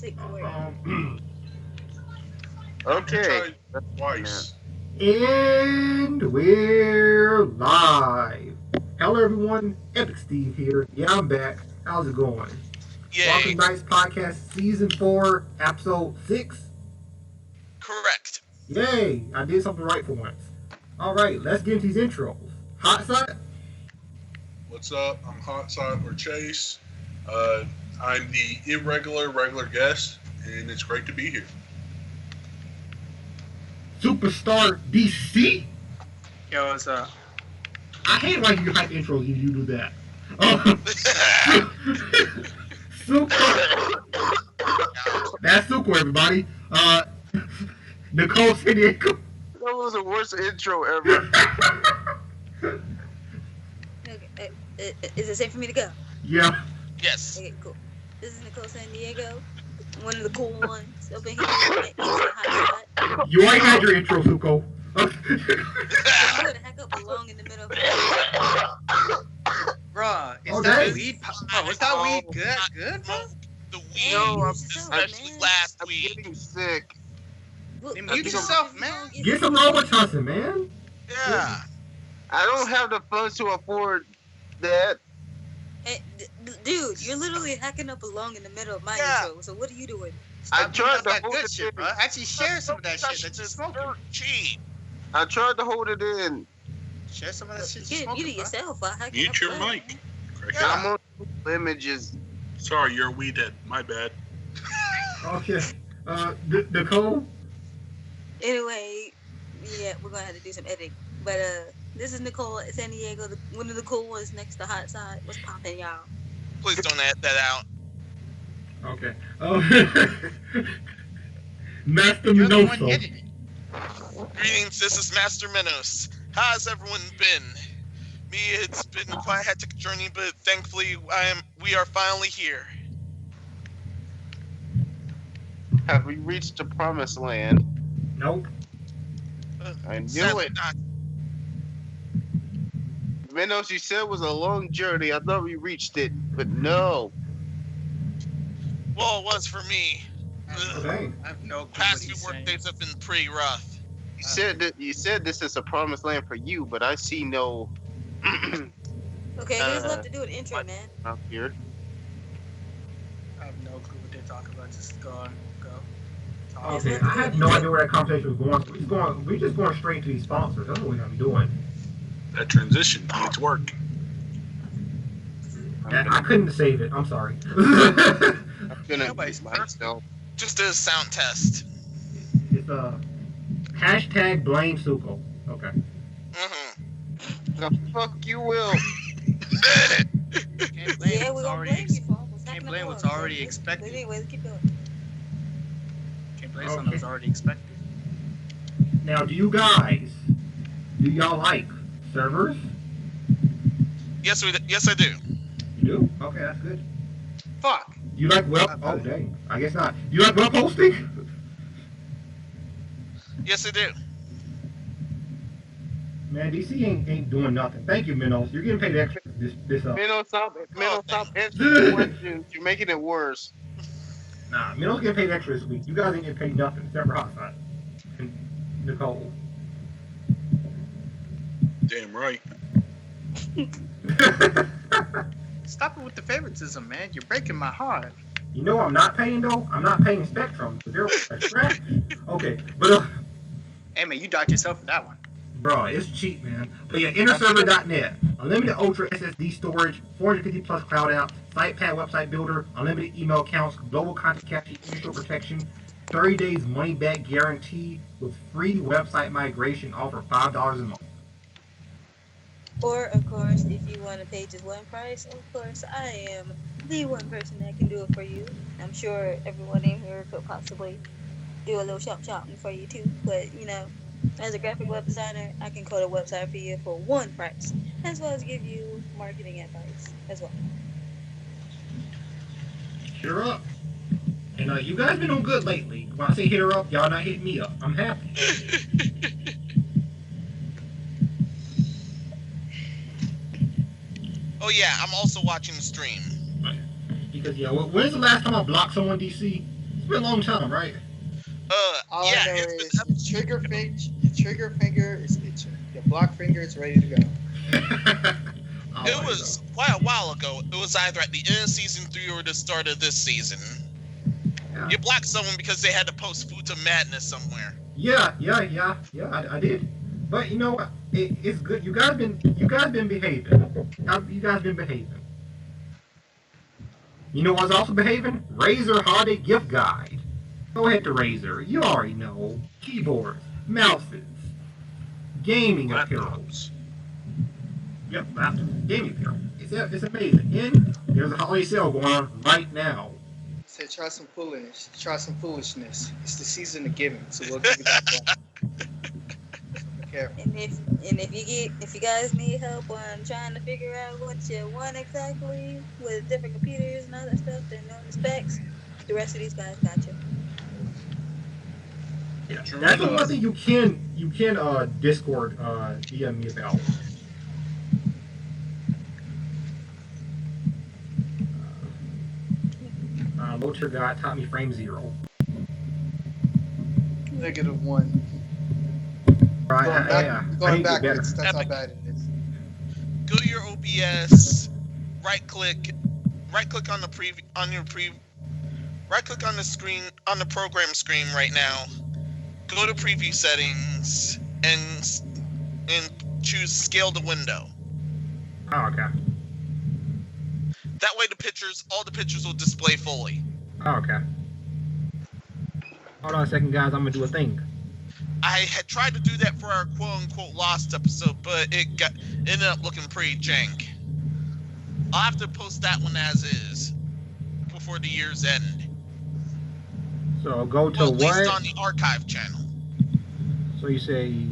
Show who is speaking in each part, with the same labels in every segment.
Speaker 1: sick for it.
Speaker 2: Okay.
Speaker 3: Twice.
Speaker 4: And we're live. Hello, everyone. Epic Steve here. Yeah, I'm back. How's it going?
Speaker 5: Yay.
Speaker 4: Welcome to Nice Podcast Season 4, Episode 6.
Speaker 5: Correct.
Speaker 4: Yay! I did something right for once. Alright, let's get into these intros. Hot side?
Speaker 3: What's up? I'm Hot Side or Chase. I'm the regular guest, and it's great to be here.
Speaker 4: SUPRASTARDC?
Speaker 6: Yo, what's up?
Speaker 4: I hate when you hype intros you do that. Super. That's Super, everybody. Nicole, San Diego.
Speaker 2: That was the worst intro ever.
Speaker 1: Okay, is it safe for me to go?
Speaker 4: Yeah.
Speaker 5: Yes.
Speaker 1: Okay, cool. This is Nicole San Diego, one of the cool ones up in here. Hot side.
Speaker 4: You already had your intro, Suko.
Speaker 1: You would hack up along in the middle of
Speaker 6: Bruh, is
Speaker 4: Oh,
Speaker 6: that
Speaker 4: nice.
Speaker 6: weed? Oh, is that weed good? Good, bro?
Speaker 5: The weed,
Speaker 2: No, I'm
Speaker 5: especially last
Speaker 2: I'm
Speaker 5: week.
Speaker 2: getting sick.
Speaker 1: Look,
Speaker 6: Then mute yourself, man.
Speaker 4: Get some Robitussin, man.
Speaker 5: Yeah.
Speaker 2: I don't have the funds to afford that.
Speaker 1: Hey, dude, you're literally hacking up along in the middle of my
Speaker 5: Yeah.
Speaker 1: intro. So what are you doing?
Speaker 2: I
Speaker 6: Stop
Speaker 2: tried
Speaker 6: doing
Speaker 2: to
Speaker 6: that
Speaker 2: hold
Speaker 6: good
Speaker 2: it
Speaker 6: shit,
Speaker 2: in.
Speaker 6: bro. Actually, share some of that shit that you're smoking.
Speaker 5: Cheat.
Speaker 2: I tried to hold it in.
Speaker 6: Share some of that shit
Speaker 1: You
Speaker 6: you're
Speaker 1: mute
Speaker 6: smoking,
Speaker 1: it
Speaker 6: bro.
Speaker 1: yourself. I hack
Speaker 3: Mute
Speaker 1: up
Speaker 3: your
Speaker 1: along,
Speaker 3: mic.
Speaker 1: man.
Speaker 3: Correct.
Speaker 5: Yeah.
Speaker 2: I'm on images.
Speaker 3: Sorry, you're a weed head. My bad.
Speaker 4: Okay. Nicole?
Speaker 1: Anyway, yeah, we're gonna have to do some editing. But this is Nicole at San Diego, one of the cool ones next to Hot Side. What's poppin', y'all?
Speaker 5: Please don't add that out.
Speaker 4: Okay. Master
Speaker 6: You're the one
Speaker 4: Minoso.
Speaker 6: editing.
Speaker 5: Greetings, this is Master Menos. How's everyone been? Me, it's been quite a hectic journey, but thankfully we are finally here.
Speaker 2: Have we reached the promised land?
Speaker 4: Nope.
Speaker 2: I knew
Speaker 5: Sadly
Speaker 2: it.
Speaker 5: not.
Speaker 2: Menos, you said it was a long journey. I thought we reached it, but no.
Speaker 5: Well, it was for me.
Speaker 4: Okay.
Speaker 6: I have no clue what
Speaker 5: Past few
Speaker 6: he's
Speaker 5: work
Speaker 6: saying.
Speaker 5: days have been pretty rough.
Speaker 2: You said this is a promised land for you, but I see no
Speaker 1: Okay, who's left to do an intro,
Speaker 2: what?
Speaker 1: man?
Speaker 2: out here.
Speaker 6: I have no clue what they're talking about. Just go on, go. Talk.
Speaker 4: Okay, I have no idea where that conversation was going. We're just going straight to these sponsors. That's what we're gonna be doing.
Speaker 3: That transition needs work.
Speaker 4: I couldn't save it. I'm sorry.
Speaker 2: I'm gonna
Speaker 6: Nobody's
Speaker 2: mute myself.
Speaker 5: Just a sound test.
Speaker 4: It's hashtag blame Suko. Okay.
Speaker 5: Mm-hmm.
Speaker 2: The fuck you will.
Speaker 6: Can't blame
Speaker 1: Yeah,
Speaker 6: what's
Speaker 1: we're gonna
Speaker 6: already
Speaker 1: blame you for what's
Speaker 6: can't
Speaker 1: hacking
Speaker 6: blame
Speaker 1: up
Speaker 6: what's
Speaker 1: along.
Speaker 6: already
Speaker 1: But
Speaker 6: expected.
Speaker 1: anyway, let's keep going.
Speaker 6: Can't blame something that was already expected.
Speaker 4: Now, do y'all like servers?
Speaker 5: Yes, I do.
Speaker 4: You do? Okay, that's good.
Speaker 6: Fuck.
Speaker 4: You like web? Oh, dang. I guess not. You like web hosting?
Speaker 5: Yes, I do.
Speaker 4: Man, DC ain't doing nothing. Thank you, Minos. You're getting paid extra. This
Speaker 2: Menos, stop answering questions. You're making it worse.
Speaker 4: Nah, Minos getting paid extra this week. You guys ain't getting paid nothing except for Hot Side and Nicole.
Speaker 3: Damn right.
Speaker 6: Stop it with the favoritism, man. You're breaking my heart.
Speaker 4: You know what I'm not paying though? I'm not paying Spectrum. They're a scratch. Okay, but
Speaker 6: Hey, man, you docked yourself for that one.
Speaker 4: bro, it's cheap, man. But yeah, InnerServer.net. Unlimited Ultra SSD storage, 450 plus cloud apps, SitePad website builder, unlimited email accounts, global content capture, issue protection, 30 days money back guarantee with free website migration offer $5 a month.
Speaker 1: Or, of course, if you want to pay just one price, of course, I am the one person that can do it for you. I'm sure everyone in here could possibly do a little shopping for you too. But, you know, as a graphic web designer, I can code a website for you for one price, as well as give you marketing advice as well.
Speaker 4: Hit her up. And you guys been doing good lately. When I say hit her up, y'all not hitting me up. I'm happy.
Speaker 5: Oh yeah, I'm also watching the stream.
Speaker 4: Because yeah, when's the last time I blocked someone, DC? It's been a long time, right?
Speaker 6: All
Speaker 5: Yeah,
Speaker 6: I know
Speaker 5: it's
Speaker 6: is your trigger finger is itching. Your block finger is ready to go.
Speaker 5: it was quite a while ago. It was either at the end of season 3 or the start of this season.
Speaker 4: Yeah.
Speaker 5: You blocked someone because they had to post Foods of Madness somewhere.
Speaker 4: Yeah, I did. But you know what? It's good. You guys been behaving. You guys been behaving. You know what's also behaving? Razer Holiday Gift Guide. Go ahead to Razer. You already know. Keyboards, mouses, gaming apparel.
Speaker 3: Laptops.
Speaker 4: Yep, laptops, gaming apparel. It's amazing. And there's a holiday sale going on right now.
Speaker 6: Say try some foolishness. It's the season of giving, so we'll give you that one. Be careful.
Speaker 1: And if you guys need help on trying to figure out what you want exactly with different computers and all that stuff, then know the specs. The rest of these guys got you.
Speaker 4: Yeah, that's the one thing you can Discord DM me about. Motor guy taught me frame 0.
Speaker 6: -1.
Speaker 4: Right,
Speaker 6: Going backwards. That's how bad it is.
Speaker 5: Go to your OBS, right click on the right click on the screen on the program screen right now. Go to preview settings and choose scale to window.
Speaker 4: Oh, okay.
Speaker 5: That way all the pictures will display fully.
Speaker 4: Oh, okay. Hold on a second, guys. I'm gonna do a thing.
Speaker 5: I had tried to do that for our quote-unquote lost episode, but it ended up looking pretty jank. I'll have to post that one as is before the year's end.
Speaker 4: So go to
Speaker 5: Well, at
Speaker 4: what?
Speaker 5: least on the archive channel.
Speaker 4: So you say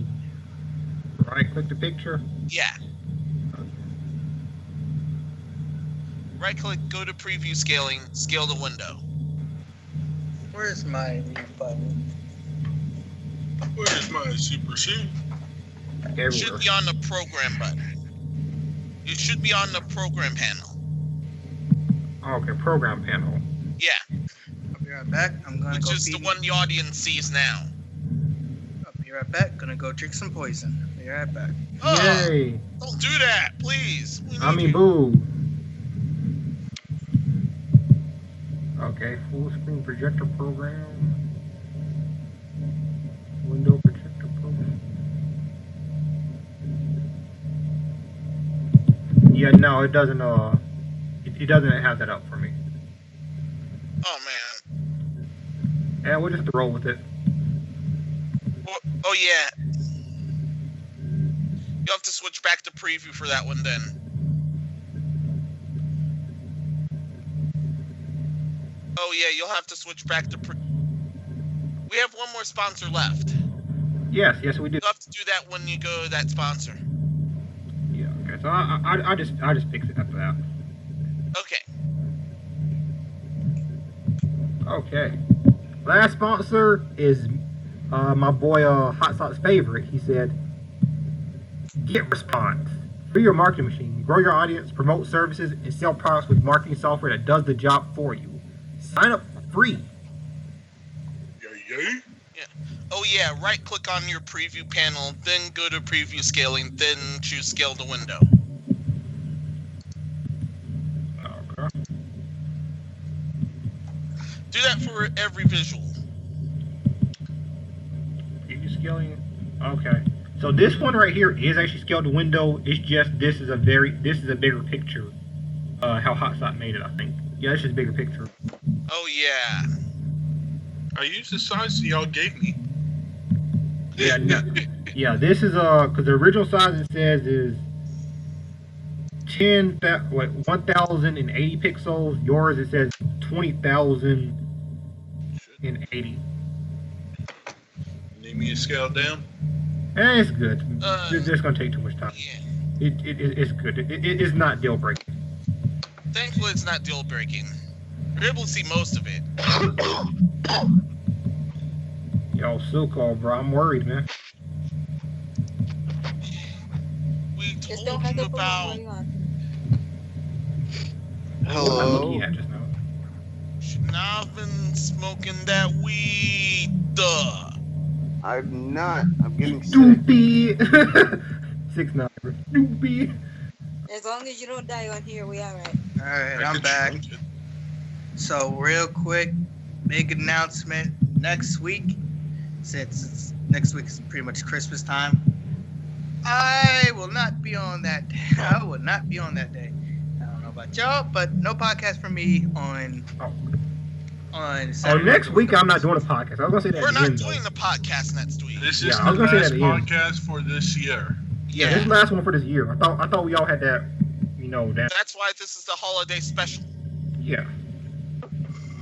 Speaker 4: right-click the picture.
Speaker 5: Yeah. Right-click, go to preview scaling, scale the window.
Speaker 6: Where's my mute button?
Speaker 3: Where's my super suit?
Speaker 4: Everywhere.
Speaker 5: It should be on the program button. It should be on the program panel.
Speaker 4: Oh, okay, program panel.
Speaker 5: Yeah,
Speaker 6: I'll be right back. I'm gonna
Speaker 5: which
Speaker 6: go
Speaker 5: is the one the audience sees now.
Speaker 6: I'll be right back. Gonna go drink some poison. Be right back.
Speaker 5: Oh,
Speaker 4: Yay!
Speaker 5: don't do that, please.
Speaker 4: Boo. Okay, full screen projector program. Window projector program. Yeah, no, it doesn't. It doesn't have that up for me.
Speaker 5: Oh man.
Speaker 4: Yeah, we'll just have to roll with it.
Speaker 5: Oh yeah. You'll have to switch back to preview for that one then. Oh yeah, you'll have to switch back to We have one more sponsor left.
Speaker 4: Yes, we do.
Speaker 5: You'll have to do that when you go to that sponsor.
Speaker 4: Yeah, okay. So I just fix it after that.
Speaker 5: Okay.
Speaker 4: Okay. Last sponsor is my boy Hot Sauce Favorite. He said, "Get Response. Free your marketing machine. Grow your audience, promote services, and sell products with marketing software that does the job for you. Sign up for free."
Speaker 3: Yay.
Speaker 5: Yeah. Oh yeah, right click on your preview panel, then go to preview scaling, then choose scale to window.
Speaker 4: Okay.
Speaker 5: Do that for every visual.
Speaker 4: Preview scaling. Okay. So this one right here is actually scaled to window. It's just this is a bigger picture. How Hot Sauce made it, I think. Yeah, it's just a bigger picture.
Speaker 5: Oh yeah.
Speaker 3: I used the size that y'all gave me.
Speaker 4: Yeah, no, yeah. This is because the original size it says is 1,080 pixels. Yours it says 20,080.
Speaker 3: Need me to scale down?
Speaker 4: It's good. It's just gonna take too much time.
Speaker 5: Yeah.
Speaker 4: It's good. It's not deal breaking.
Speaker 5: Thankfully, it's not deal breaking. You're able to see most of it.
Speaker 4: Yo, Silco, bro, I'm worried, man.
Speaker 5: We
Speaker 1: Just
Speaker 5: told
Speaker 1: don't have
Speaker 5: you
Speaker 1: to put
Speaker 5: about.
Speaker 1: what you want.
Speaker 4: What am I looking at just now?
Speaker 5: I've been smoking that weed. Duh.
Speaker 2: I'm not. I'm getting sick.
Speaker 4: Stupid. 6'9". Stupid.
Speaker 1: As long as you don't die on here, we all right.
Speaker 6: All right,
Speaker 3: I
Speaker 6: I'm
Speaker 3: could
Speaker 6: back.
Speaker 3: drink it.
Speaker 6: So real quick, big announcement next week. Since next week is pretty much Christmas time, I will not be on that. I will not be on that day. I don't know about y'all, but no podcast for me on Saturday.
Speaker 4: Next week I'm not doing a podcast. I was gonna say that
Speaker 5: We're
Speaker 4: at the
Speaker 5: not
Speaker 4: end, though.
Speaker 5: doing the podcast next week.
Speaker 3: This
Speaker 4: Yeah,
Speaker 3: is
Speaker 4: I was
Speaker 3: the
Speaker 4: gonna say
Speaker 3: last
Speaker 4: that at the end.
Speaker 3: podcast for this year.
Speaker 4: Yeah, this is the last one for this year. I thought we all had that. That.
Speaker 5: That's why this is the holiday special.
Speaker 4: Yeah.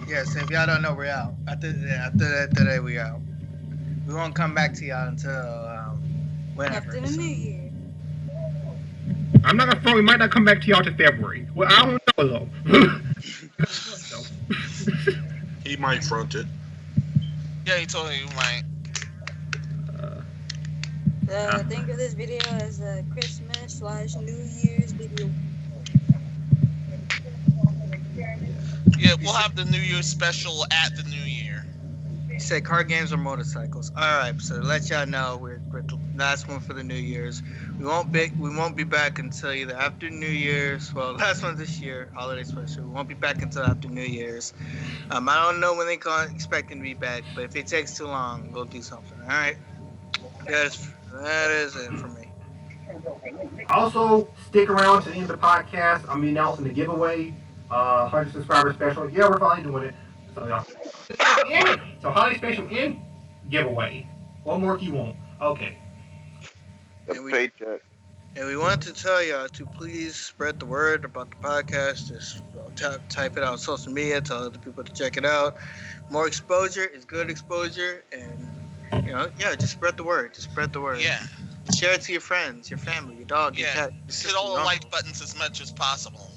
Speaker 6: Yeah, so if y'all don't know, we're out. After that today, we out. We won't come back to y'all until whenever.
Speaker 1: After the New Year.
Speaker 4: I'm not gonna front. We might not come back to y'all till February. Well, I don't know though.
Speaker 3: He might front it.
Speaker 5: Yeah, he told me you might.
Speaker 1: Think of this video as a Christmas/New Year's video.
Speaker 5: Yeah, we'll have the New Year special at the New Year.
Speaker 6: You said card games or motorcycles. All right, so to let y'all know, we're the last one for the New Year's. We won't be back until either after New Year's. Well, last one this year, holiday special. We won't be back until after New Year's. I don't know when they expecting to be back, but if it takes too long, we'll do something. All right. That is it for me.
Speaker 4: Also, stick around to the end of the podcast. I'm announcing the giveaway. 100 subscriber special. Yeah, we're finally doing it. So holiday special in giveaway. What more do you want? Okay.
Speaker 2: The paycheck.
Speaker 6: And we want to tell y'all to please spread the word about the podcast. Just type it out on social media. Tell other people to check it out. More exposure is good exposure, and just spread the word. Just spread the word.
Speaker 5: Yeah.
Speaker 6: Share it to your friends, your family, your dog, your cat.
Speaker 5: Hit all the like buttons as much as possible.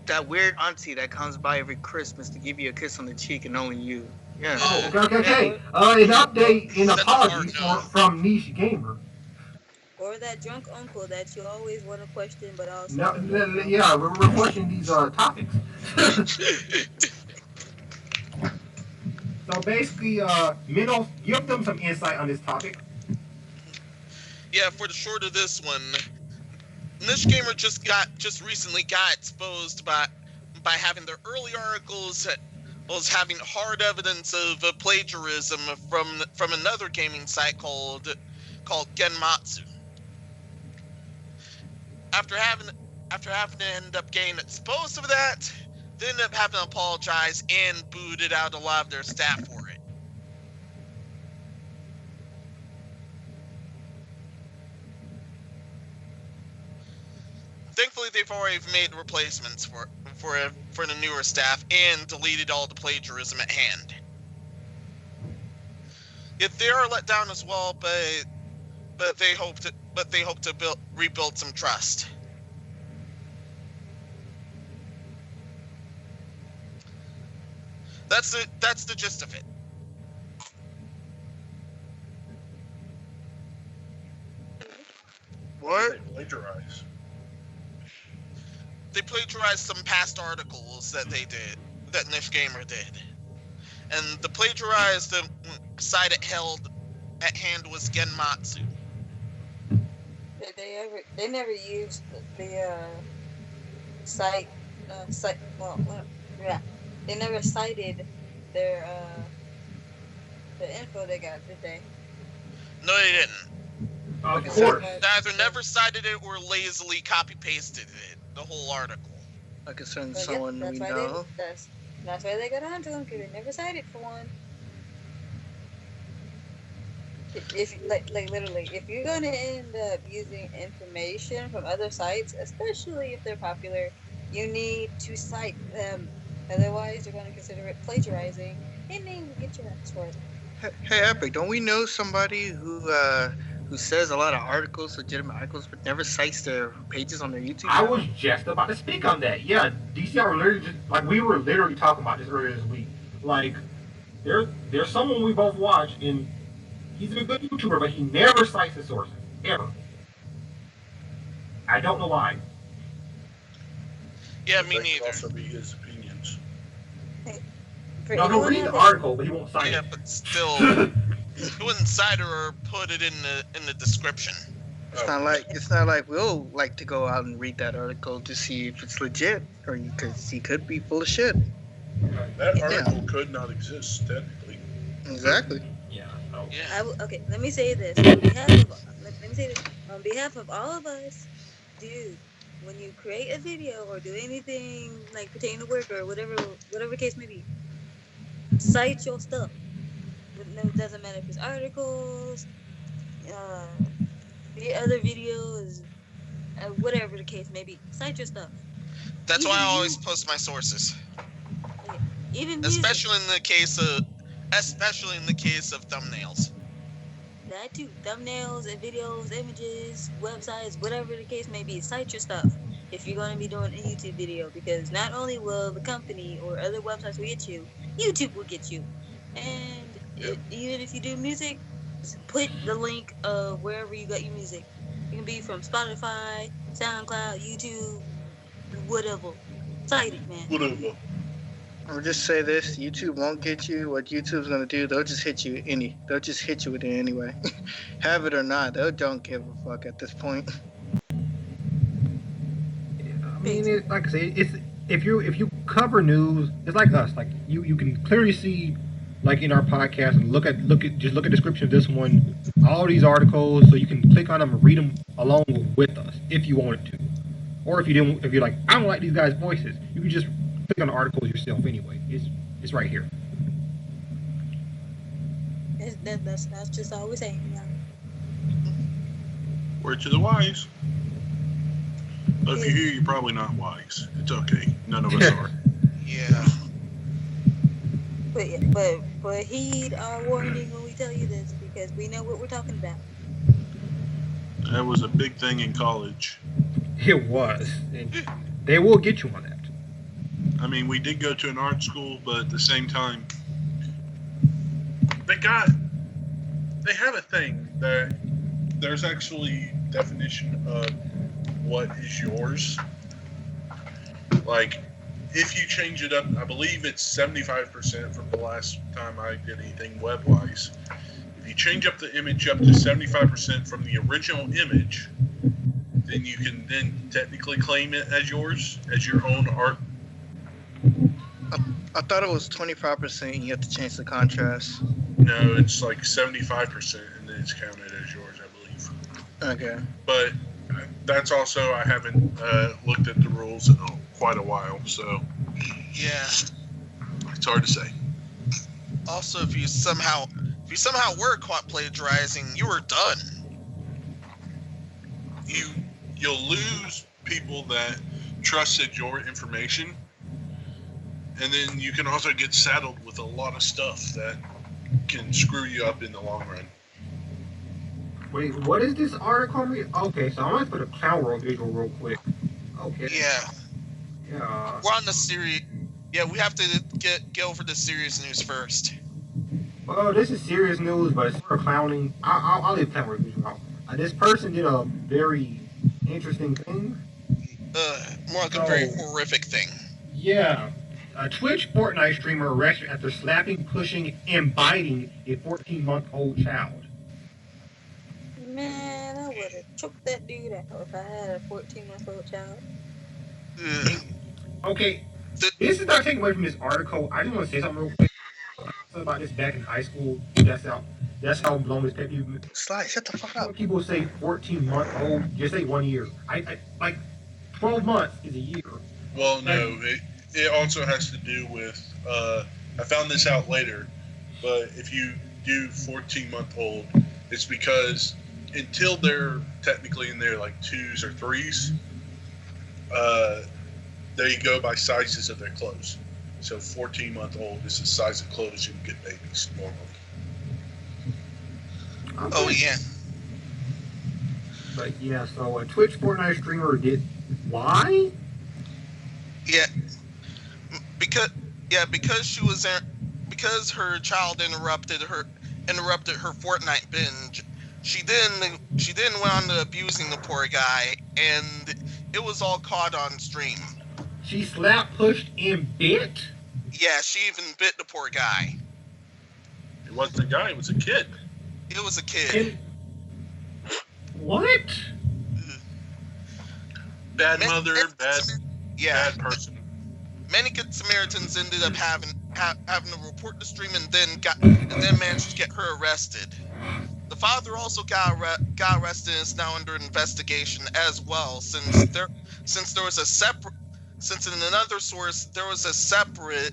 Speaker 6: That weird auntie that comes by every Christmas to give you a kiss on the cheek and only you. Yeah.
Speaker 4: Oh, okay. An update and apologies from Niche Gamer.
Speaker 1: Or that drunk uncle that you always want to question, but also...
Speaker 4: Yeah, we're questioning these topics. So basically, Meno, give them some insight on this topic.
Speaker 5: Yeah, for the short of this one, Niche Gamer just recently got exposed by having their early articles was having hard evidence of plagiarism from another gaming site called Genmatsu. After having to end up getting exposed of that, they ended up having to apologize and booted out a lot of their staff for it. Thankfully, they've already made replacements for the newer staff and deleted all the plagiarism at hand. Yet they are let down as well, but they hope to rebuild some trust. That's the gist of it.
Speaker 6: What?
Speaker 3: Plagiarize.
Speaker 5: They plagiarized some past articles that Niche Gamer did. And the plagiarized site it held at hand was Genmatsu.
Speaker 1: They never used the site. They never cited their the info they got, did they?
Speaker 5: No, they didn't.
Speaker 4: Of course.
Speaker 5: They either never cited it or lazily copy-pasted it, the whole article.
Speaker 6: I could send someone we know.
Speaker 1: That's why they got onto them, because they never cited for one. If literally, if you're gonna end up using information from other sites, especially if they're popular, you need to cite them. Otherwise, you're gonna consider it plagiarizing, and then you get your ass for it.
Speaker 6: Hey, Epic, don't we know somebody who says a lot of articles, legitimate articles, but never cites their pages on their YouTube?
Speaker 4: I was just about to speak on that. Yeah, DCR literally we were literally talking about this earlier this week. Like, there's someone we both watch, and he's a good YouTuber, but he never cites his sources ever. I don't know why.
Speaker 5: Yeah,
Speaker 3: That
Speaker 5: me
Speaker 3: could
Speaker 5: neither.
Speaker 3: also be his opinions.
Speaker 1: For
Speaker 4: No, he'll
Speaker 1: anyone
Speaker 4: read
Speaker 1: out
Speaker 4: the
Speaker 1: there,
Speaker 4: article, but he won't cite
Speaker 5: Yeah,
Speaker 4: it.
Speaker 5: but still, he wouldn't cite it or put it in the description.
Speaker 6: It's not like we'll like to go out and read that article to see if it's legit, or because he could be full of shit.
Speaker 3: That
Speaker 6: Yeah.
Speaker 3: article could not exist technically.
Speaker 6: Exactly.
Speaker 4: Yeah. No.
Speaker 5: Yeah.
Speaker 1: okay, let me say this on behalf of let me say this on behalf of all of us, dude. When you create a video or do anything like pertaining to work or whatever case may be, cite your stuff. No, it doesn't matter if it's articles, uh, the other videos, whatever the case may be. Cite your stuff.
Speaker 5: That's why I
Speaker 1: Even
Speaker 5: always
Speaker 1: you,
Speaker 5: post my sources,
Speaker 1: okay, even music.
Speaker 5: especially in the case of thumbnails.
Speaker 1: That too. Thumbnails and videos, images, websites, whatever the case may be. Cite your stuff if you're going to be doing a YouTube video, because not only will the company or other websites will get you, YouTube will get you. And
Speaker 3: Yep.
Speaker 1: even if you do music, put the link of wherever you got your music. It can be from Spotify, SoundCloud, YouTube, whatever. Cite it, man.
Speaker 3: Whatever.
Speaker 6: Or just say this: YouTube won't get you. What YouTube's gonna do? They'll just hit you with it anyway. Have it or not, they don't give a fuck at this point.
Speaker 4: I mean, it's like I say, it's if you cover news, it's like us. Like you can clearly see, like in our podcast, and look at the description of this one, all these articles, so you can click on them and read them along with us if you wanted to, or if you're like, I don't like these guys' voices, you can just click on the articles yourself anyway. It's right here.
Speaker 1: That's just all we're saying. Yeah.
Speaker 3: Word to the wise. But if you're here, you're probably not wise. It's okay. None of us are.
Speaker 5: Yeah.
Speaker 1: But heed our warning when we tell you this, because we know what we're talking about.
Speaker 3: That was a big thing in college.
Speaker 4: It was, and they will get you on that.
Speaker 3: I mean, we did go to an art school, but at the same time, they have a thing that there's actually definition of what is yours. Like, if you change it up, I believe it's 75% from the last time I did anything web-wise. If you change up the image up to 75% from the original image, then you can then technically claim it as yours, as your own art.
Speaker 6: I thought it was 25%, and you have to change the contrast.
Speaker 3: No, it's like 75%, and then it's counted as yours, I believe.
Speaker 6: Okay.
Speaker 3: But that's also, I haven't looked at the rules in quite a while, so
Speaker 5: Yeah.
Speaker 3: it's hard to say.
Speaker 5: Also, if you somehow were caught plagiarizing, you were done.
Speaker 3: You'll lose people that trusted your information, and then you can also get saddled with a lot of stuff that can screw you up in the long run.
Speaker 4: Wait, what is this article? Okay, so I'm gonna put a clown world visual real quick. Okay.
Speaker 5: Yeah.
Speaker 4: Yeah.
Speaker 5: We're on the series. Yeah, we have to get over the serious news first.
Speaker 4: Well, this is serious news, but it's sort of clowning. I'll leave clown world visual out. This person did a very interesting thing.
Speaker 5: More like a very horrific thing.
Speaker 4: Yeah. A Twitch Fortnite streamer arrested after slapping, pushing, and biting a 14-month-old child.
Speaker 1: Man, I would have choked that dude out if I had a 14-month-old child.
Speaker 4: Okay, this is not taking away from this article. I just want to say something real quick about this back in high school. That's how blown this pet peeve.
Speaker 6: Sly, shut the fuck
Speaker 4: When
Speaker 6: up.
Speaker 4: people say 14-month-old, just say 1 year. I like 12 months is a year.
Speaker 3: Well, no, it also has to do with, I found this out later, but if you do 14-month-old, it's because until they're technically in their like 2s or 3s, they go by sizes of their clothes. So 14-month-old is the size of clothes you can get babies normally.
Speaker 4: Okay.
Speaker 5: Oh yeah.
Speaker 4: But yeah, so a Twitch Fortnite streamer did. Why?
Speaker 5: Yeah. Because her child interrupted her Fortnite binge. She then went on to abusing the poor guy, and it was all caught on stream.
Speaker 4: She slapped, pushed, and bit?
Speaker 5: Yeah, she even bit the poor guy.
Speaker 3: It wasn't a guy, it was a kid.
Speaker 5: It was a kid.
Speaker 4: What?
Speaker 3: Bad
Speaker 5: Many-
Speaker 3: mother,
Speaker 5: many
Speaker 3: bad
Speaker 5: Yeah,
Speaker 3: bad person.
Speaker 5: many good Samaritans ended up having to report the stream and then managed to get her arrested. The father also got arrested and is now under investigation as well, since in another source there was a separate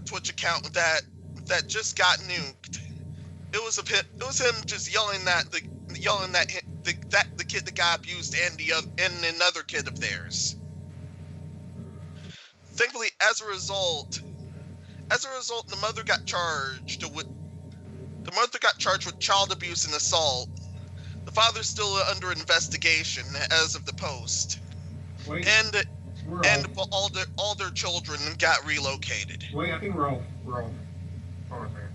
Speaker 5: Twitch account that just got nuked. It was him just yelling that the kid that got abused and another kid of theirs. Thankfully, as a result, the mother got charged with child abuse and assault. The father's still under investigation as of the post.
Speaker 4: Wait,
Speaker 5: And
Speaker 4: we're off.
Speaker 5: all their children got relocated.
Speaker 4: Wait, I think we're off. Hold on, man.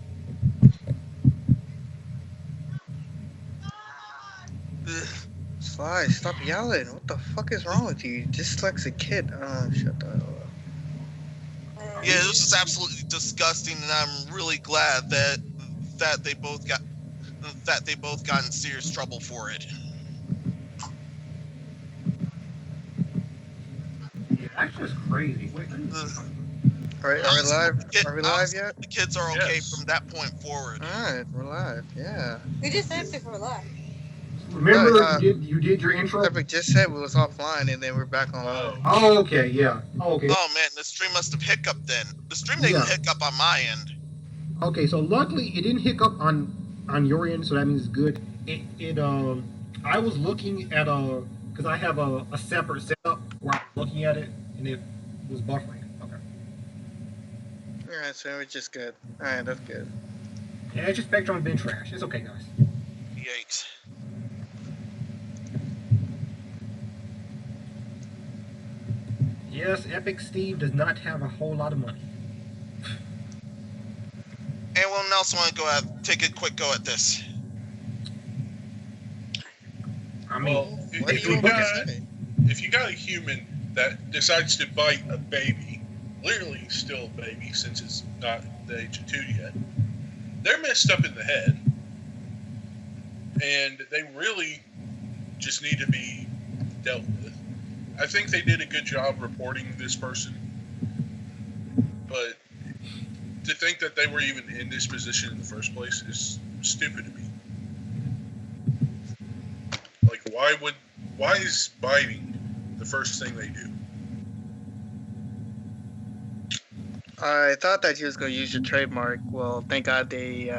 Speaker 5: Ugh.
Speaker 6: Sly, stop yelling. What the fuck is wrong with you? Dyslexic kid. Oh, shut the hell up.
Speaker 5: Yeah, this is absolutely disgusting, and I'm really glad that they both got in serious trouble for it.
Speaker 4: Yeah, that's just crazy. Wait,
Speaker 6: Are we live? Are we live yet?
Speaker 5: The kids are okay
Speaker 3: Yes.
Speaker 5: from that point forward.
Speaker 6: Alright, we're live. Yeah.
Speaker 1: We just asked if we're live.
Speaker 4: remember you did your intro?
Speaker 6: Epic just said we was offline and then we're back online.
Speaker 4: Oh, okay, yeah. Oh, okay.
Speaker 5: Oh man, the stream must have hiccuped then. The stream didn't
Speaker 4: Yeah.
Speaker 5: hiccup on my end.
Speaker 4: Okay, so luckily it didn't hiccup on your end, so that means it's good. I was looking at because I have a separate setup where I'm looking at it and it was buffering. Okay.
Speaker 6: Alright, so we're just good. Alright, that's good.
Speaker 4: Yeah, it's just Spectrum been trash. It's okay, guys.
Speaker 5: Yikes.
Speaker 4: Yes, Epic Steve does not have a whole lot of money.
Speaker 5: Anyone else want to take a quick go at this?
Speaker 4: I mean,
Speaker 3: Well,
Speaker 6: What do
Speaker 3: if
Speaker 6: you
Speaker 3: you
Speaker 6: want
Speaker 3: got
Speaker 6: to say?
Speaker 3: if you got a human that decides to bite a baby, literally still a baby since it's not the age of 2 yet, they're messed up in the head, and they really just need to be dealt with. I think they did a good job reporting this person, but to think that they were even in this position in the first place is stupid to me. Like, why is biting the first thing they do?
Speaker 6: I thought that you was gonna use your trademark. Well, thank God they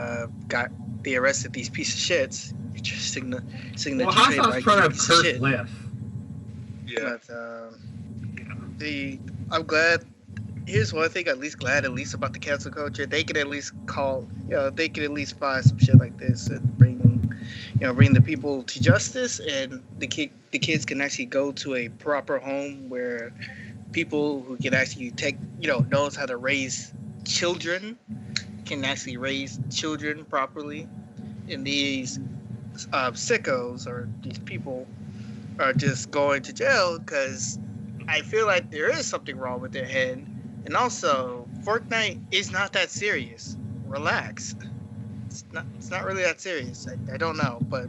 Speaker 6: arrested these piece of shits. You're just saying
Speaker 4: well,
Speaker 6: that
Speaker 4: Hassan's
Speaker 6: trademark
Speaker 4: trying to
Speaker 6: piece of
Speaker 4: curse
Speaker 6: shit.
Speaker 4: less.
Speaker 3: Yeah.
Speaker 6: But I'm glad. Here's one thing. At least about the cancel culture. They could at least they could at least find some shit like this and bring the people to justice, and the kids can actually go to a proper home where people who can actually knows how to raise children can actually raise children properly. And these sickos or these people are just going to jail because I feel like there is something wrong with their head. And also, Fortnite is not that serious. Relax. It's not really that serious. I don't know, but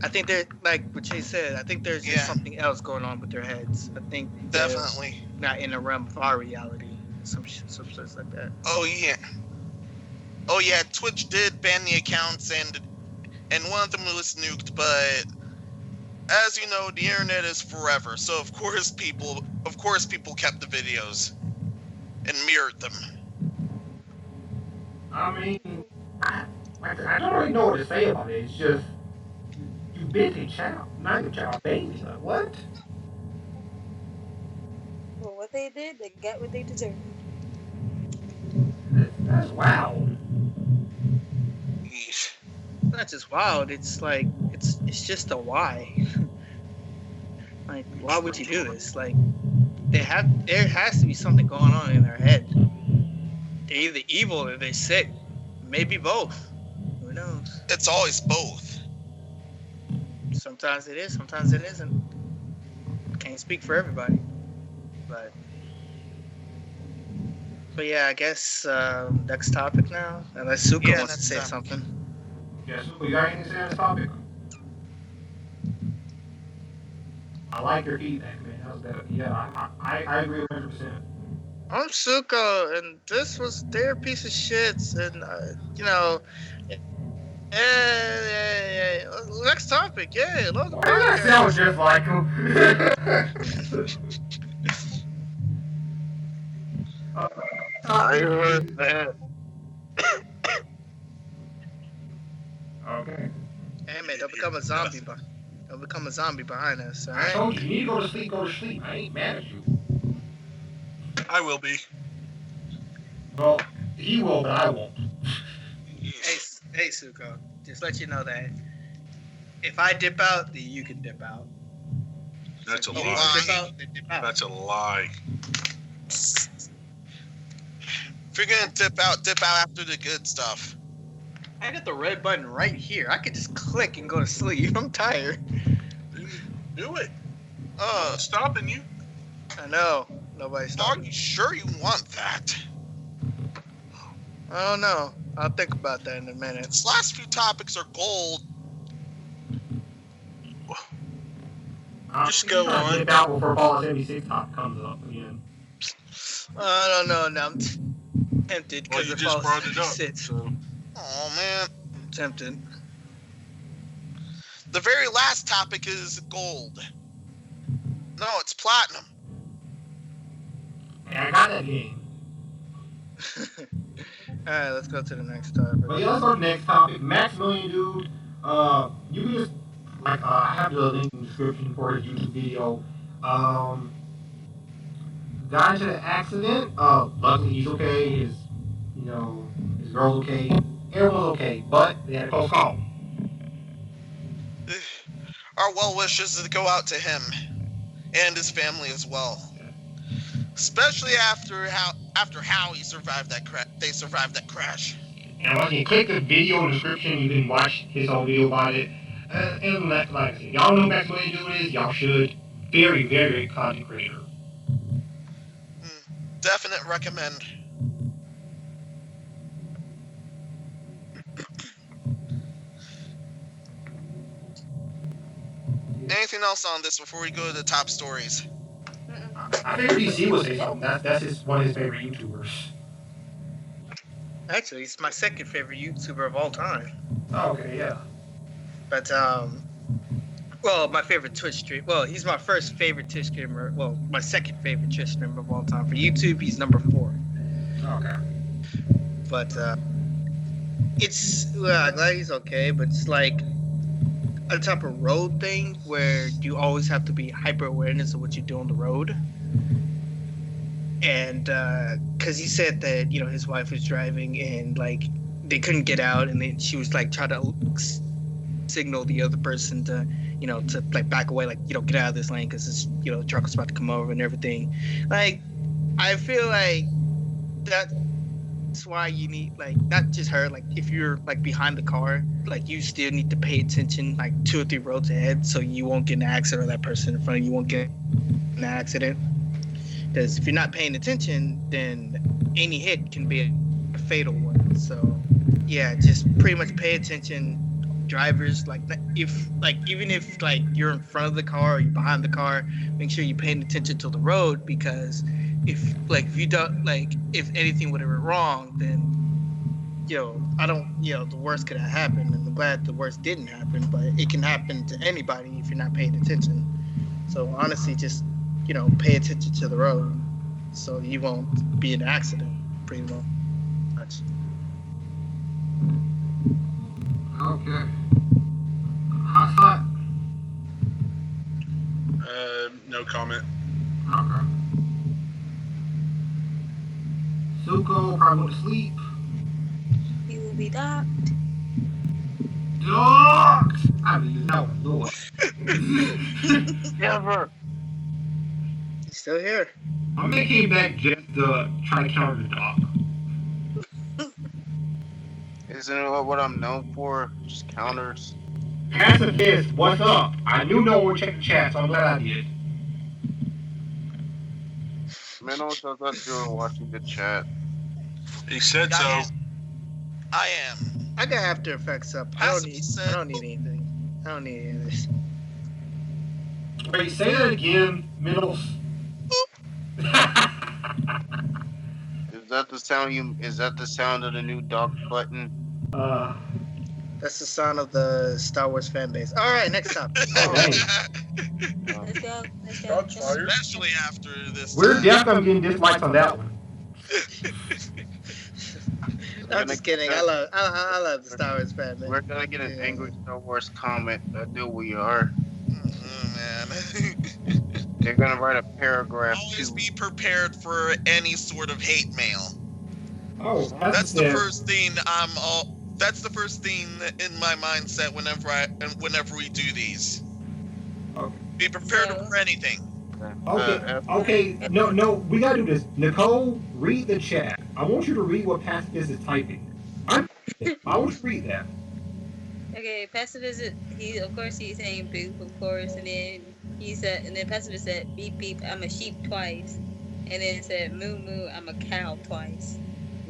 Speaker 6: I think they're like what Jay said. I think there's just something else going on with their heads. I think they're
Speaker 5: Definitely.
Speaker 6: not in the realm of our reality. Some shit like that.
Speaker 5: Oh yeah. Twitch did ban the accounts and one of them was nuked, but as you know, the internet is forever. So of course people kept the videos and mirrored them.
Speaker 4: I mean, I don't really know what to say about it. It's just, you bit a child, not your child, baby. Like, what?
Speaker 1: Well, what they did, they got what they deserved.
Speaker 4: That's wild.
Speaker 5: Yeesh.
Speaker 6: It's not just wild. It's like it's just a why. Like, why would you do this? Like, there has to be something going on in their head. They're either evil or they're sick. Maybe both. Who knows?
Speaker 5: It's always both.
Speaker 6: Sometimes it is, sometimes it isn't. Can't speak for everybody. But But yeah, I guess next topic now. Unless Suka
Speaker 5: Yeah,
Speaker 6: wants to
Speaker 5: that's
Speaker 6: say something.
Speaker 4: Yeah, Super, you got anything to say on this topic? I like your feedback, man. That was better. Yeah, I agree 100%.
Speaker 6: I'm Suko, and this was their piece of shits, and next topic, yeah, love the
Speaker 4: Why does that sound
Speaker 6: podcast.
Speaker 4: just like him?
Speaker 2: I heard that.
Speaker 4: Okay.
Speaker 6: Hey man, don't become a zombie, don't become a zombie behind us, all
Speaker 4: I
Speaker 6: right?
Speaker 4: told you, you need to go to sleep, go to sleep. I ain't mad at you.
Speaker 3: I will be.
Speaker 4: Well, he will, but I won't.
Speaker 6: Hey, Suko, just let you know that if I dip out, then you can dip out.
Speaker 3: That's a
Speaker 6: If you
Speaker 3: lie.
Speaker 6: dip out, then dip out.
Speaker 3: That's a lie.
Speaker 5: If you're gonna dip out after the good stuff.
Speaker 6: I got the red button right here. I could just click and go to sleep. I'm tired.
Speaker 3: Do it. I'm stopping you.
Speaker 6: I know. Nobody's
Speaker 5: Are
Speaker 6: stopping.
Speaker 5: you sure you want that?
Speaker 6: I don't know. I'll think about that in a minute.
Speaker 5: These last few topics are gold.
Speaker 3: Just go on.
Speaker 4: Dip out before Fallout 76 top comes up again.
Speaker 6: I don't know. Now I'm tempted
Speaker 3: Well,
Speaker 6: because
Speaker 3: you
Speaker 6: of
Speaker 3: just
Speaker 6: all
Speaker 3: brought it up.
Speaker 6: sits.
Speaker 3: So.
Speaker 5: Oh man.
Speaker 6: I'm tempted.
Speaker 5: The very last topic is gold. No, it's platinum.
Speaker 4: Hey, I got that game.
Speaker 6: Alright, let's go to the next topic.
Speaker 4: But yeah, let's go to the next topic. Maximillian dude, you can just I have the link in the description for his YouTube video. Got into the accident. Luckily he's okay. His girl's okay. Everyone's okay, but they had a close call.
Speaker 5: Our well wishes to go out to him and his family as well. Especially after how he survived that they survived that crash.
Speaker 4: And once you click the video in the description, you can watch his whole video about it. And like I said, y'all know who Maximillian dude is. Y'all should. Very, very content creator.
Speaker 5: Definite recommend. Anything else on this before we go to the top stories?
Speaker 4: I figured DC would say something. That's one of his favorite YouTubers.
Speaker 6: Actually, he's my second favorite YouTuber of all time.
Speaker 4: Oh, okay, yeah.
Speaker 6: But well, my favorite Twitch streamer. Well, he's my first favorite Twitch streamer. Well, my second favorite Twitch streamer of all time. For YouTube, he's number 4.
Speaker 4: Okay.
Speaker 6: But I'm glad he's okay. But it's like a type of road thing where you always have to be hyper awareness of what you do on the road. And because he said that his wife was driving and like they couldn't get out, and then she was like trying to signal the other person to to like back away, like get out of this lane because this the truck was about to come over and everything. Like I feel like that's why you need like not just her, like if you're like behind the car, like you still need to pay attention like 2 or 3 roads ahead so you won't get in an accident, or that person in front of you won't get in an accident. Because if you're not paying attention, then any hit can be a fatal one. So yeah, just pretty much pay attention. Drivers, like even if like you're in front of the car or you're behind the car, make sure you're paying attention to the road, because if you don't, like if anything would have went wrong, then the worst could have happened, and I'm glad the worst didn't happen, but it can happen to anybody if you're not paying attention. So honestly, just pay attention to the road so you won't be in an accident pretty much.
Speaker 4: Okay. Hot.
Speaker 3: No comment.
Speaker 4: Okay. Suko probably went to sleep.
Speaker 1: He will be docked.
Speaker 4: Dogs! I mean, no, Lord.
Speaker 2: Never.
Speaker 6: He's still here.
Speaker 4: I'm gonna came back just to try to counter the dog.
Speaker 2: Isn't it what I'm known for? Just counters.
Speaker 4: Pacifist, what's up? I knew no one would check the chat, so I'm glad I did.
Speaker 2: Meno, I thought you were watching the chat.
Speaker 3: He said so.
Speaker 5: I am.
Speaker 6: I got After Effects up. I don't need anything. I don't need any of this.
Speaker 4: Wait, say that again, Middles.
Speaker 2: Is that the sound Is that the sound of the new dock button?
Speaker 6: That's the sound of the Star Wars fan base. All right, next topic.
Speaker 1: Let's go.
Speaker 3: Shots fired.
Speaker 5: Especially after this.
Speaker 4: We're definitely getting dislikes on that one.
Speaker 6: I'm just kidding. I love the Star Wars fan base.
Speaker 2: We're gonna get an angry Star Wars comment. I know we are.
Speaker 5: Man.
Speaker 2: They're gonna write a paragraph.
Speaker 5: Always be prepared for any sort of hate mail.
Speaker 4: Oh,
Speaker 5: That's the first thing That's the first thing in my mindset whenever we do these.
Speaker 4: Okay.
Speaker 5: Be prepared for anything.
Speaker 4: Okay. No, we gotta do this. Nicole, read the chat. I want you to read what Pacifist is typing. I want you to read that.
Speaker 1: Okay, Pacifist, he's saying boop, of course, and then Pacifist said beep beep, I'm a sheep twice, and then it said moo moo, I'm a cow twice.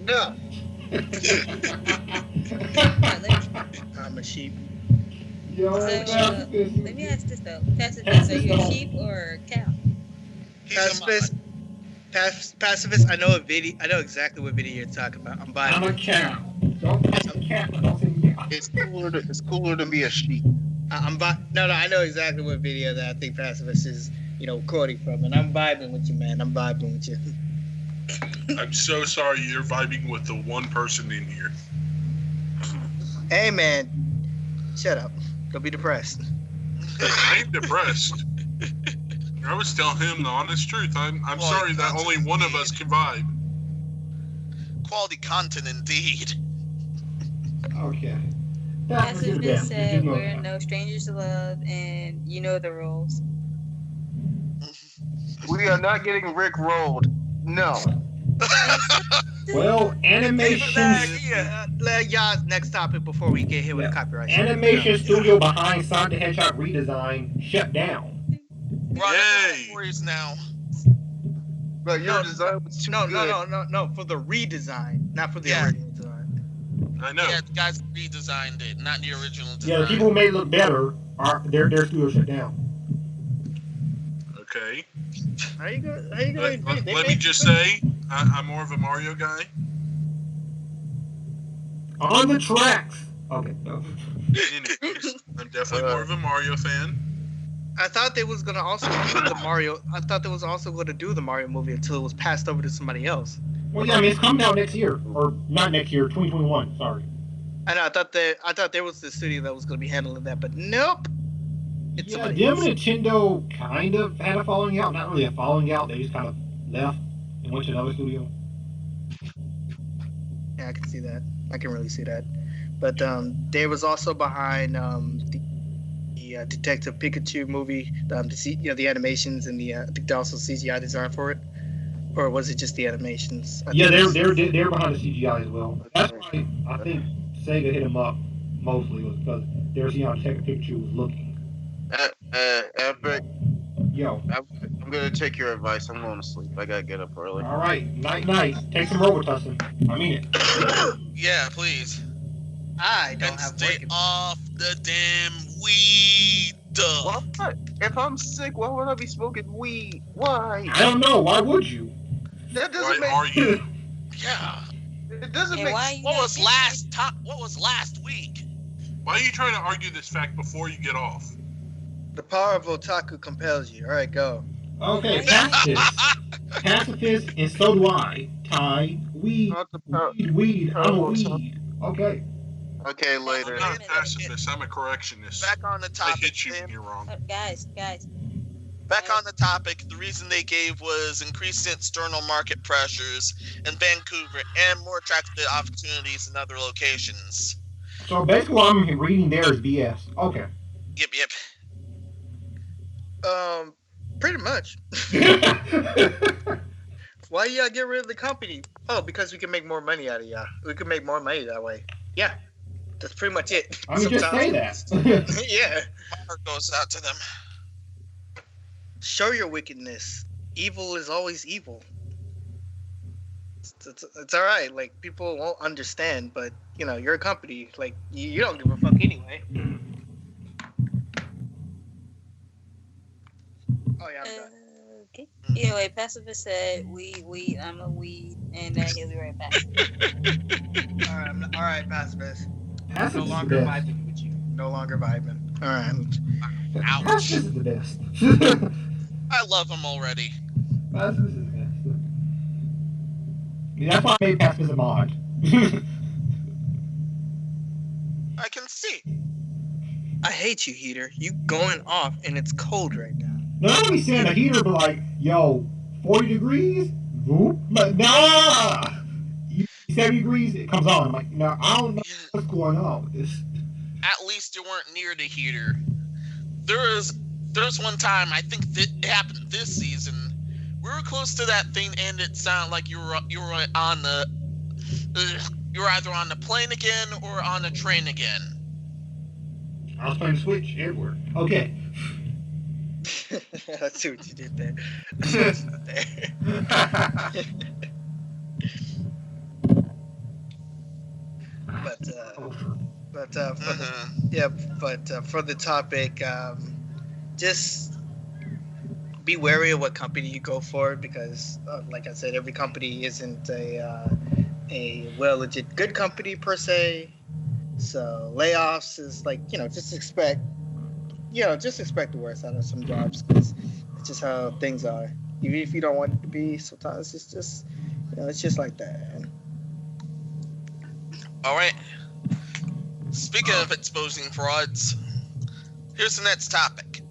Speaker 2: No.
Speaker 6: I'm a sheep.
Speaker 4: Yo,
Speaker 1: So, let me ask this though. Pacifist, are you a sheep or a cow?
Speaker 6: Pacifist, I know exactly what video you're talking about. I'm buying.
Speaker 4: I'm a cow. Don't say cat.
Speaker 2: It's cooler to be a sheep.
Speaker 6: No, I know exactly what video that I think Pacifist is, quoting from, and I'm vibing with you, man. I'm vibing with you.
Speaker 3: I'm so sorry you're vibing with the one person in here.
Speaker 6: Hey, man, shut up. Don't be depressed.
Speaker 3: I ain't depressed. I was telling him the honest truth. I'm sorry that only one of us can vibe.
Speaker 5: Quality content indeed.
Speaker 4: Okay.
Speaker 1: Pacifist said we're no strangers to love, and you know the rules.
Speaker 2: We are not getting Rick rolled. No.
Speaker 4: Well, animation.
Speaker 6: Y'all, next topic before we get hit with copyright.
Speaker 4: Animation studio behind Sonic the Hedgehog redesign shut down.
Speaker 5: Yay! Now.
Speaker 2: But your design was too good.
Speaker 6: No, for the redesign, not for the original design.
Speaker 3: I know.
Speaker 5: Yeah, the guys redesigned it, not the original design.
Speaker 4: Yeah, the people who made it look better their studio shut down.
Speaker 3: Okay.
Speaker 6: How you gonna
Speaker 3: let me just say, I'm more of a Mario guy.
Speaker 4: On the tracks. Okay. No.
Speaker 3: Anyways, I'm definitely more of a Mario fan.
Speaker 6: I thought they was gonna also do the Mario. I thought they was also gonna do the Mario movie until it was passed over to somebody else.
Speaker 4: Well, yeah, I mean it's coming out next year, or not next year, 2021. Sorry.
Speaker 6: I know. I thought there was the studio that was gonna be handling that, but nope. It's
Speaker 4: Yeah,
Speaker 6: somebody
Speaker 4: them
Speaker 6: else.
Speaker 4: and Nintendo kind of had a falling out. Not really a falling out. They just kind of left and went to another studio.
Speaker 6: Yeah, I can see that. I can really see that. But they was also behind the Detective Pikachu movie, the animations and the I think they also CGI design for it, or was it just the animations?
Speaker 4: Yeah, they're behind the CGI as well. That's why I think Sega hit them up mostly was because they were seeing how Detective Pikachu was looking.
Speaker 2: Epic.
Speaker 4: Yo.
Speaker 2: I'm gonna take your advice. I'm going to sleep. I gotta get up early.
Speaker 4: All right, night. Take some Robitussin. I mean it.
Speaker 5: Yeah, please.
Speaker 6: I don't
Speaker 5: And
Speaker 6: have
Speaker 5: stay
Speaker 6: work.
Speaker 5: off the damn weed.
Speaker 2: What? If I'm sick, why would I be smoking weed? Why?
Speaker 4: I don't know. Why would you?
Speaker 2: That doesn't
Speaker 3: Why are you?
Speaker 5: Yeah.
Speaker 2: It doesn't
Speaker 1: And
Speaker 2: make.
Speaker 1: why you
Speaker 5: What
Speaker 1: not
Speaker 5: was last week?
Speaker 3: Why are you trying to argue this fact before you get off?
Speaker 6: The power of otaku compels you. All right, go.
Speaker 4: Okay, pacifist, and so do I. Ty, weed. I'm a weed. Okay.
Speaker 2: Okay, later.
Speaker 3: I'm not a pacifist. I'm a correctionist.
Speaker 5: Back on the
Speaker 3: I
Speaker 5: topic.
Speaker 3: hit you
Speaker 5: Tim.
Speaker 3: when you're wrong.
Speaker 1: Guys.
Speaker 5: Back on the topic, the reason they gave was increased external market pressures in Vancouver and more attractive opportunities in other locations.
Speaker 4: So basically, what I'm reading there is BS. Okay.
Speaker 5: Yep.
Speaker 6: Pretty much. Why y'all get rid of the company? Oh, because we can make more money out of y'all. We can make more money that way. Yeah, that's pretty much it.
Speaker 4: I mean, just say that.
Speaker 6: Yeah.
Speaker 5: My heart goes out to them.
Speaker 6: Show your wickedness. Evil is always evil. It's all right. Like people won't understand, but you're a company. Like you don't give a fuck anyway. Oh yeah, I'm done.
Speaker 1: Okay. Anyway, Pacifist said, weed, I'm a weed, and he'll be right back.
Speaker 6: All right, pacifist.
Speaker 4: Pacifist
Speaker 6: No
Speaker 4: is the
Speaker 6: longer
Speaker 4: best.
Speaker 6: vibing with you. No longer vibing. All right.
Speaker 5: Ouch.
Speaker 4: Pacifist is the best.
Speaker 5: I love him already.
Speaker 4: Pacifist is the best. Yeah, that's why I made Pacifist a mod.
Speaker 5: I can see.
Speaker 6: I hate you, Heater. You going off, and it's cold right now.
Speaker 4: Not only saying a heater, but like, yo, 40 degrees? Whoop. Like, nah! 70 degrees, it comes on. I'm like, no, I don't know what's going on with this.
Speaker 5: At least you weren't near the heater. There's one time, I think it happened this season. We were close to that thing, and it sounded like you were on the you were either on the plane again or on the train again.
Speaker 4: I was playing Switch everywhere. Okay.
Speaker 6: I see what you did there. For the topic, just be wary of what company you go for because, like I said, every company isn't a legit good company per se. So layoffs is like just expect the worst out of some jobs because it's just how things are. Even if you don't want it to be, sometimes it's just it's just like that.
Speaker 5: All right. Speaking of exposing frauds, here's the next topic.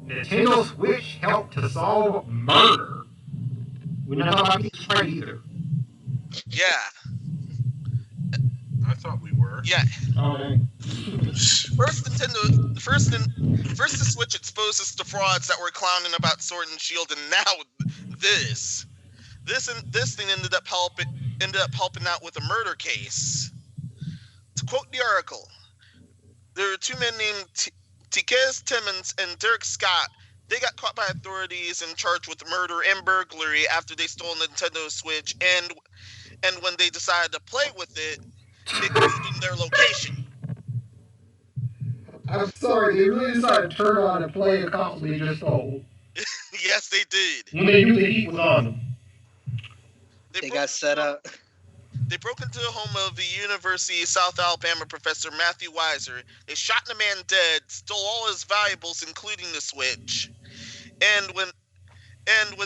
Speaker 4: Nintendo Switch helped to solve murder. We're not talking about getting straight either.
Speaker 5: Yeah.
Speaker 3: I thought we were.
Speaker 5: Yeah.
Speaker 4: Oh, dang.
Speaker 5: First, the Switch exposes the frauds that were clowning about Sword and Shield, and now this thing ended up helping out with a murder case. To quote the article, there are two men named Tikez Timmons and Derek Scott. They got caught by authorities and charged with murder and burglary after they stole Nintendo Switch, and when they decided to play with it, they gave them their location.
Speaker 4: I'm sorry, they really decided to turn on and play a console they just stole.
Speaker 5: Yes, they did.
Speaker 4: When they knew the heat was on them.
Speaker 6: They got set up.
Speaker 5: They broke into the home of the University of South Alabama professor Matthew Weiser. They shot the man dead, stole all his valuables, including the Switch. And when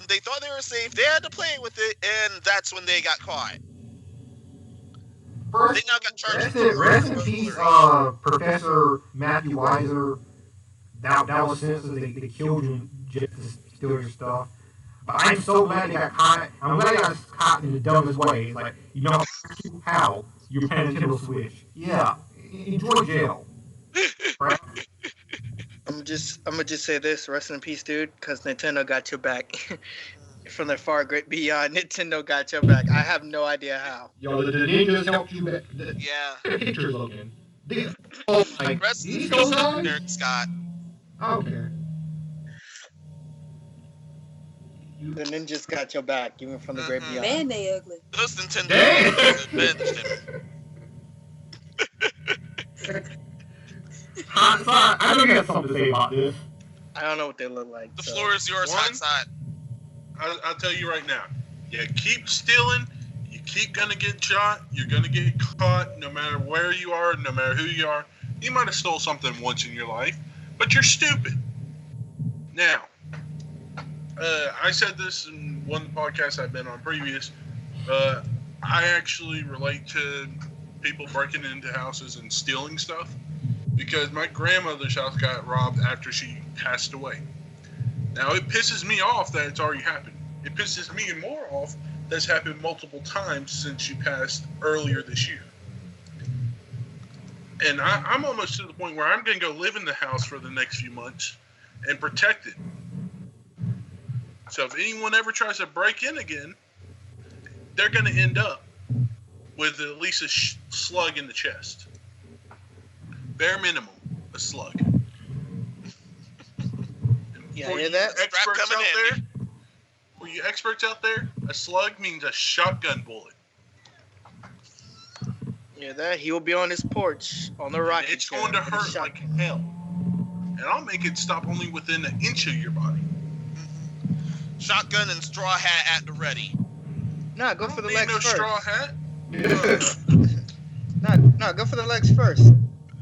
Speaker 5: they thought they were safe, they had to play with it, and that's when they got caught. They now got charged with
Speaker 4: rest in peace, Professor Matthew Weiser. That was senseless. They killed you just to steal your stuff. But I'm so glad they got caught. I'm glad they got caught in the dumbest way. It's like, how? You're playing Nintendo Switch. Yeah. Enjoy jail. Right?
Speaker 6: I'm gonna just say this. Rest in peace, dude, because Nintendo got your back. From the far great beyond, Nintendo got your back. I have no idea how.
Speaker 4: Yo, the ninjas helped you back.
Speaker 5: Yeah.
Speaker 4: Pictures looking.
Speaker 5: Rest in peace, Derek Scott.
Speaker 4: Okay.
Speaker 6: The ninjas got your back, even from the great beyond.
Speaker 1: Man, they ugly.
Speaker 5: Those Nintendo avenged him.
Speaker 4: I know you have something to say about this.
Speaker 6: I don't know what they look like.
Speaker 5: The floor is yours, Hot Side.
Speaker 3: I'll tell you right now. You keep stealing, you keep gonna get shot, you're gonna get caught, no matter where you are, no matter who you are. You might have stole something once in your life, but you're stupid. Now, I said this in one of the podcasts I've been on previous. I actually relate to people breaking into houses and stealing stuff because my grandmother's house got robbed after she passed away. Now, it pisses me off that it's already happened. It pisses me more off that's happened multiple times since she passed earlier this year. And I'm almost to the point where I'm going to go live in the house for the next few months and protect it. So if anyone ever tries to break in again, they're going to end up with at least a slug in the chest. Bare minimum, a slug.
Speaker 6: Yeah, hear that?
Speaker 3: Experts out there, For you experts out there, a slug means a shotgun bullet.
Speaker 6: Yeah, that he will be on his porch on the rocket.
Speaker 3: It's going to hurt like hell. And I'll make it stop only within an inch of your body.
Speaker 5: Shotgun and straw hat at the ready.
Speaker 6: Nah, go for the legs
Speaker 3: no
Speaker 6: first.
Speaker 3: straw hat.
Speaker 6: No, go for the legs first.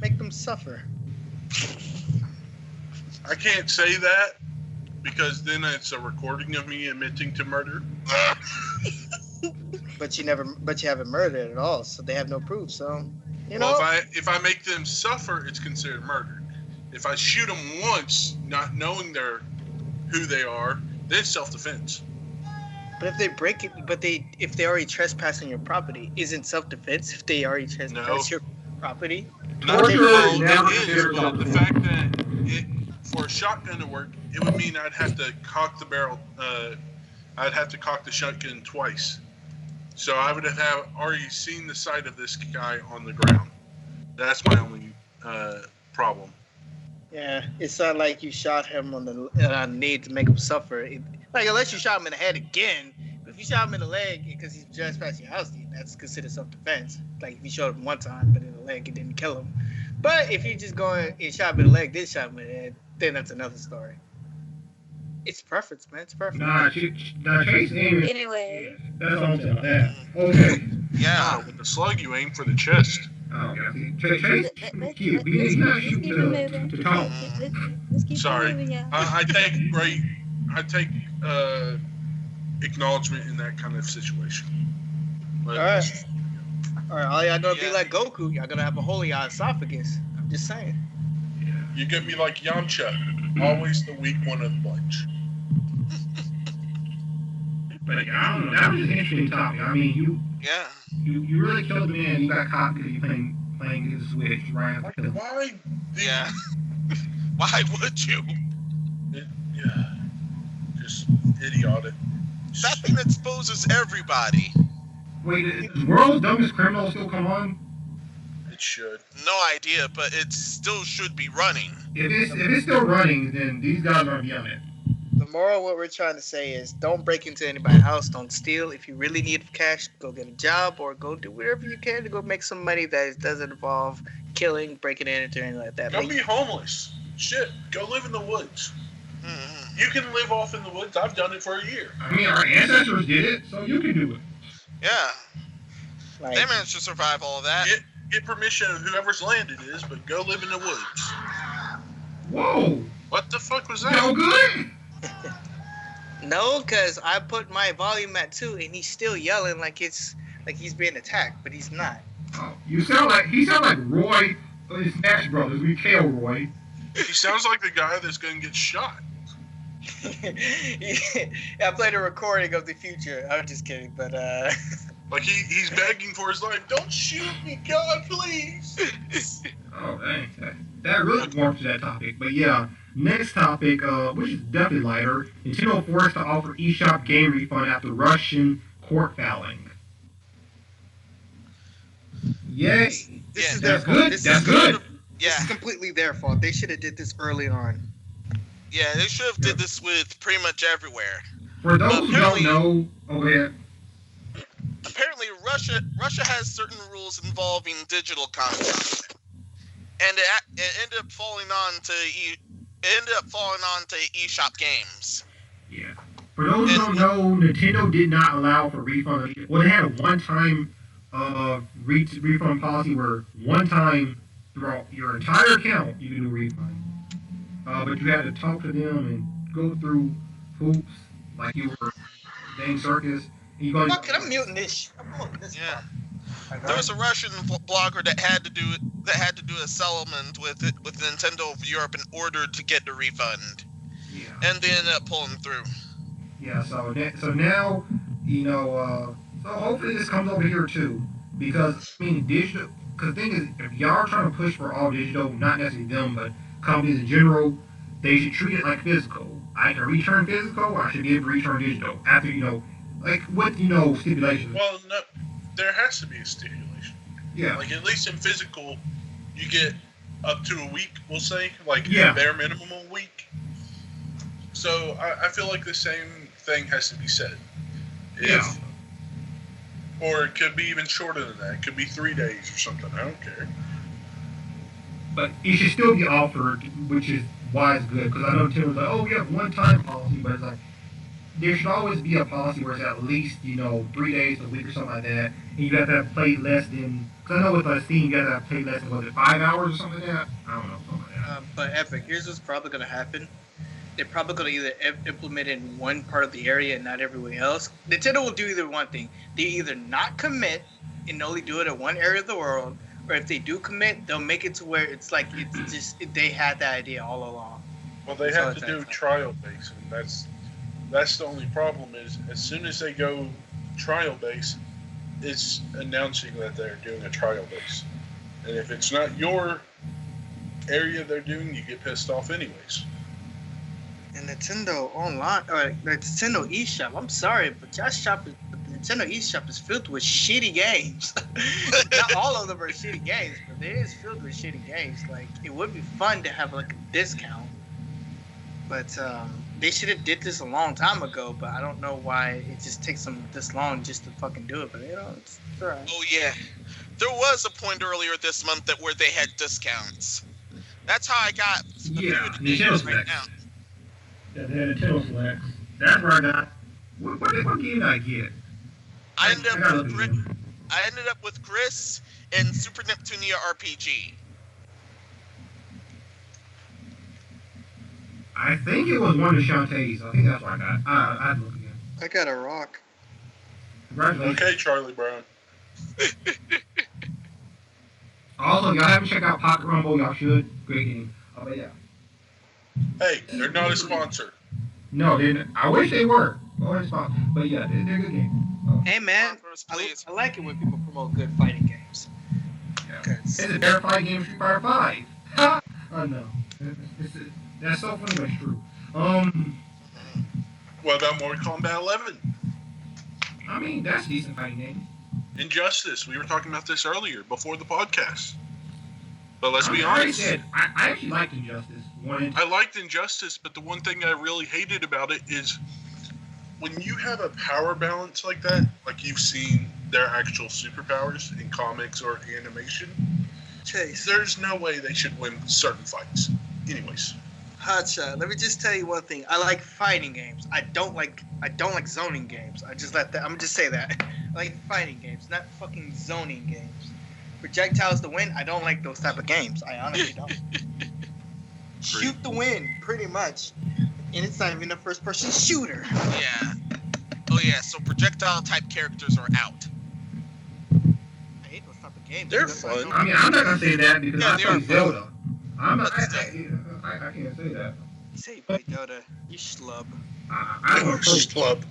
Speaker 6: Make them suffer.
Speaker 3: I can't say that because then it's a recording of me admitting to murder.
Speaker 6: But you haven't murdered at all, so they have no proof. So, you know.
Speaker 3: Well, if I make them suffer, it's considered murder. If I shoot them once, not knowing who they are, then it's self-defense.
Speaker 6: But if they break it, if they already trespassing your property, isn't self-defense if they already trespass your property?
Speaker 3: Not
Speaker 4: Torture
Speaker 3: well,
Speaker 4: never
Speaker 3: it is,
Speaker 4: considered
Speaker 3: but the
Speaker 4: self-defense.
Speaker 3: fact that for a shotgun to work, it would mean I'd have to cock the barrel. I'd have to cock the shotgun twice. So I would have already seen the sight of this guy on the ground. That's my only problem.
Speaker 6: Yeah, it's not like you shot him on the knee to make him suffer. Like, unless you shot him in the head again. But if you shot him in the leg because he's trespassed your house, that's considered self-defense. Like, if you shot him one time, but in the leg, it didn't kill him. But if you just go and shot him in the leg, then shot him in the head, then that's another story. It's preference, man. It's preference.
Speaker 4: Nah, Chase aiming.
Speaker 1: Anyway.
Speaker 4: That's all I'm saying about that. Okay.
Speaker 5: Yeah.
Speaker 3: With the slug, you aim for the chest.
Speaker 4: Oh, okay. Chase cute. He's not shooting to talk.
Speaker 1: Let's keep
Speaker 3: Sorry.
Speaker 1: moving, y'all.
Speaker 3: I take acknowledgement in that kind of situation. But
Speaker 6: All right. All y'all gonna be
Speaker 5: Yeah.
Speaker 6: like Goku. Y'all gonna have a holy esophagus. I'm just saying.
Speaker 3: you get me like Yamcha, always the weak one of the bunch.
Speaker 4: But I don't know. That was just an interesting topic. I mean,
Speaker 5: Yeah.
Speaker 4: you really killed the man. You got caught because you playing the Switch, right?
Speaker 3: Why?
Speaker 5: Yeah. Why would you?
Speaker 3: Yeah. Just idiotic.
Speaker 5: That thing exposes everybody.
Speaker 4: Wait, is World's Dumbest Criminal still come on?
Speaker 3: It should.
Speaker 5: No idea, but it still should be running.
Speaker 4: If it's still running, then these guys aren't on it.
Speaker 6: The moral, what we're trying to say is, don't break into anybody's house. Don't steal. If you really need cash, go get a job or go do whatever you can to go make some money that doesn't involve killing, breaking in, or anything like that.
Speaker 3: Go be homeless. Shit. Go live in the woods.
Speaker 5: Mm-hmm.
Speaker 3: You can live off in the woods. I've done it for a year.
Speaker 4: I mean, our ancestors did it, so you can do it.
Speaker 5: Yeah.
Speaker 6: Like,
Speaker 5: They managed to survive all of that.
Speaker 3: Get permission of whoever's land it is, but go live in the woods.
Speaker 4: Whoa!
Speaker 3: What the fuck was
Speaker 4: No
Speaker 3: that?
Speaker 4: good?
Speaker 6: no, because I put my volume at 2 and he's still yelling like he's being attacked, but he's not.
Speaker 4: Oh, he sound like Roy in Smash Brothers. We kill Roy.
Speaker 3: He sounds like the guy that's going to get shot.
Speaker 6: I played a recording of the future. I'm just kidding, but
Speaker 3: Like he's begging for his life. Don't shoot me, God, please.
Speaker 4: Oh, dang. That really warms to that topic. But yeah, next topic, which is definitely lighter. Nintendo forced to offer eShop game refund after Russian court filing. Yay.
Speaker 6: this
Speaker 5: Yeah,
Speaker 6: is their
Speaker 4: That's
Speaker 6: fault.
Speaker 4: good. That's good.
Speaker 6: This
Speaker 5: Yeah.
Speaker 6: is completely their fault. They should have did this early on.
Speaker 5: Yeah, they should have did this with pretty much everywhere.
Speaker 4: For those who don't
Speaker 5: Apparently-
Speaker 4: know, oh yeah.
Speaker 5: Apparently, Russia has certain rules involving digital content, and it ended up falling on to eShop games.
Speaker 4: Yeah. For those who don't know, Nintendo did not allow for refund. Well, they had a one-time refund policy where one time throughout your entire account you can do a refund. But you had to talk to them and go through hoops like you were dang circus. And you go.
Speaker 6: Fuck it, I'm muting this. I'm muting this.
Speaker 5: Yeah.
Speaker 6: part.
Speaker 5: There was a Russian blogger that had to do a settlement with Nintendo of Europe in order to get the refund,
Speaker 4: Yeah.
Speaker 5: and they ended up pulling through.
Speaker 4: Yeah. So now, so hopefully this comes over here too, because I mean digital. Because the thing is, if y'all are trying to push for all digital, not necessarily them, but companies in general, they should treat it like physical. I can return physical, I should be able to return digital after like with stipulations.
Speaker 3: Well, no, there has to be a stipulation.
Speaker 4: Yeah.
Speaker 3: Like at least in physical, you get up to a week. We'll say, like
Speaker 4: Yeah.
Speaker 3: bare minimum a week. So I feel like the same thing has to be said.
Speaker 4: Yeah.
Speaker 3: Or it could be even shorter than that. It could be 3 days or something. I don't care.
Speaker 4: But it should still be offered, which is why it's good. Because I know Tim was like, oh, we have one-time policy, but it's like, there should always be a policy where it's at least, 3 days a week or something like that. And you have to have played less than, because I know with Steam, you have to have played less than, was it 5 hours or something like that? I don't know, something like that.
Speaker 6: But Epic, here's what's probably going to happen. They're probably going to either implement it in one part of the area and not everywhere else. Nintendo will do either one thing. They either not commit and only do it in one area of the world, or if they do commit, they'll make it to where it's like it's just they had that idea all along.
Speaker 3: Well, they have to do trial base, and that's the only problem is as soon as they go trial base, it's announcing that they're doing a trial base. And if it's not your area they're doing, you get pissed off anyways.
Speaker 6: And Nintendo Online, or Nintendo eShop, I'm sorry, but the Nintendo eShop is filled with shitty games. Not all of them are shitty games, but it is filled with shitty games. Like, it would be fun to have like a discount, but they should have did this a long time ago. But I don't know why it just takes them this long just to fucking do it. But it's alright.
Speaker 5: Oh yeah, there was a point earlier this month where they had discounts. That's how I got a few of the games right now.
Speaker 4: Yeah, they had Nintendo Selects. That's where I got. What game did I get?
Speaker 5: I ended up with Chris and Super Neptunia RPG.
Speaker 4: I think it was one of Shantae's. I think that's what I got. I had to look again.
Speaker 6: I got a rock.
Speaker 4: Congratulations.
Speaker 3: Okay, Charlie Brown.
Speaker 4: Also, y'all haven't checked out Pocket Rumble. Y'all should. Great game. Oh, but yeah.
Speaker 3: Hey, they're not a sponsor.
Speaker 4: No, they didn't. I wish they were. But yeah, they're a good game. Oh.
Speaker 6: Hey man, I like it when people promote good fighting games.
Speaker 4: Yeah. It's a better fighting game, Street Fighter 5. Ha! Oh no, that's so funny, but it's true.
Speaker 3: What about Mortal Kombat 11?
Speaker 4: I mean, that's a decent fighting game.
Speaker 3: Injustice. We were talking about this earlier before the podcast. But let's be
Speaker 4: I
Speaker 3: honest.
Speaker 4: I actually liked Injustice.
Speaker 3: I liked Injustice, but the one thing I really hated about it is when you have a power balance like that, like you've seen their actual superpowers in comics or animation,
Speaker 6: Chase,
Speaker 3: there's no way they should win certain fights. Anyways.
Speaker 6: Hotshot, let me just tell you one thing. I like fighting games. I don't like zoning games. I'm gonna just say that. I like fighting games, not fucking zoning games. Projectiles to win, I don't like those type of games. I honestly don't. Shoot to win, pretty much. And it's not even a first-person shooter.
Speaker 5: Yeah. Oh yeah, so projectile type characters are out.
Speaker 6: I hate those type of games.
Speaker 3: They're fun.
Speaker 4: I mean, I'm not gonna say that because I
Speaker 5: they
Speaker 4: play
Speaker 5: are
Speaker 4: Zelda. I can't say that.
Speaker 6: You say you play Dota, you schlub.
Speaker 4: I don't approach.
Speaker 3: Club.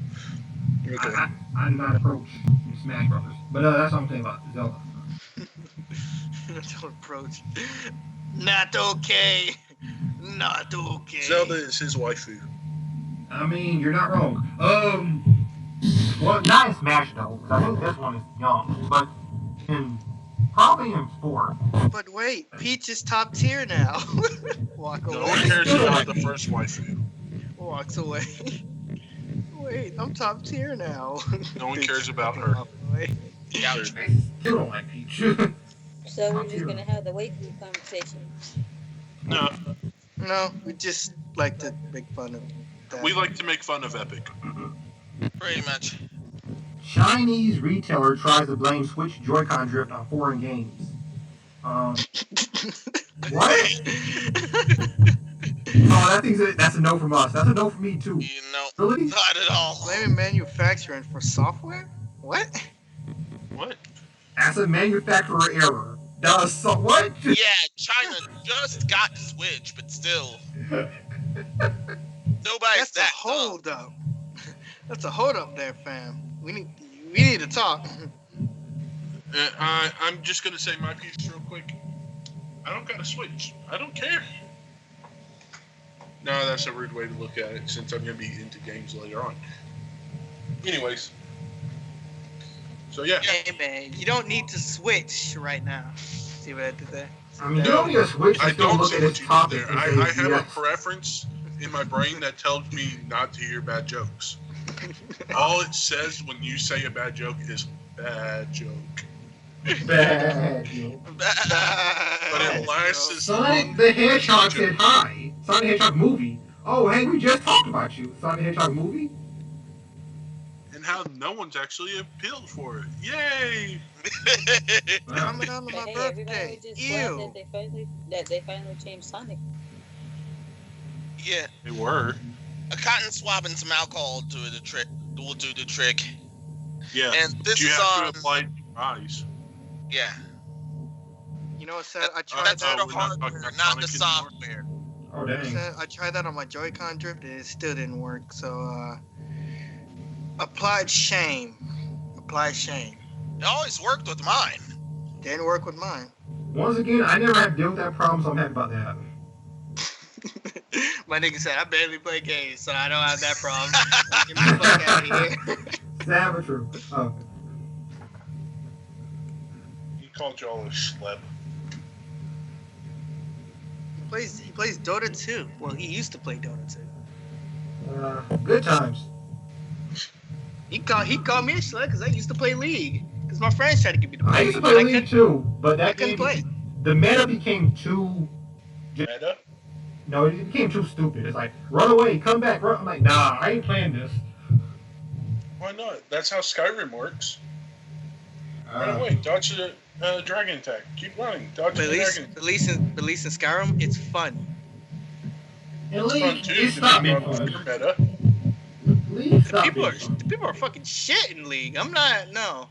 Speaker 3: Okay.
Speaker 4: I do not approach Smash Brothers. But that's what I'm saying about Zelda.
Speaker 6: Don't approach. Not okay. Not okay.
Speaker 3: Zelda is his waifu.
Speaker 4: I mean, you're not wrong. Well, not in Smash though, because I think this one is young, but probably in 4.
Speaker 6: But wait, Peach is top tier now. Walk away.
Speaker 3: No one cares about the first waifu.
Speaker 6: Walks away. Wait, I'm top tier now.
Speaker 3: No one cares about her.
Speaker 5: Yeah.
Speaker 4: I still don't like Peach.
Speaker 1: So we're just gonna have the waifu conversation.
Speaker 3: No,
Speaker 6: we just like to make fun of that.
Speaker 3: we like to make fun of Epic.
Speaker 5: Pretty much.
Speaker 4: Chinese retailer tries to blame Switch Joy-Con drift on foreign games. What? Oh, that's a no from us. That's a no from me too.
Speaker 5: You know,
Speaker 4: Really?
Speaker 5: not at all.
Speaker 6: Blaming manufacturing for software? What?
Speaker 3: What?
Speaker 4: That's a manufacturer error. What?
Speaker 5: Yeah, China just got Switch, but still, nobody's
Speaker 6: That's a
Speaker 5: that
Speaker 6: hold up. That's a hold up there, fam. We need to talk.
Speaker 3: I'm just gonna say my piece real quick. I don't got a Switch. I don't care. No, that's a rude way to look at it, since I'm gonna be into games later on. Anyways, so yeah.
Speaker 6: Hey man, you don't need to switch right now. See what I did there?
Speaker 4: I mean, you don't need a Switch to
Speaker 3: I
Speaker 4: still
Speaker 3: don't
Speaker 4: look
Speaker 3: see
Speaker 4: at
Speaker 3: what
Speaker 4: this
Speaker 3: you did
Speaker 4: topic
Speaker 3: there.
Speaker 4: and
Speaker 3: I
Speaker 4: say
Speaker 3: have a
Speaker 4: yes.
Speaker 3: preference in my brain that tells me not to hear bad jokes. All it says when you say a bad joke is bad joke.
Speaker 4: Bad joke.
Speaker 3: But it lasts as long
Speaker 4: Sonic the Hedgehog
Speaker 3: as
Speaker 4: said hi. Sonic the Hedgehog movie. Oh, hey, we just talked about you. Sonic the Hedgehog movie?
Speaker 3: and how no one's actually appealed for it. Yay!
Speaker 6: Coming on to
Speaker 1: But
Speaker 6: my
Speaker 1: hey, everybody was
Speaker 6: birthday.
Speaker 1: just glad
Speaker 6: Ew.
Speaker 1: that they finally changed Sonic.
Speaker 5: Yeah,
Speaker 3: They were.
Speaker 5: a cotton swab and some alcohol will do the trick.
Speaker 3: Yeah.
Speaker 5: And this
Speaker 3: you
Speaker 5: is
Speaker 3: have
Speaker 5: on.
Speaker 3: to apply it to your eyes.
Speaker 5: Yeah,
Speaker 6: You know what, Seth? I tried
Speaker 5: that's
Speaker 6: that.
Speaker 5: for the
Speaker 3: we're not talking
Speaker 5: hardware,
Speaker 3: about
Speaker 5: not the
Speaker 3: Sonic anymore?
Speaker 5: software.
Speaker 4: Oh, dang.
Speaker 6: Seth, I tried that on my Joy-Con drift and it still didn't work. So, applied shame. Applied shame.
Speaker 5: It always worked with mine.
Speaker 6: Didn't work with mine.
Speaker 4: Once again, I never had to deal with that problem, so I'm happy about that.
Speaker 6: My nigga said, I barely play games, so I don't have that problem. Get me the fuck out of here.
Speaker 4: Sad but true. Oh.
Speaker 3: He called y'all a schlep.
Speaker 6: He plays Dota 2. Well, he used to play Dota 2.
Speaker 4: Good times.
Speaker 6: He called me a slut because I used to play League. Because my friends tried to get me to play
Speaker 4: I used to
Speaker 6: League,
Speaker 4: play
Speaker 6: but
Speaker 4: League too, but
Speaker 6: I
Speaker 4: that
Speaker 6: couldn't
Speaker 4: game,
Speaker 6: play.
Speaker 4: the meta became too.
Speaker 3: Meta?
Speaker 4: No, it became too stupid. It's like, run away, come back, run. I'm like, nah, I ain't playing this.
Speaker 3: Why not? That's how Skyrim works. Run away, dodge the dragon attack. Keep running, dodge
Speaker 6: But
Speaker 3: the dragon.
Speaker 6: at least in Skyrim, it's fun.
Speaker 4: And
Speaker 3: It's fun
Speaker 4: League,
Speaker 3: too,
Speaker 4: it stopped being
Speaker 3: depending on your
Speaker 4: fun.
Speaker 3: meta.
Speaker 4: League
Speaker 6: The
Speaker 4: stopped
Speaker 6: people
Speaker 4: being fun.
Speaker 6: are fucking shit in League. I'm not. No.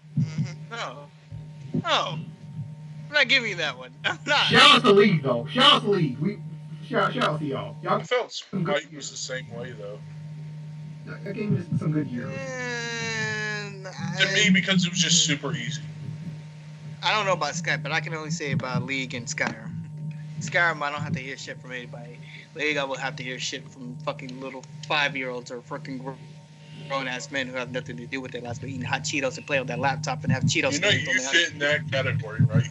Speaker 6: No. I'm not giving you that one. I'm not.
Speaker 4: Shout out to League though. Shout out to League. Shout out to y'all.
Speaker 3: I
Speaker 4: Y'all
Speaker 3: felt
Speaker 4: some good
Speaker 3: Sprite was the same way though.
Speaker 4: that game is some good years.
Speaker 3: To me, because it was just super easy.
Speaker 6: I don't know about Sky, but I can only say about League and Skyrim. Skyrim, I don't have to hear shit from anybody. League, I will have to hear shit from fucking little 5-year-olds or fucking grown-ass men who have nothing to do with their lives but eating hot Cheetos and play on their laptop and have Cheetos.
Speaker 3: You know you fit in that category, right?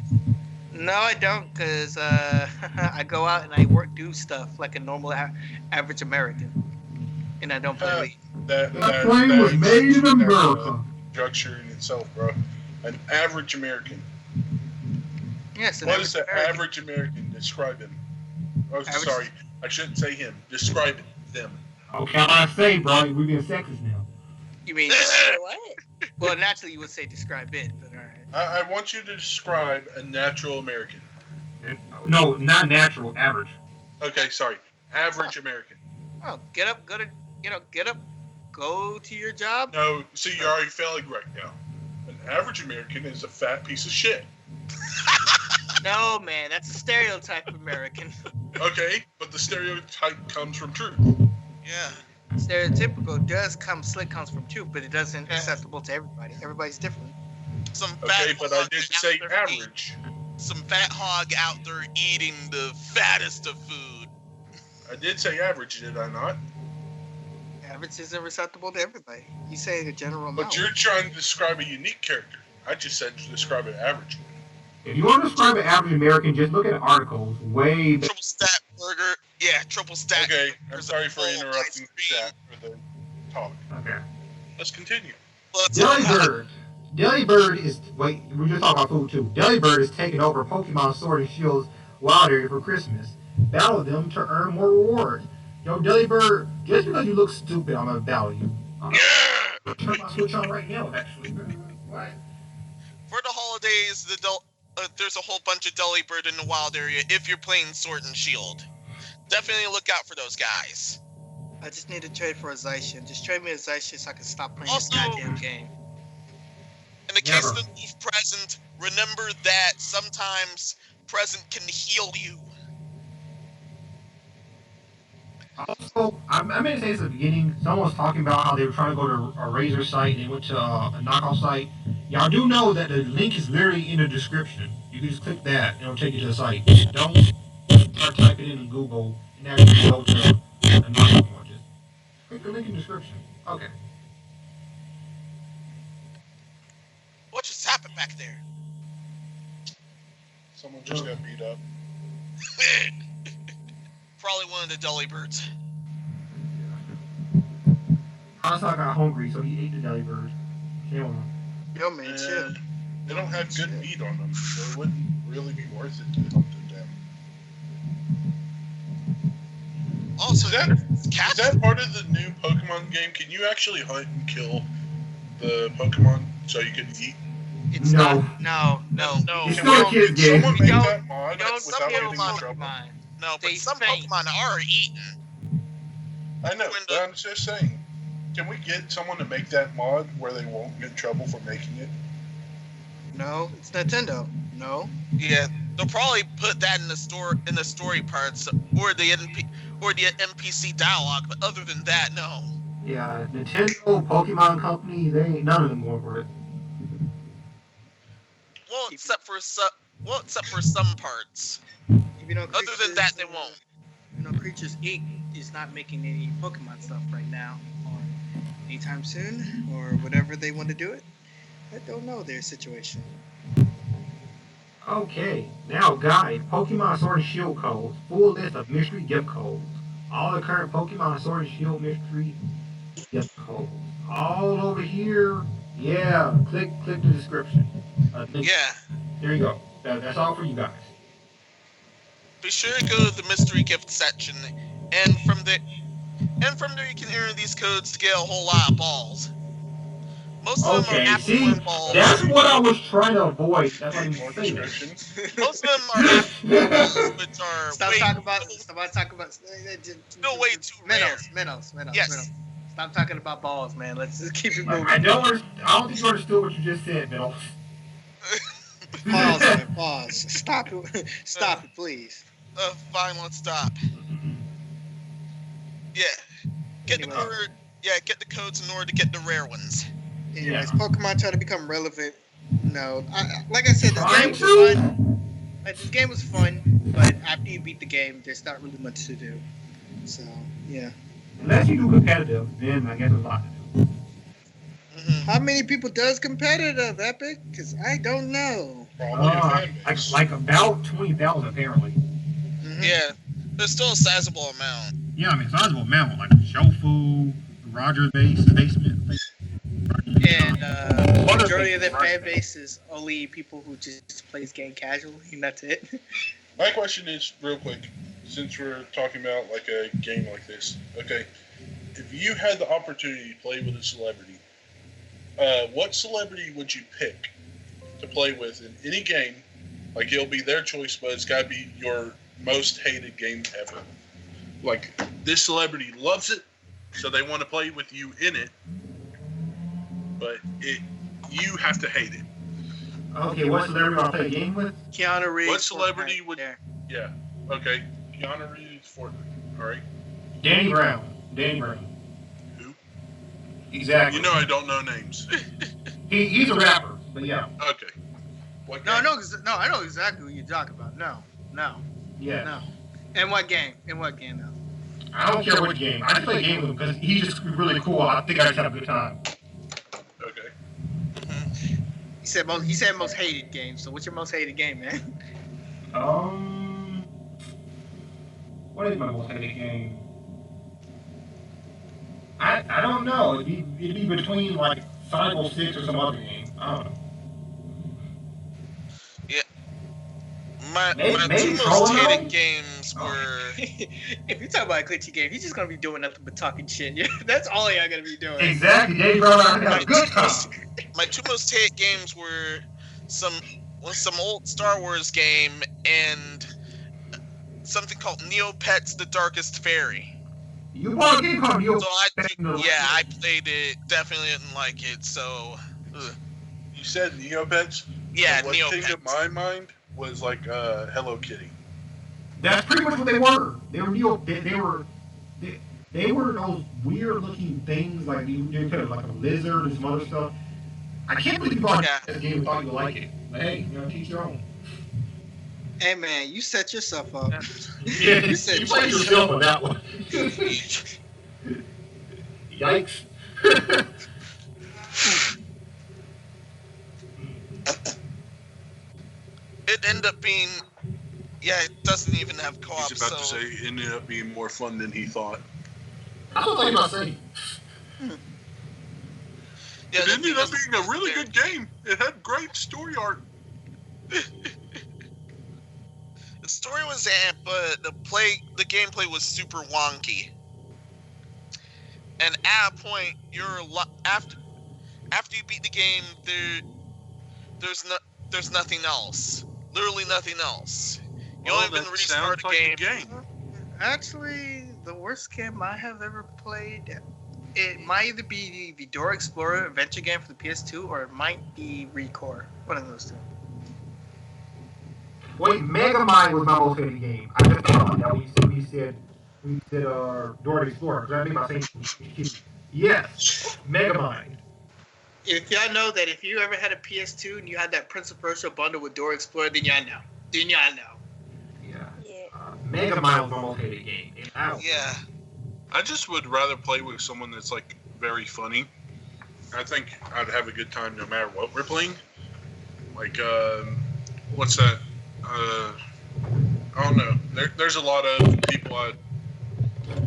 Speaker 6: No, I don't, because I go out and I do stuff like a normal average American. And I don't play League.
Speaker 4: That plane was made in America.
Speaker 3: Structure in itself, bro. An average American.
Speaker 6: Yes,
Speaker 3: What is the average American? Describe him. Oh, sorry. I shouldn't say him. Describe them.
Speaker 4: Oh, can I say, bro? We're being sexist now.
Speaker 6: You mean
Speaker 1: What?
Speaker 6: Well, naturally you would say describe it, but all right.
Speaker 3: I want you to describe a natural American.
Speaker 4: No, not natural, average.
Speaker 3: Okay, sorry. Average American.
Speaker 6: Oh, get up, go to your job.
Speaker 3: No, see, you're already failing right now. An average American is a fat piece of shit.
Speaker 6: No, man, that's a stereotype of American.
Speaker 3: Okay, but the stereotype comes from truth.
Speaker 5: Yeah.
Speaker 6: Stereotypical comes from truth, but it doesn't acceptable to everybody. Everybody's different.
Speaker 5: Some fat
Speaker 3: Okay, but I
Speaker 5: hog
Speaker 3: did
Speaker 5: out
Speaker 3: say
Speaker 5: there
Speaker 3: average.
Speaker 5: Some fat hog out there eating the fattest of food.
Speaker 3: I did say average, did I not?
Speaker 6: Average isn't acceptable to everybody. You say the general amount.
Speaker 3: But you're trying to describe a unique character. I just said to describe an average.
Speaker 4: If you want to describe an average American, just look at articles way back.
Speaker 5: Triple stack burger. Yeah, triple stack.
Speaker 3: Okay, I'm
Speaker 5: burgers
Speaker 3: sorry
Speaker 5: and
Speaker 3: for
Speaker 5: full
Speaker 3: interrupting
Speaker 5: ice
Speaker 3: the
Speaker 5: cream.
Speaker 3: chat for the talk.
Speaker 4: Okay.
Speaker 3: Let's continue.
Speaker 4: Delibird. Delibird is, wait, we just talking about food too. Delibird is taking over Pokemon Sword and Shield's wild area for Christmas. Battle them to earn more rewards. Yo, Delibird, just because you look stupid, I'm gonna battle you. Turn my Switch on right now, actually. What?
Speaker 5: For the holidays, there's a whole bunch of Delibird in the wild area if you're playing Sword and Shield. Definitely look out for those guys.
Speaker 6: I just need to trade for a Zacian. Just trade me a Zacian so I can stop playing
Speaker 5: Also,
Speaker 6: this goddamn game.
Speaker 5: In the case of the move present, remember that sometimes present can heal you.
Speaker 4: Also, I meant to say this at the beginning. Someone was talking about how they were trying to go to a Razer site and they went to a knockoff site. Y'all do know that the link is literally in the description. You can just click that and it'll take you to the site. Don't start typing it in Google and actually go to a knockoff one. Just click the link in the description. Okay.
Speaker 5: What just happened back there?
Speaker 3: Someone just got beat up.
Speaker 5: Probably one of the Delibirds.
Speaker 4: Hansa got hungry, so he ate the Delibirds. Shame on him.
Speaker 6: Yo, man, chill.
Speaker 3: And they don't have good meat on them, so it wouldn't really be worth it to hunt them down.
Speaker 5: Also,
Speaker 3: Is
Speaker 5: cats.
Speaker 3: that part of the new Pokemon game? Can you actually hunt and kill the Pokemon so you can eat?
Speaker 6: It's
Speaker 4: No.
Speaker 6: not. No.
Speaker 4: It's
Speaker 3: Can
Speaker 4: still a kid's game.
Speaker 3: someone make
Speaker 6: Yo,
Speaker 3: that mod
Speaker 6: Yo,
Speaker 3: without
Speaker 6: some
Speaker 3: getting in
Speaker 6: Pokemon.
Speaker 3: trouble?
Speaker 5: No, but
Speaker 6: They
Speaker 5: some
Speaker 6: faint.
Speaker 5: Pokemon are eaten.
Speaker 3: I know,
Speaker 5: When
Speaker 3: but I'm just saying. Can we get someone to make that mod where they won't get in trouble for making it?
Speaker 6: No, it's Nintendo. No.
Speaker 5: Yeah, they'll probably put that in the story parts or the NPC dialogue. But other than that, no.
Speaker 4: Yeah, Nintendo, Pokemon Company, they ain't none of them going for it.
Speaker 5: Well, except for some parts.
Speaker 6: Even though
Speaker 5: Other than that, they won't.
Speaker 6: Creatures Inc. is not making any Pokemon stuff right now, or anytime soon, or whatever they want to do it. I don't know their situation.
Speaker 4: Okay, now guys, Pokemon Sword and Shield codes, full list of mystery gift codes. All the current Pokemon Sword and Shield mystery gift codes. All over here. Yeah, click the description.
Speaker 5: Yeah.
Speaker 4: There you go. That's all for you guys.
Speaker 5: Be sure to go to the mystery gift section, and from there you can enter these codes to get a whole lot of balls. Most of them are
Speaker 4: Okay,
Speaker 5: Apple
Speaker 4: see,
Speaker 5: Worm balls.
Speaker 4: that's what I was trying to avoid. That's why
Speaker 3: More
Speaker 4: I'm saying.
Speaker 3: descriptions.
Speaker 5: Most of them are Apple Worm balls, which are
Speaker 6: Stop
Speaker 5: way
Speaker 6: talking about.
Speaker 5: still way too rare.
Speaker 6: Minos.
Speaker 5: Yes.
Speaker 6: Stop talking about balls, man. Let's just keep it moving.
Speaker 4: I don't think you understood what you just said, Bill.
Speaker 6: Pause, man. Pause. Stop it. Stop it, please.
Speaker 5: Fine, let's stop. Yeah. Get
Speaker 6: Anyway.
Speaker 5: the codes in order to get the rare ones.
Speaker 6: Anyways,
Speaker 4: Yeah.
Speaker 6: Pokemon try to become relevant. No, like I said, this
Speaker 4: Trying
Speaker 6: game was
Speaker 4: to?
Speaker 6: fun. This game was fun, but after you beat the game, there's not really much to do. So yeah.
Speaker 4: Unless you do competitive, then I guess there's a lot to do.
Speaker 5: Mm-hmm.
Speaker 6: How many people does competitive, Epic? Because I don't know.
Speaker 3: Probably a fan base.
Speaker 4: Like about 20,000 apparently.
Speaker 6: Mhm.
Speaker 5: Yeah, there's still a sizable amount.
Speaker 4: Yeah, I mean, sizable amount, like Shofu, Rogers basement.
Speaker 6: And majority of their fan base is only people who just plays game casually, and that's it.
Speaker 3: My question is, real quick, since we're talking about like a game like this, okay, if you had the opportunity to play with a celebrity, what celebrity would you pick to play with in any game? Like, it'll be their choice, but it's got to be your most hated game ever. Like, this celebrity loves it, so they want to play with you in it, but you have to hate it.
Speaker 4: Okay, what celebrity do I play a game with?
Speaker 6: Keanu Reeves.
Speaker 3: What celebrity
Speaker 6: Fortnite,
Speaker 3: would-
Speaker 6: there.
Speaker 3: Yeah. Okay. Keanu Reeves, Fortnite. All right.
Speaker 4: Danny Brown.
Speaker 3: Who?
Speaker 4: Exactly.
Speaker 3: You know I don't know names.
Speaker 4: He's a rapper, but yeah.
Speaker 3: Okay. What
Speaker 6: No,
Speaker 3: game?
Speaker 6: no, I know exactly what you're talking about. No.
Speaker 4: Yeah.
Speaker 6: In what game? though?
Speaker 4: I don't care which game. I just play games with him because he's just really cool. I think I just have a good time.
Speaker 3: Okay.
Speaker 6: He said most hated game. So what's your most hated game, man?
Speaker 4: What is my most hated game? I don't know. It'd be between like Sonic 06 or some other game. I don't know.
Speaker 5: My
Speaker 4: Maybe
Speaker 5: two most
Speaker 4: Hollow
Speaker 5: hated
Speaker 4: Knight?
Speaker 5: games were
Speaker 6: If you talk about a glitchy game, he's just gonna be doing nothing but talking shit. Yeah, that's all y'all gonna be doing.
Speaker 4: Exactly. Danny Brown, I have a good time.
Speaker 5: my two most hated games were some old Star Wars game and something called Neopets: The Darkest Fairy.
Speaker 4: You bought a game called
Speaker 5: So I played it. Definitely didn't like it. So
Speaker 3: You said Neopets?
Speaker 5: yeah,
Speaker 3: And what came to
Speaker 5: Neopets.
Speaker 3: my mind was like Hello Kitty.
Speaker 4: That's pretty much what they were. They were they were those weird looking things like you could have like a lizard and some other stuff. I can't believe you bought the game and thought you would like it. But hey, teach your own.
Speaker 6: Hey man, you set yourself up.
Speaker 4: Yeah, you played yourself on that one. Yikes.
Speaker 5: It ended up being it doesn't even have co-op.
Speaker 3: He's about
Speaker 5: so
Speaker 3: to say it ended up being more fun than he thought.
Speaker 4: That's what I was about to say.
Speaker 5: Yeah,
Speaker 3: It
Speaker 5: the
Speaker 3: ended
Speaker 5: theme
Speaker 3: up being a really good game. It had great story art.
Speaker 5: The story was but the gameplay was super wonky. And at a point, after you beat the game, there's nothing else. Literally nothing else. You
Speaker 3: Well,
Speaker 5: only been
Speaker 3: that
Speaker 5: restart
Speaker 3: sounds
Speaker 5: a
Speaker 3: like
Speaker 5: game.
Speaker 3: a game.
Speaker 6: Actually, the worst game I have ever played, it might either be the Dora Explorer adventure game for the PS2, or it might be Recore. One of those two.
Speaker 4: Wait, Megamind was my most favorite game. I just thought that we said Dora the Explorer, because I think my same thing. Yes, Megamind.
Speaker 6: If y'all know that if you ever had a PS2 and you had that Prince of Persia bundle with Dora Explorer, then y'all know.
Speaker 4: Yeah.
Speaker 1: Yeah.
Speaker 4: Megamind was my most favorite game.
Speaker 5: Yeah.
Speaker 3: I just would rather play with someone that's like very funny. I think I'd have a good time no matter what we're playing. Like, what's that? I don't know. There's a lot of people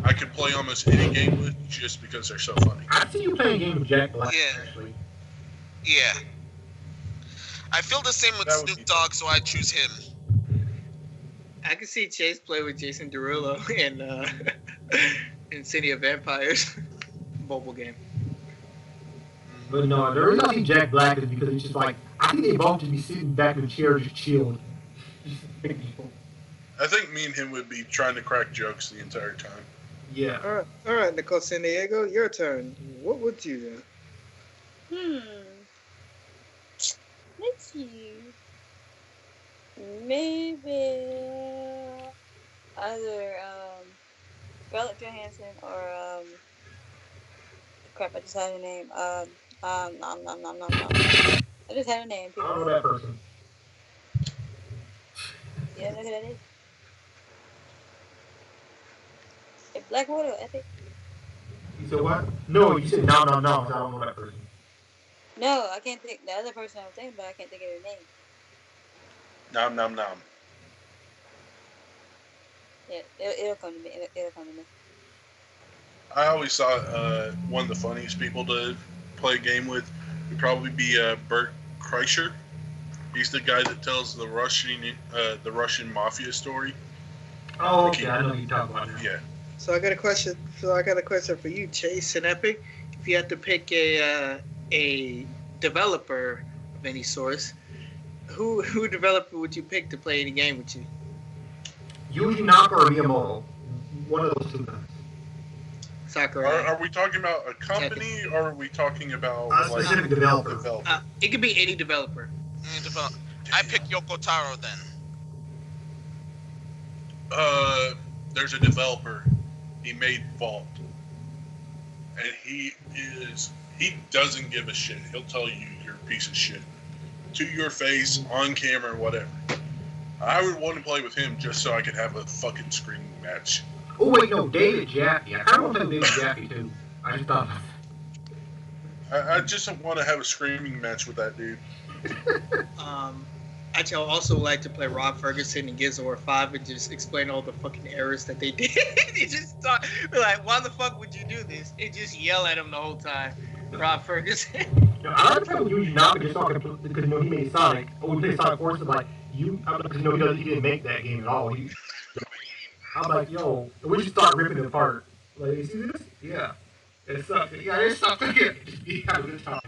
Speaker 3: I could play almost any game with just because they're so funny.
Speaker 4: I see you playing a game with Jack Black,
Speaker 5: Yeah.
Speaker 4: actually.
Speaker 5: Yeah. I feel the same with
Speaker 3: That would
Speaker 5: Snoop
Speaker 3: be
Speaker 5: Dogg, so I choose him.
Speaker 6: I can see Chase play with Jason Derulo in City of Vampires mobile game.
Speaker 4: But no, the reason I see Jack Black is because it's just like, I think they both just be sitting back in the chair just chilled.
Speaker 3: I think me and him would be trying to crack jokes the entire time.
Speaker 4: Yeah.
Speaker 6: All right, Nicole San Diego, your turn. What would you do?
Speaker 1: Let's see. Maybe either Scarlett Johansson or crap. I just had a name. Nom. I just had a name.
Speaker 4: I don't know that person.
Speaker 1: Yeah, know who that is. Hey, Black Widow, Epic.
Speaker 4: You said what? No, you said no, so I don't know that person.
Speaker 1: No, I can't think. The other person I was thinking about, I can't think of their name.
Speaker 3: Nom.
Speaker 1: Yeah, it'll come to me. It'll come to me.
Speaker 3: I always thought one of the funniest people to play a game with would probably be Bert Kreischer. He's the guy that tells the Russian mafia story.
Speaker 4: Oh, okay, I know who you're talking about.
Speaker 3: Yeah.
Speaker 6: So I got a question. For you, Chase and Epic. If you had to pick a developer of any source, who developer would you pick to play the game with you?
Speaker 4: Yuji Naka or Miyamoto. One of those two guys.
Speaker 6: Sakurai.
Speaker 3: Are we talking about a company or are we talking about
Speaker 4: A specific developer.
Speaker 6: It could be any developer.
Speaker 5: I pick Yoko Taro then.
Speaker 3: There's a developer. He made Vault, and he doesn't give a shit. He'll tell you you're a piece of shit to your face, on camera, whatever. I would want to play with him just so I could have a fucking screaming match.
Speaker 4: Oh wait, no, David Jaffe. I kind of want to play David Jaffe too. I just thought.
Speaker 3: I just want to have a screaming match with that dude.
Speaker 6: Actually, I also like to play Rob Ferguson in Gears of War 5 and just explain all the fucking errors that they did. You just talk, be like, why the fuck would you do this? And just yell at him the whole time. Rob Ferguson.
Speaker 4: I like to play with Yuji Naka just so I can, because he made Sonic. Or we played Sonic Forces, like, because he didn't make that game at all. I'm like, yo, we should start ripping it apart. Like, you see this? Yeah. It sucks. Yeah, it sucks. Just have a good time.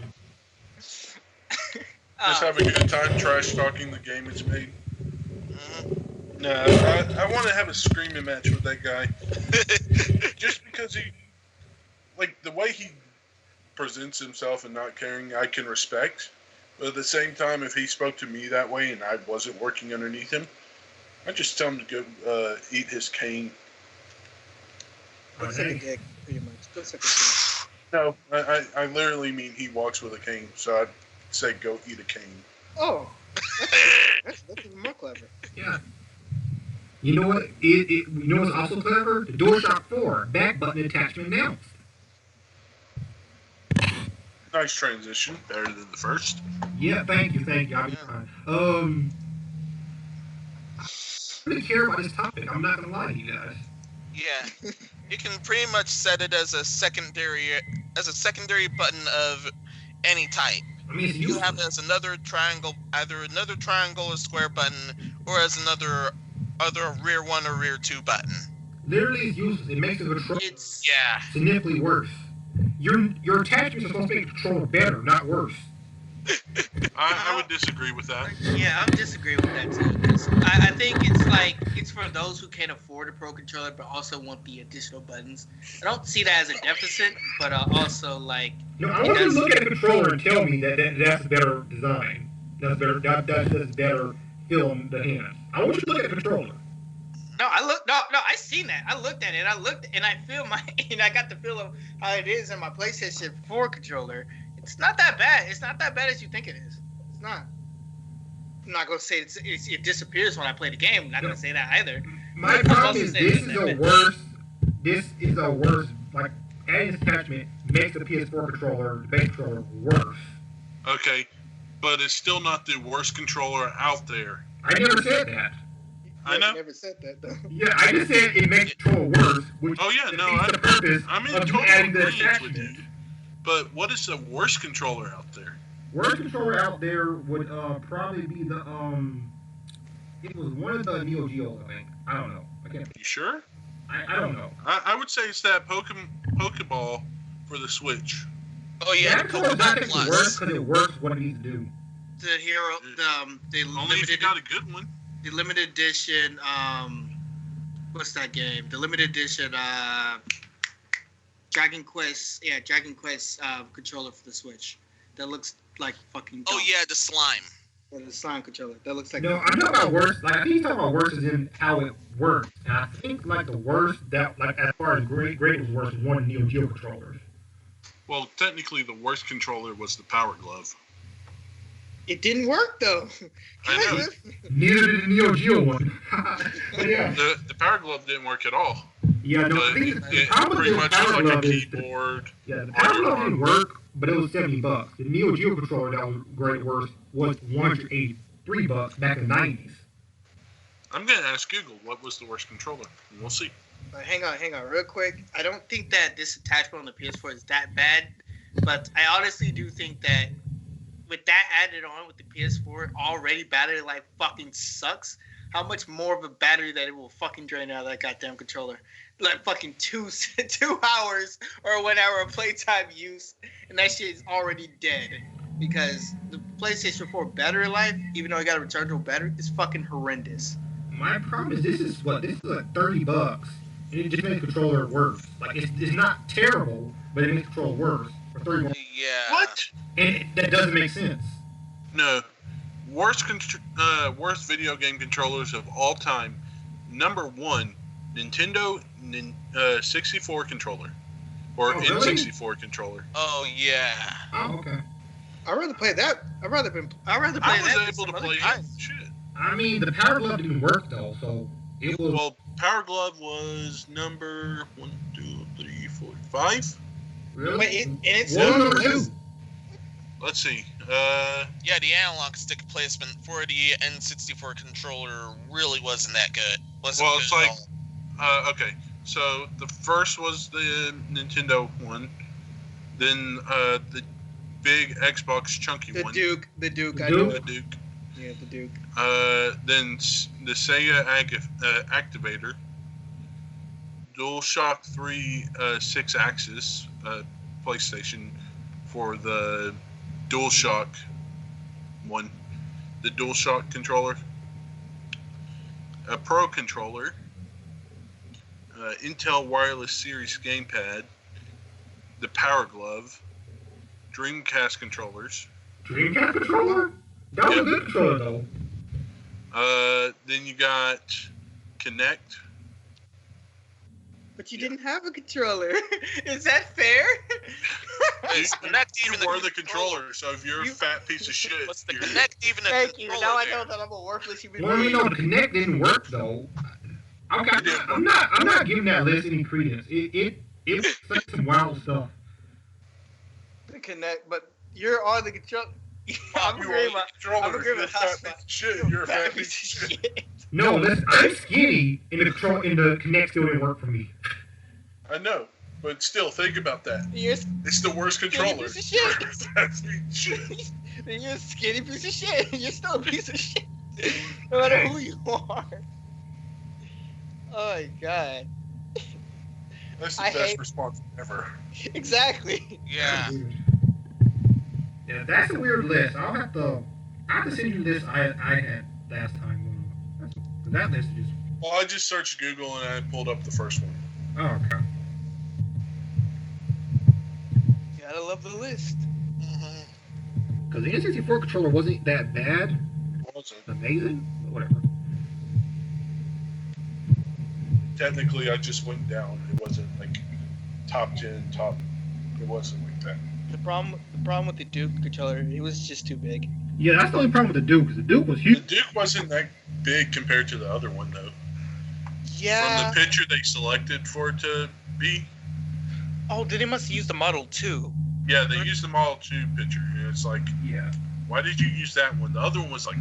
Speaker 3: Just have a good time trash talking the game it's made. No, I want to have a screaming match with that guy. Just because he, like, the way he presents himself and not caring, I can respect. But at the same time, if he spoke to me that way and I wasn't working underneath him, I'd just tell him to go eat his cane.
Speaker 6: Looks like a dick, pretty much. Looks like a dick.
Speaker 3: No, I literally mean he walks with a cane, so I'd say go eat a cane.
Speaker 6: Oh, that's even more clever.
Speaker 4: Yeah. You know what? You know what's also clever? The Dualshok 4 back button attachment announced.
Speaker 3: Nice transition, better than the first.
Speaker 4: Yeah, thank you. I'll be fine. I really care about this topic. I'm not gonna lie to you guys.
Speaker 5: Yeah, you can pretty much set it as a secondary button of any type.
Speaker 4: I mean, it's
Speaker 5: You
Speaker 4: useless.
Speaker 5: have it as another triangle, either another triangle or square button, or as another rear 1 or rear 2 button.
Speaker 4: Literally, it's useless. It makes the controller
Speaker 5: Yeah.
Speaker 4: significantly worse. Your attachments are supposed to make the controller better, not worse.
Speaker 3: I would disagree with that.
Speaker 7: Yeah, I'm disagreeing with that too. 'Cause I think it's like it's for those who can't afford a pro controller but also want the additional buttons. I don't see that as a deficit, but also like
Speaker 4: No, I want you to look at the controller and tell me that's a better design. That's better. That's better feel in the hands. I want you to look at the controller.
Speaker 7: No, I seen that. I looked at it. And I feel and I got the feel of how it is in my PlayStation 4 controller. It's not that bad. It's not that bad as you think it is. It's not. I'm not gonna say it disappears when I play the game. I'm not gonna say that either.
Speaker 4: My problem is this is a worse. This is a worse. Like adding this attachment makes the PS4 controller, the base controller, worse.
Speaker 3: Okay, but it's still not the worst controller out there.
Speaker 4: I never said that.
Speaker 3: I know.
Speaker 6: Never said that though.
Speaker 4: Yeah, I just said it makes the controller worse, which
Speaker 3: Oh yeah, no,
Speaker 4: defeats the purpose
Speaker 3: I'm in
Speaker 4: of you
Speaker 3: total
Speaker 4: adding the
Speaker 3: agreement with you.
Speaker 4: attachment.
Speaker 3: But what is the worst controller out there?
Speaker 4: Worst controller out there would probably be the it was one of the Neo Geos, I think. I don't know. I can't.
Speaker 3: You sure?
Speaker 4: I don't know.
Speaker 3: I would say it's that Pokeball for the Switch.
Speaker 5: Oh yeah,
Speaker 4: That
Speaker 5: the
Speaker 4: controller's not
Speaker 5: Pokemon
Speaker 4: actually worse
Speaker 5: Plus.
Speaker 4: because it works what it needs to do.
Speaker 7: The hero, the
Speaker 3: Only if you
Speaker 7: limited,
Speaker 3: got a good one.
Speaker 7: the limited edition. What's that game? The limited edition. Dragon Quest. Yeah, Dragon Quest controller for the Switch. That looks like fucking.
Speaker 5: Oh
Speaker 7: dumb.
Speaker 5: yeah, the slime.
Speaker 7: Yeah, the slime controller. That looks like.
Speaker 4: No, I'm talking about worse. Like I think he's talking about worse as in how it works. And I think like the worst that like as far as great was worse is one of the Neo Geo controllers.
Speaker 3: Well, technically, the worst controller was the Power Glove.
Speaker 7: It didn't work though.
Speaker 3: I know.
Speaker 4: Neither did the Neo Geo one. Yeah.
Speaker 3: The Power Glove didn't work at all.
Speaker 4: Yeah, no, I
Speaker 3: But
Speaker 4: think the
Speaker 3: it
Speaker 4: problem
Speaker 3: pretty
Speaker 4: with
Speaker 3: much
Speaker 4: the
Speaker 3: was
Speaker 4: Power
Speaker 3: like a
Speaker 4: Glove is
Speaker 3: keyboard.
Speaker 4: yeah, the Power Glove didn't work, but it was $70. The Neo Geo controller that was great worse was $183 back in the 90s.
Speaker 3: I'm gonna ask Google what was the worst controller, and we'll see.
Speaker 7: But hang on, real quick. I don't think that this attachment on the PS4 is that bad, but I honestly do think that with that added on with the PS4, already battery life fucking sucks. How much more of a battery that it will fucking drain out of that goddamn controller? Like fucking 2 hours or 1 hour of playtime use, and that shit is already dead. Because the PlayStation 4 battery life, even though I got a rechargeable battery, is fucking horrendous.
Speaker 4: My problem is this is like $30, and it just makes the controller worse. Like it's not terrible, but it makes the controller worse for $30.
Speaker 5: Yeah.
Speaker 3: What?
Speaker 4: And that doesn't make sense.
Speaker 3: No. Worst video game controllers of all time. Number 1, Nintendo 64 controller, or
Speaker 4: Oh, really?
Speaker 3: N64 controller.
Speaker 5: Oh yeah.
Speaker 4: Oh, okay.
Speaker 6: I'd rather play that. I'd rather play
Speaker 3: I
Speaker 6: that.
Speaker 3: was
Speaker 6: than
Speaker 3: able to
Speaker 6: some other
Speaker 3: play
Speaker 6: games.
Speaker 3: it. Shit.
Speaker 4: I mean, the Power Glove didn't work though, so it was.
Speaker 3: Well, Power Glove was number 1, 2, 3, 4, 5.
Speaker 4: Really?
Speaker 7: Wait, and it's
Speaker 4: What was
Speaker 7: on the
Speaker 4: number
Speaker 7: list?
Speaker 4: 2?
Speaker 3: Let's see.
Speaker 5: Yeah, the analog stick placement for the N64 controller really wasn't that good. Wasn't
Speaker 3: Well,
Speaker 5: good
Speaker 3: it's
Speaker 5: at
Speaker 3: like-
Speaker 5: all.
Speaker 3: Okay. So the first was the Nintendo one, then the big Xbox chunky
Speaker 6: The
Speaker 3: one.
Speaker 6: Duke. I
Speaker 4: Duke?
Speaker 6: know
Speaker 3: The
Speaker 6: it.
Speaker 3: Duke.
Speaker 6: Yeah, the Duke.
Speaker 3: Then the Sega Activator, DualShock 3 6-axis PlayStation for the DualShock one, the DualShock controller, a Pro controller, Intel Wireless Series gamepad, the Power Glove, Dreamcast controllers.
Speaker 4: Dreamcast controller? That was a good controller though.
Speaker 3: Then you got Kinect.
Speaker 6: But you didn't have a controller.
Speaker 7: Is that fair?
Speaker 5: Was the Kinect
Speaker 3: You
Speaker 5: even a
Speaker 3: were the controller, so if you're a
Speaker 7: You-
Speaker 3: fat piece of shit,
Speaker 5: Was the
Speaker 3: you're-
Speaker 5: Kinect even a
Speaker 7: Thank you.
Speaker 5: controller?
Speaker 7: Now I
Speaker 5: there?
Speaker 7: know that I'm a worthless human
Speaker 4: Well,
Speaker 7: being.
Speaker 4: you know, the Kinect didn't work though. Okay, I'm not giving that list any credence. It said some wild stuff.
Speaker 6: The Connect, but you're on the control. I'm
Speaker 3: you
Speaker 6: agreeing
Speaker 3: are
Speaker 6: my.
Speaker 3: the controller.
Speaker 6: I'm agreeing
Speaker 3: You're a
Speaker 6: with
Speaker 3: fat
Speaker 6: Hotspot.
Speaker 3: piece of shit. You're a fat piece of shit.
Speaker 4: No, listen, I'm skinny, and the Kinect still didn't work for me.
Speaker 3: I know. But still, think about that.
Speaker 6: You're
Speaker 3: It's the worst controller.
Speaker 6: piece of shit.
Speaker 3: That's shit.
Speaker 6: You're a skinny piece of shit. You're still a piece of shit. No matter who you are. Oh my god.
Speaker 3: That's the
Speaker 6: I
Speaker 3: best
Speaker 6: hate-
Speaker 3: response ever.
Speaker 6: Exactly.
Speaker 5: Yeah.
Speaker 4: Yeah, that's a weird list. I have to send you this I had last time. That list is just.
Speaker 3: Well, I just searched Google and I pulled up the first one.
Speaker 4: Oh, okay.
Speaker 6: Gotta love the list.
Speaker 5: Mhm.
Speaker 4: Because the N64 controller wasn't that bad.
Speaker 3: What was it?
Speaker 4: Amazing. But whatever.
Speaker 3: Technically, I just went down. It wasn't like top 10, top. It wasn't like that.
Speaker 6: The problem with the Duke controller, it was just too big.
Speaker 4: Yeah, that's the only problem with the Duke. Because the Duke was
Speaker 3: The
Speaker 4: huge.
Speaker 3: Duke wasn't that big compared to the other one, though.
Speaker 6: Yeah.
Speaker 3: From the picture they selected for it to be.
Speaker 6: Oh, then they must use the Model 2.
Speaker 3: Yeah, they used the Model 2 picture. And it's like,
Speaker 4: Yeah.
Speaker 3: why did you use that one? The other one was like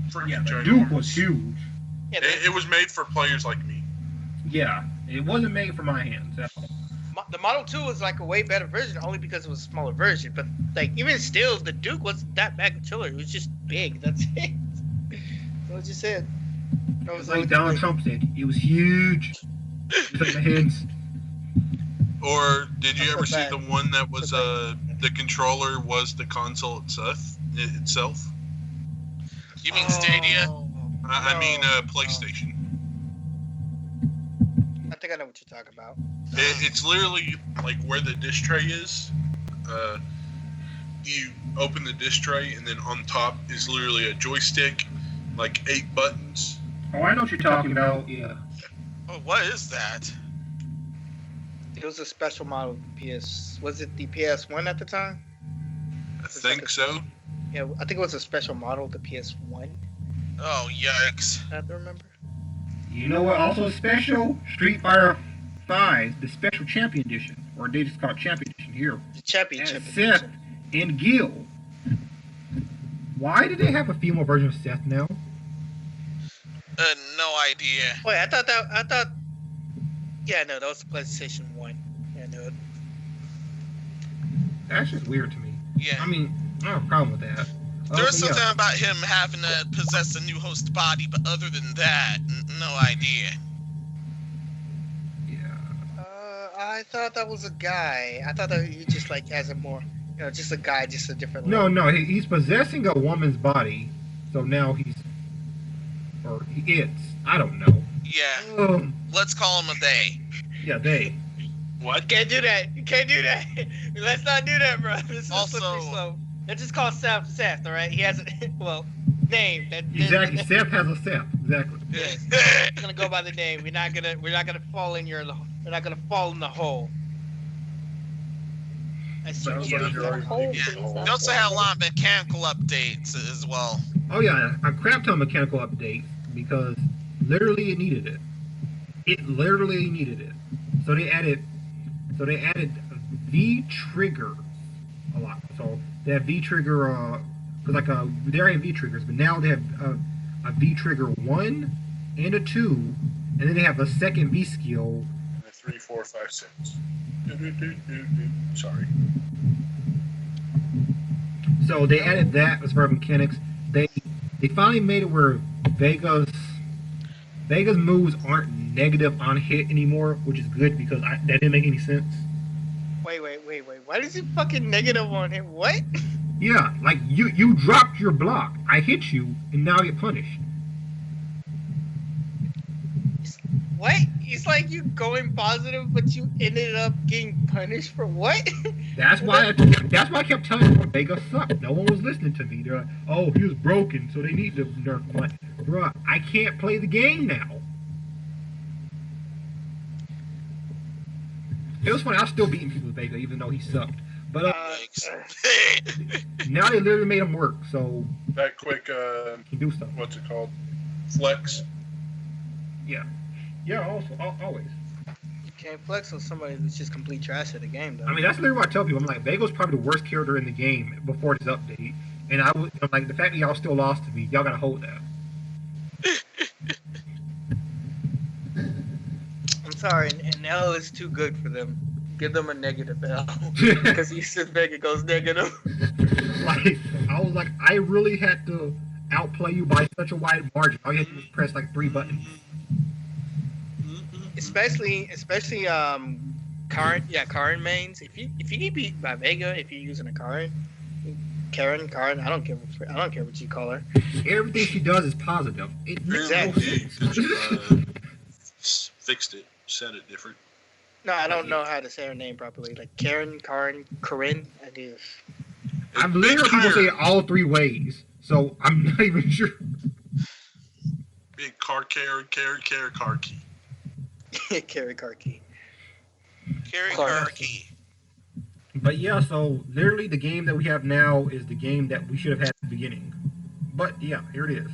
Speaker 3: freaking
Speaker 4: Yeah, the
Speaker 3: ginormous.
Speaker 4: Duke was huge.
Speaker 6: Yeah,
Speaker 3: It was made for players like me.
Speaker 4: Yeah, it wasn't made for my hands. At all.
Speaker 6: the Model 2 was like a way better version, only because it was a smaller version. But like even still, the Duke wasn't that bad controller. It was just big. That's it. That's what you said. That
Speaker 4: It was like Donald Trump said. It was huge. It was in the hands.
Speaker 3: Or did you
Speaker 6: That's
Speaker 3: ever
Speaker 6: so
Speaker 3: see
Speaker 6: bad.
Speaker 3: the one that was the controller was the console itself?
Speaker 5: You mean Stadia?
Speaker 3: I mean
Speaker 6: no.
Speaker 3: PlayStation.
Speaker 6: I think I know what you're talking about.
Speaker 3: It's literally like where the disc tray is. You open the disc tray, and then on top is literally a joystick, like 8 buttons.
Speaker 4: Oh, I know what you're talking about. Yeah.
Speaker 5: Oh, what is that?
Speaker 6: It was a special model of the PS. Was it the PS1 at the time?
Speaker 3: I think so.
Speaker 6: Yeah, I think it was a special model of the PS1.
Speaker 5: Oh, yikes.
Speaker 6: I have to remember.
Speaker 4: You know what? Also special? Street Fighter 5, the special champion edition, or they just call it champion edition here.
Speaker 6: The championship.
Speaker 4: And Seth and Gill. Why did they have a female version of Seth now?
Speaker 5: No idea.
Speaker 6: Wait, I thought. Yeah, no, that was the PlayStation 1. Yeah, I knew it.
Speaker 4: That's just weird to me.
Speaker 5: Yeah.
Speaker 4: I mean, I don't have a problem with that.
Speaker 5: There was
Speaker 4: but yeah.
Speaker 5: something about him having to possess a new host body, but other than that, no idea.
Speaker 4: Yeah.
Speaker 6: I thought that was a guy. I thought that he just like has a more, just a guy, just a different.
Speaker 4: No, he's possessing a woman's body, so now or he is. I don't know.
Speaker 5: Yeah. Let's call him a they.
Speaker 4: Yeah, they.
Speaker 3: What?
Speaker 6: Can't do that. You can't do that. Let's not do that, bro. This is
Speaker 5: Also-
Speaker 6: slippery slope. Let's just call Seth, all right? He has a name.
Speaker 4: Exactly. Seth has a Seth. Exactly.
Speaker 6: Yes. We're gonna go by the name. We're not gonna fall in We're not gonna fall in the hole. That's
Speaker 4: But-
Speaker 6: so
Speaker 4: but-
Speaker 6: weird.
Speaker 1: Whole
Speaker 5: Yeah.
Speaker 1: thing
Speaker 5: They also had a lot of mechanical updates as well.
Speaker 4: Oh yeah, a crap ton of mechanical updates because literally it needed it. It literally needed it. So they added V triggers a lot. So they have V trigger they already have V triggers, but now they have a V trigger 1 and a 2, and then they have a second V skill.
Speaker 3: 3, 4, 5, 6. Sorry.
Speaker 4: So they added that as far as mechanics. They finally made it where Vega's moves aren't negative on hit anymore, which is good because that didn't make any sense.
Speaker 6: Wait. Why is he fucking negative on him? What?
Speaker 4: Yeah, like you dropped your block. I hit you, and now I get punished.
Speaker 6: What? It's like you going positive, but you ended up getting punished for what?
Speaker 4: That's why I kept telling you Vega sucked. No one was listening to me. They're like, oh, he was broken, so they need to nerf him. Like, bruh, I can't play the game now. It was funny. I was still beating people with Vega, even though he sucked. But
Speaker 5: Yikes.
Speaker 4: now they literally made him work, so
Speaker 3: That quick,
Speaker 4: he can do stuff.
Speaker 3: what's it called? Flex.
Speaker 4: Yeah, also, always.
Speaker 6: You can't flex on somebody that's just complete trash at the game, though.
Speaker 4: I mean, that's literally what I tell people. I'm like, Vega's probably the worst character in the game before this update. And I'm like, the fact that y'all still lost to me, y'all gotta hold that.
Speaker 6: I'm sorry, and L is too good for them. Give them a negative L. Because you said it goes negative.
Speaker 4: Like, I was like, I really had to outplay you by such a wide margin. All you had to do was press like 3 buttons.
Speaker 6: Especially current mains. If you get beat by Vega, if you're using a Karen, I don't care what you call her.
Speaker 4: Everything she does is positive. It makes no
Speaker 3: Apparently,
Speaker 4: sense.
Speaker 3: fixed it, said it different.
Speaker 6: No, I don't know how to say her name properly. Like Corinne, I guess.
Speaker 4: I've literally heard people say it all 3 ways, so I'm not even sure.
Speaker 3: Big car key.
Speaker 6: Carry car key.
Speaker 5: Carry car key.
Speaker 4: But yeah, so literally the game that we have now is the game that we should have had at the beginning. But yeah, here it is.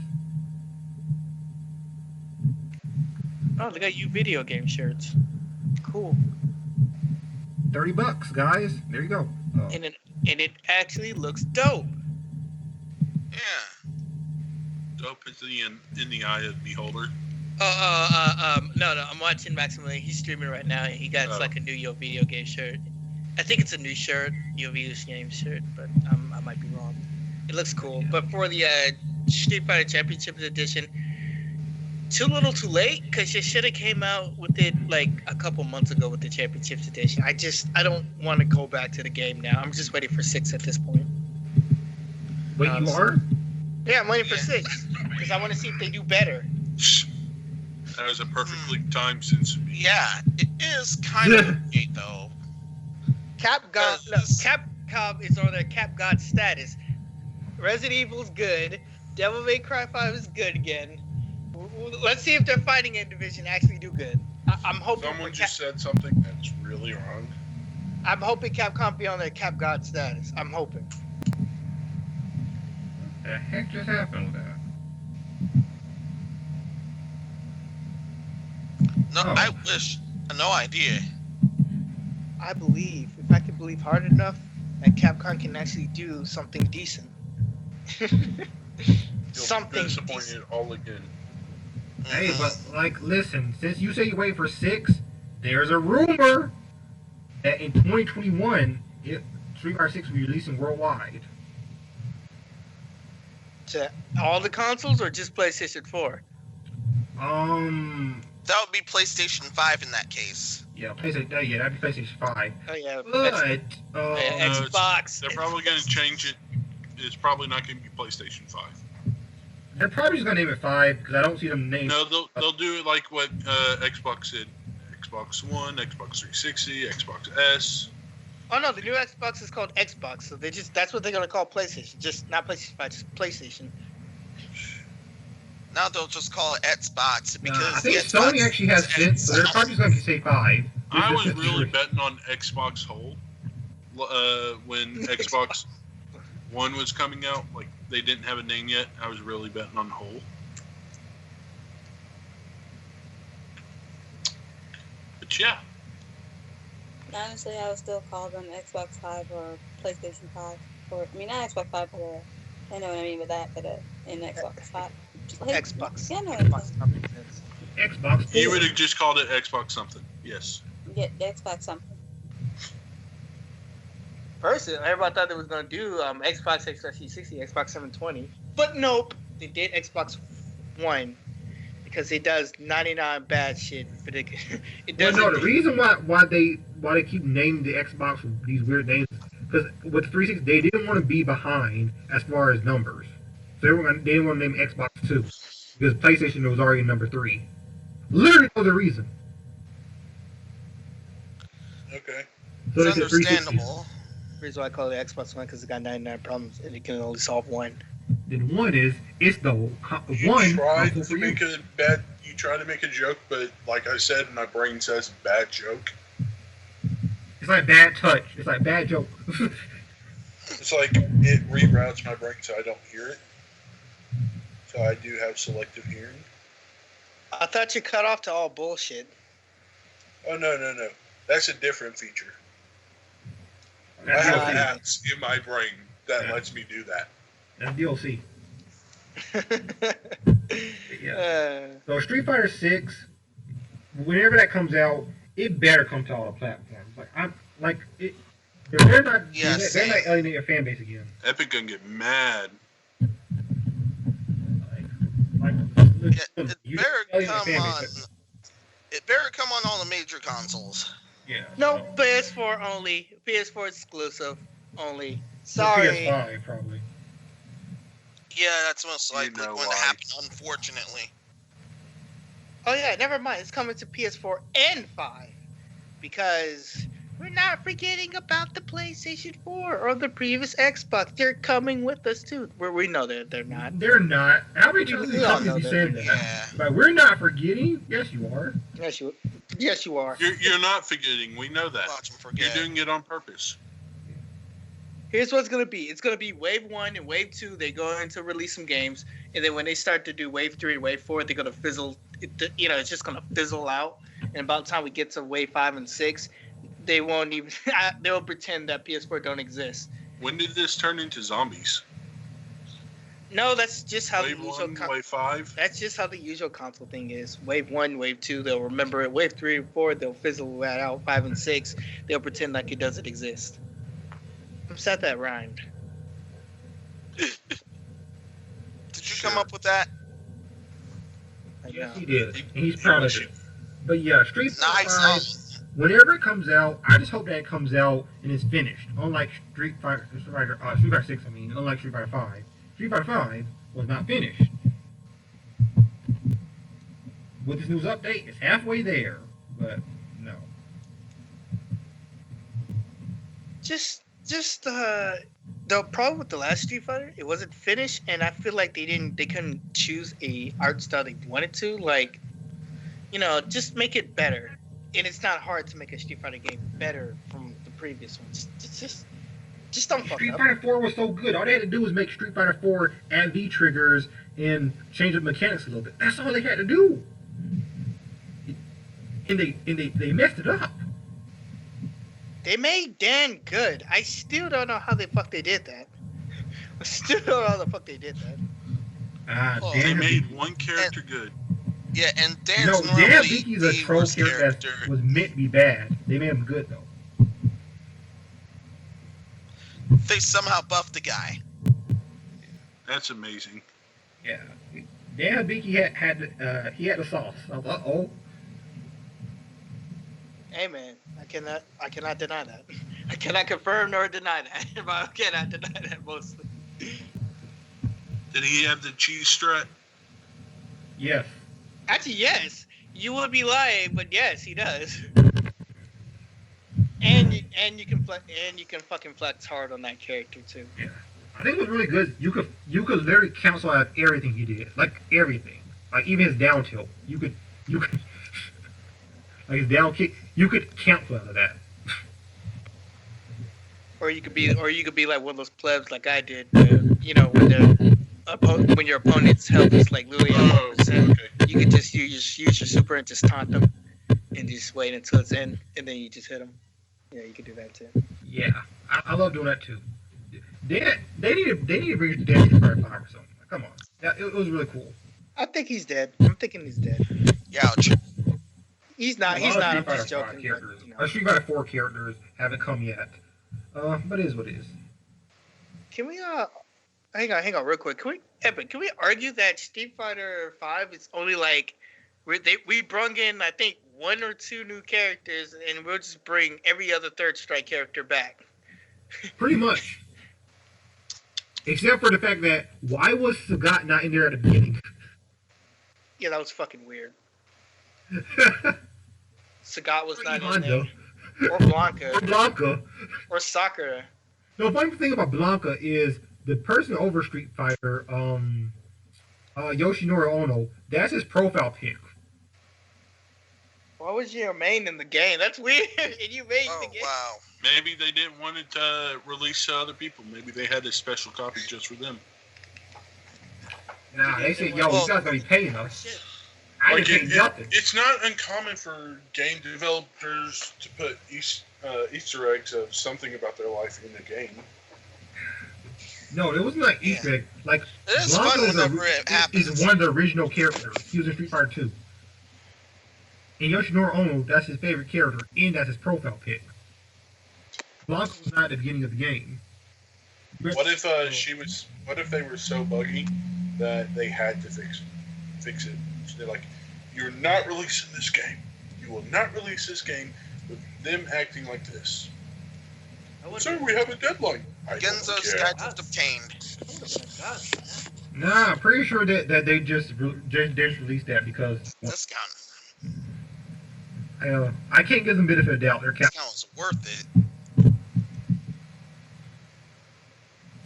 Speaker 6: Oh, they got you video game shirts. Cool.
Speaker 4: $30, guys. There you go.
Speaker 6: And it actually looks dope.
Speaker 5: Yeah.
Speaker 3: Dope is in the eye of the beholder.
Speaker 6: No, I'm watching Maximillian. He's streaming right now. He got like a new Yo video game shirt. I think it's a new shirt, Yo video game shirt, but I might be wrong. It looks cool. But for the Street Fighter Championship Edition, too little, too late, because you should have came out with it like a couple months ago with the Championships Edition. I don't want to go back to the game now. I'm just waiting for 6 at this point.
Speaker 4: Wait, you are?
Speaker 6: Yeah, I'm waiting for 6 because I want to see if they do better.
Speaker 3: That was a perfectly timed since.
Speaker 5: Yeah, it is kind of neat though.
Speaker 6: Capcom is on their Cap God status. Resident Evil's good. Devil May Cry 5 is good again. Let's see if their fighting game division actually do good. I'm hoping.
Speaker 3: Someone just said something that's really wrong.
Speaker 6: I'm hoping Capcom be on their Cap God status. I'm hoping.
Speaker 4: What the heck just happened with that?
Speaker 5: No, I wish. No idea.
Speaker 6: I believe, if I could believe hard enough, that Capcom can actually do something decent. Something
Speaker 3: disappointed
Speaker 6: decent.
Speaker 3: all again.
Speaker 4: Hey, but like, listen, since you say you wait for 6, there's a rumor that in 2021, Street Fighter 6 will be releasing worldwide.
Speaker 6: To all the consoles or just PlayStation 4?
Speaker 5: That would be PlayStation 5 in that case.
Speaker 4: Yeah, that'd be PlayStation 5.
Speaker 6: Oh yeah,
Speaker 4: But
Speaker 6: Xbox.
Speaker 3: They're probably going to change it. It's probably not going to be PlayStation 5.
Speaker 4: they're probably just gonna name it 5 because I don't see them name.
Speaker 3: No, they'll do it like what Xbox did. Xbox One, Xbox 360, Xbox S.
Speaker 6: Oh no, the new Xbox is called Xbox, so that's what they're gonna call PlayStation. Just not PlayStation 5, just PlayStation.
Speaker 5: Now they'll just call it Xbox because
Speaker 4: I think
Speaker 5: the Xbox
Speaker 4: Sony actually has sense, so they're probably just gonna say 5.
Speaker 3: I was really betting on Xbox Whole when Xbox One was coming out. Like they didn't have a name yet. I was really betting on Whole. But yeah.
Speaker 1: Honestly, I would still call them Xbox 5 or PlayStation 5. Or, I mean, not Xbox 5, but I know what I mean with that, but in Xbox 5. Like,
Speaker 6: Xbox.
Speaker 1: Yeah, no,
Speaker 6: Xbox.
Speaker 4: Xbox.
Speaker 3: You would have just called it Xbox something. Yes.
Speaker 1: Yeah, Xbox something.
Speaker 6: Personally, everybody thought they was gonna do Xbox 360, Xbox 720, but nope, they did Xbox One because it does 99 bad shit. But it
Speaker 4: Well,
Speaker 6: does.
Speaker 4: no, the reason why they keep naming the Xbox with these weird names because with the 360 they didn't want to be behind as far as numbers, so they didn't want to name Xbox 2 because PlayStation was already number 3. Literally, no other reason.
Speaker 3: Okay.
Speaker 4: So
Speaker 5: It's
Speaker 4: they said 360.
Speaker 5: understandable.
Speaker 6: The reason why I call it Xbox One because it got 99 problems and it can only solve one.
Speaker 4: Then one is it's the
Speaker 3: You
Speaker 4: one
Speaker 3: tried
Speaker 4: console
Speaker 3: to
Speaker 4: for you.
Speaker 3: make a bad. You tried to make a joke, but like I said, my brain says bad joke.
Speaker 4: It's like bad touch. It's like bad joke.
Speaker 3: It's like it reroutes my brain so I don't hear it. So I do have selective hearing.
Speaker 6: I thought you cut off to all bullshit.
Speaker 3: Oh no. That's a different feature. I
Speaker 4: That's
Speaker 3: have
Speaker 4: DLC.
Speaker 3: apps in my brain that lets me do that.
Speaker 4: That's DLC. Yeah.
Speaker 6: Uh,
Speaker 4: So Street Fighter 6, whenever that comes out, it better come to all the platforms. Like I'm like it. They're not.
Speaker 5: Yeah,
Speaker 4: They're not
Speaker 5: same.
Speaker 4: alienating your fan base again.
Speaker 3: Epic gonna get mad.
Speaker 4: Like
Speaker 5: It
Speaker 4: you
Speaker 5: better
Speaker 4: alienate
Speaker 5: come
Speaker 4: your fan
Speaker 5: on.
Speaker 4: base.
Speaker 5: It better come on all the major consoles.
Speaker 4: Yeah.
Speaker 6: No, PS4 only. PS4 exclusive only.
Speaker 4: So
Speaker 6: Sorry.
Speaker 4: PS5 probably.
Speaker 5: Yeah, that's most
Speaker 3: You
Speaker 5: likely
Speaker 3: know
Speaker 5: going
Speaker 3: why.
Speaker 5: to happen, unfortunately.
Speaker 6: Oh yeah, never mind. It's coming to PS4 and 5 because we're not forgetting about the PlayStation 4 or the previous Xbox. They're coming with us too. We know that they're not.
Speaker 4: They're not. How many times
Speaker 6: We
Speaker 4: these
Speaker 6: all
Speaker 4: companies
Speaker 6: know
Speaker 4: be
Speaker 6: that.
Speaker 4: saying that?
Speaker 5: Yeah.
Speaker 4: But we're not forgetting. Yes, you are.
Speaker 6: Yes, you are.
Speaker 3: You're not forgetting. We know that.
Speaker 5: Watch them
Speaker 3: You're
Speaker 5: forget.
Speaker 3: doing it on purpose.
Speaker 6: Here's what it's gonna be. It's gonna be Wave 1 and Wave 2. They're going to release some games, and then when they start to do Wave 3 and Wave 4, they're gonna fizzle. It's just gonna fizzle out. And by the time we get to Wave 5 and 6, they won't even. They'll pretend that PS4 don't exist.
Speaker 3: When did this turn into zombies?
Speaker 6: No, that's just how
Speaker 3: Wave
Speaker 6: the usual.
Speaker 3: 1, Wave 5?
Speaker 6: That's just how the usual console thing is. Wave 1, Wave 2, they'll remember it. Wave 3 and 4, they'll fizzle that out. 5 and 6, they'll pretend like it doesn't exist. I'm sad that rhymed.
Speaker 5: Did you
Speaker 3: Sure.
Speaker 5: come up with that?
Speaker 6: I know.
Speaker 4: Yes, he did. And he's proud of it. But yeah, Street Fighter
Speaker 5: Nice.
Speaker 4: 5, whenever it comes out, I just hope that it comes out and it's finished. Unlike Street Fighter 6, I mean, unlike Street Fighter 5. Street Fighter 5 was not finished. With this news update, it's halfway there, but no.
Speaker 6: The problem with the last Street Fighter, it wasn't finished, and I feel like they couldn't choose a art style they wanted to. Like, just make it better. And it's not hard to make a Street Fighter game better from the previous ones. Just don't fuck
Speaker 4: Street
Speaker 6: up.
Speaker 4: Fighter 4 was so good. All they had to do was make Street Fighter 4 add V triggers and change the mechanics a little bit. That's all they had to do. And they messed it up.
Speaker 6: They made Dan good. I still don't know how the fuck they did that. I still don't know how the fuck they did that.
Speaker 5: Oh,
Speaker 3: They
Speaker 4: Dan
Speaker 3: made one character good.
Speaker 5: Yeah, and Dan's
Speaker 4: No,
Speaker 5: normally
Speaker 4: Dan Biki's a
Speaker 5: the
Speaker 4: troll
Speaker 5: worst
Speaker 4: character that was meant to be bad. They made him good though.
Speaker 5: They somehow buffed the guy.
Speaker 3: That's amazing.
Speaker 4: Yeah, Dan Biki had the sauce. I was uh-oh.
Speaker 6: Hey man, I cannot deny that. I cannot confirm nor deny that. But I cannot deny that mostly.
Speaker 3: Did he have the cheese strut?
Speaker 4: Yes.
Speaker 6: Actually, yes. You would be lying, but yes, he does. And you can fucking flex hard on that character too.
Speaker 4: Yeah. I think it was really good. You could literally cancel out everything he did, like everything, like even his down tilt. You could like his down kick. You could cancel out of that.
Speaker 6: Or you could be like one of those plebs like I did. When your opponent's health is like literally at 1%,
Speaker 3: okay.
Speaker 6: you could just use your super and just taunt them, and just wait until it's in, and then you just hit them. Yeah, you could do that too.
Speaker 4: Yeah, I love doing that too. They need to bring it to Street Fighter 5 or something. Like, come on, yeah, it was really cool.
Speaker 6: I think he's dead. I'm thinking he's dead.
Speaker 5: Youch.
Speaker 6: He's not.
Speaker 4: A lot
Speaker 6: He's
Speaker 4: of
Speaker 6: not.
Speaker 4: Street
Speaker 6: I'm
Speaker 4: Fighter
Speaker 6: just
Speaker 4: 5
Speaker 6: joking.
Speaker 4: characters.
Speaker 6: But,
Speaker 4: Our Street Fighter 4 characters haven't come yet. But it is what it is.
Speaker 6: Can we hang on real quick. Can we argue that Street Fighter 5 is only like we brung in I think 1 or 2 new characters, and we'll just bring every other Third Strike character back.
Speaker 4: Pretty much. Except for the fact that why was Sagat not in there at the beginning?
Speaker 6: Yeah, that was fucking weird. Sagat was not in
Speaker 4: Hondo.
Speaker 6: there. Or Blanca.
Speaker 4: Or Blanca.
Speaker 6: Or Sakura.
Speaker 4: The funny thing about Blanca is the person over Street Fighter, Yoshinori Ono, that's his profile pic.
Speaker 6: Why was your main in the game? That's weird. And you made
Speaker 5: Oh,
Speaker 6: the game.
Speaker 5: wow.
Speaker 3: Maybe they didn't want it to release to other people. Maybe they had a special copy just for them.
Speaker 4: Nah, they said, yo, you guys gotta be paying us.
Speaker 6: Shit.
Speaker 4: I
Speaker 3: Like
Speaker 4: didn't pay nothing.
Speaker 3: it's not uncommon for game developers to put Easter eggs of something about their life in the game.
Speaker 4: No, it wasn't like Easter egg. Like,
Speaker 5: It is
Speaker 4: Blanca
Speaker 5: fun whenever it happens.
Speaker 4: is one of the original characters. He was in Street Fighter 2. And Yoshinori Ono, that's his favorite character, and that's his profile pic. Blanca was not at the beginning of the game.
Speaker 3: What if What if they were so buggy that they had to fix it? So they're like, "You're not releasing this game. You will not release this game with them acting like this." Sir, we have a deadline.
Speaker 5: Genzo scheduled obtained.
Speaker 4: Nah, I'm pretty sure that they just released that because
Speaker 5: Discount.
Speaker 4: I can't give them benefit of the doubt. Their
Speaker 5: Discount was worth it.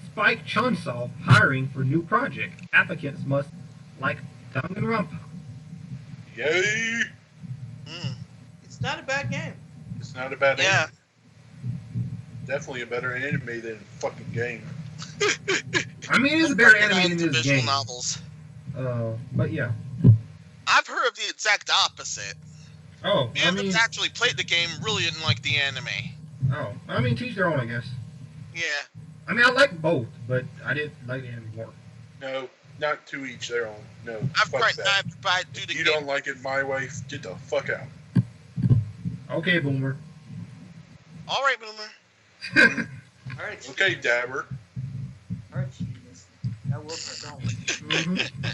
Speaker 4: Spike Chunsoft hiring for new project. Applicants must like Danganronpa.
Speaker 3: Yay!
Speaker 6: It's not a bad game.
Speaker 3: It's not a bad
Speaker 5: Yeah.
Speaker 3: anime. Definitely a better anime than a fucking game.
Speaker 4: I mean, it's a better anime than
Speaker 5: The
Speaker 4: this
Speaker 5: visual
Speaker 4: game.
Speaker 5: novels.
Speaker 4: But yeah.
Speaker 5: I've heard of the exact opposite.
Speaker 4: Oh, I
Speaker 5: Man
Speaker 4: mean,
Speaker 5: that's actually played the game really didn't like the anime.
Speaker 4: teach their own, I guess.
Speaker 5: Yeah.
Speaker 4: I mean, I like both, but I did like the anime more.
Speaker 3: No, not to each their own. No,
Speaker 5: I've
Speaker 3: fuck
Speaker 5: tried
Speaker 3: that.
Speaker 5: not to do the
Speaker 3: If you
Speaker 5: game.
Speaker 3: don't like it my way, get the fuck out.
Speaker 4: Okay, Boomer.
Speaker 5: All right, Boomer.
Speaker 6: All right.
Speaker 3: Okay, Dabber.
Speaker 6: All right, Jesus. That will for going.
Speaker 4: Mm-hmm.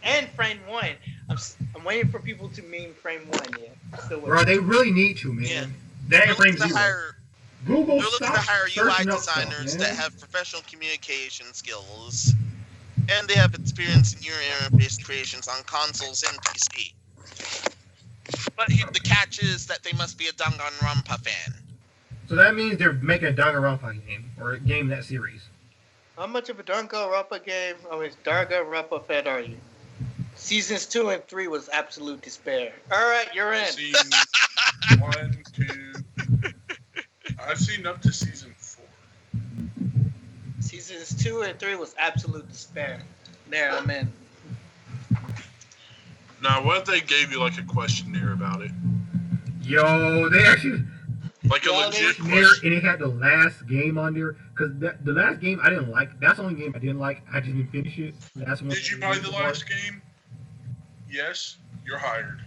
Speaker 6: And frame one. I'm waiting for people to meme frame one. Yeah. Still
Speaker 4: Bro, they really need to, man.
Speaker 5: Yeah.
Speaker 4: That
Speaker 5: They're
Speaker 4: ain't frame
Speaker 5: looking to
Speaker 4: zero.
Speaker 5: hire
Speaker 4: Google
Speaker 5: They're looking
Speaker 4: stop
Speaker 5: to hire UI
Speaker 4: searching up stuff,
Speaker 5: designers
Speaker 4: man.
Speaker 5: that have professional communication skills, and they have experience in user interface creations on consoles and PC. But the catch is that they must be a Danganronpa fan.
Speaker 4: So that means they're making a Danganronpa game, or a game in that series.
Speaker 6: How much of a Danganronpa game? Danganronpa fan are you? Seasons 2 and 3 was absolute despair. All right, you're in.
Speaker 3: I've seen 1, 2. I've seen up to season 4.
Speaker 6: Seasons 2 and 3 was absolute despair. There, I'm in.
Speaker 3: Now, what if they gave you like a questionnaire about it?
Speaker 4: Yo, they actually
Speaker 3: Like a legit
Speaker 4: there,
Speaker 3: question?
Speaker 4: and it had the last game on there. Because the last game I didn't like. That's the only game I didn't like. I just didn't finish it. That's one
Speaker 3: Did you buy the last game? Yes, you're hired.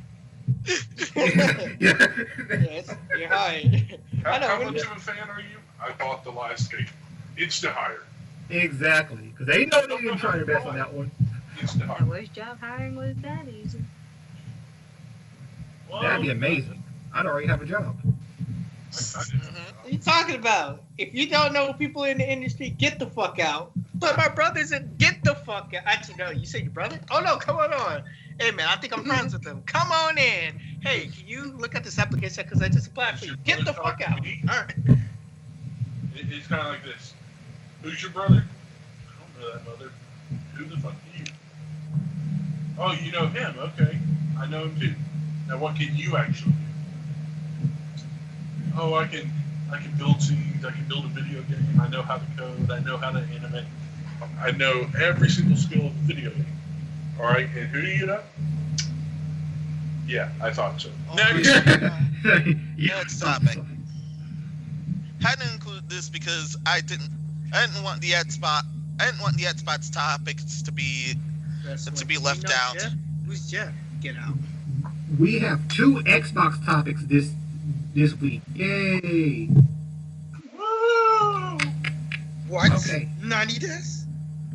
Speaker 4: Yeah.
Speaker 6: Yes, you're hired. I know.
Speaker 3: How much of a fan are you? I bought the last game. Insta hire.
Speaker 4: Exactly. Because they know they didn't try their best on that one.
Speaker 3: Insta
Speaker 1: I
Speaker 3: hire.
Speaker 1: wish job hiring was that easy.
Speaker 4: That'd be amazing. I'd already have a job.
Speaker 6: What are you talking about? If you don't know people in the industry, get the fuck out. But my brother said, get the fuck out. Actually, no, you said your brother? Oh, no, come on. Hey, man, I think I'm friends with them. Come on in. Hey, can you look at this application? Because I just applied for you. Get the fuck out. All right.
Speaker 3: It's kind of like this. Who's your brother? I don't know that mother. Who the fuck are you? Oh, you know him. Okay. I know him too. Now, what can you actually do? Oh, I can build scenes. I can build a video game. I know how to code. I know how to animate. I know every single skill of a video game. All right, and who do you know? Yeah, I thought so. Next.
Speaker 5: Next topic. Had to include this because I didn't want the Xbox topics to be left out.
Speaker 6: Jeff? Who's Jeff? Get out.
Speaker 4: We have 2 Xbox topics this week. Yay!
Speaker 6: Woo! What?
Speaker 4: Okay.
Speaker 6: Nani this?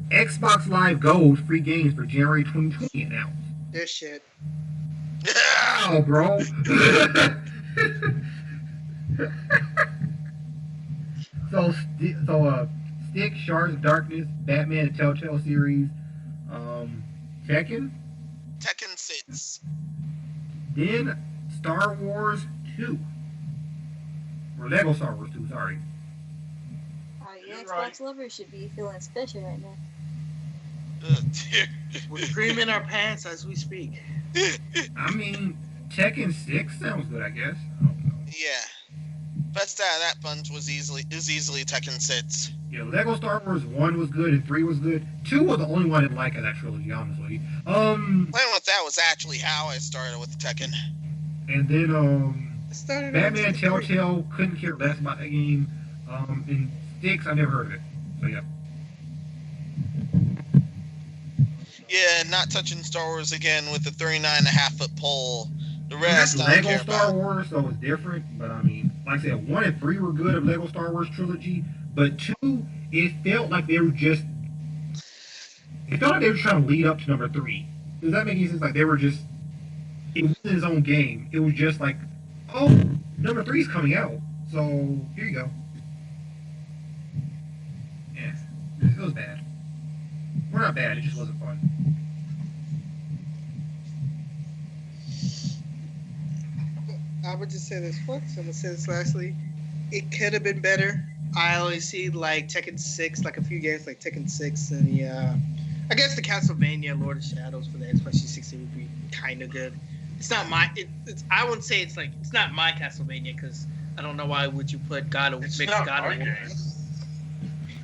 Speaker 4: Xbox Live Gold free games for January 2020 announced.
Speaker 6: This shit.
Speaker 4: Oh, bro. Stick, Shards of Darkness, Batman and Telltale series, Tekken,
Speaker 5: Tekken 6.
Speaker 4: then Star Wars 2. Or Lego Star Wars 2, sorry.
Speaker 1: You
Speaker 3: You're
Speaker 1: Xbox
Speaker 3: right.
Speaker 1: lovers should be feeling special right now.
Speaker 5: Dear.
Speaker 6: We're screaming our pants as we speak.
Speaker 4: I mean, Tekken 6 sounds good, I guess. I don't know.
Speaker 5: Yeah. Best out of that bunch is easily Tekken 6.
Speaker 4: Yeah, Lego Star Wars 1 was good and 3 was good. 2 was the only one I didn't like of that trilogy, honestly.
Speaker 5: Playing with that was actually how I started with Tekken.
Speaker 4: And then,
Speaker 6: It started
Speaker 4: Batman
Speaker 6: out-
Speaker 4: Telltale, couldn't care less about that game. And Sticks, I never heard of it. So yeah.
Speaker 5: Yeah, not touching Star Wars again with the 39.5-foot pole The
Speaker 4: I mean, that's
Speaker 5: rest I don't
Speaker 4: Lego
Speaker 5: care
Speaker 4: Star
Speaker 5: about.
Speaker 4: Wars, so it's different. But I mean, like I said, 1 and 3 were good of Lego Star Wars trilogy, but 2, it felt like they were just. It felt like they were trying to lead up to number 3. Does that make any sense? Like they were just. It wasn't his own game. It was just like, oh, number 3's coming out, so here you go. Yeah, it was bad. We're not bad. It just wasn't fun.
Speaker 6: I would just say this once. I'm gonna say this lastly. It could have been better. I only see like Tekken 6, like a few games like Tekken 6 and the I guess the Castlevania Lord of Shadows for the Xbox 360 would be kind of good. It's not my. It's I wouldn't say it's like it's not my Castlevania because I don't know why would you put God of
Speaker 3: It's
Speaker 6: mix
Speaker 3: not
Speaker 6: God
Speaker 3: my
Speaker 6: of War.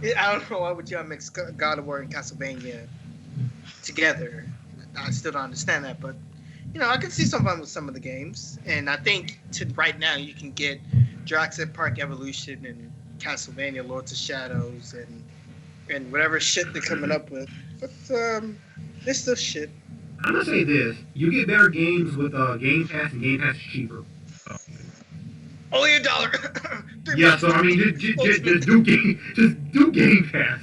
Speaker 3: game.
Speaker 6: I don't know why would you mix God of War and Castlevania together. I still don't understand that, but you know I can see some fun with some of the games, and I think to right now you can get Jurassic Park Evolution and Castlevania Lords of Shadows and whatever shit they're coming up with, but it's still shit.
Speaker 4: I'm gonna say this: you get better games with Game Pass, and Game Pass is cheaper. So,
Speaker 6: Only $1.
Speaker 4: yeah, so I mean, just do Game Pass.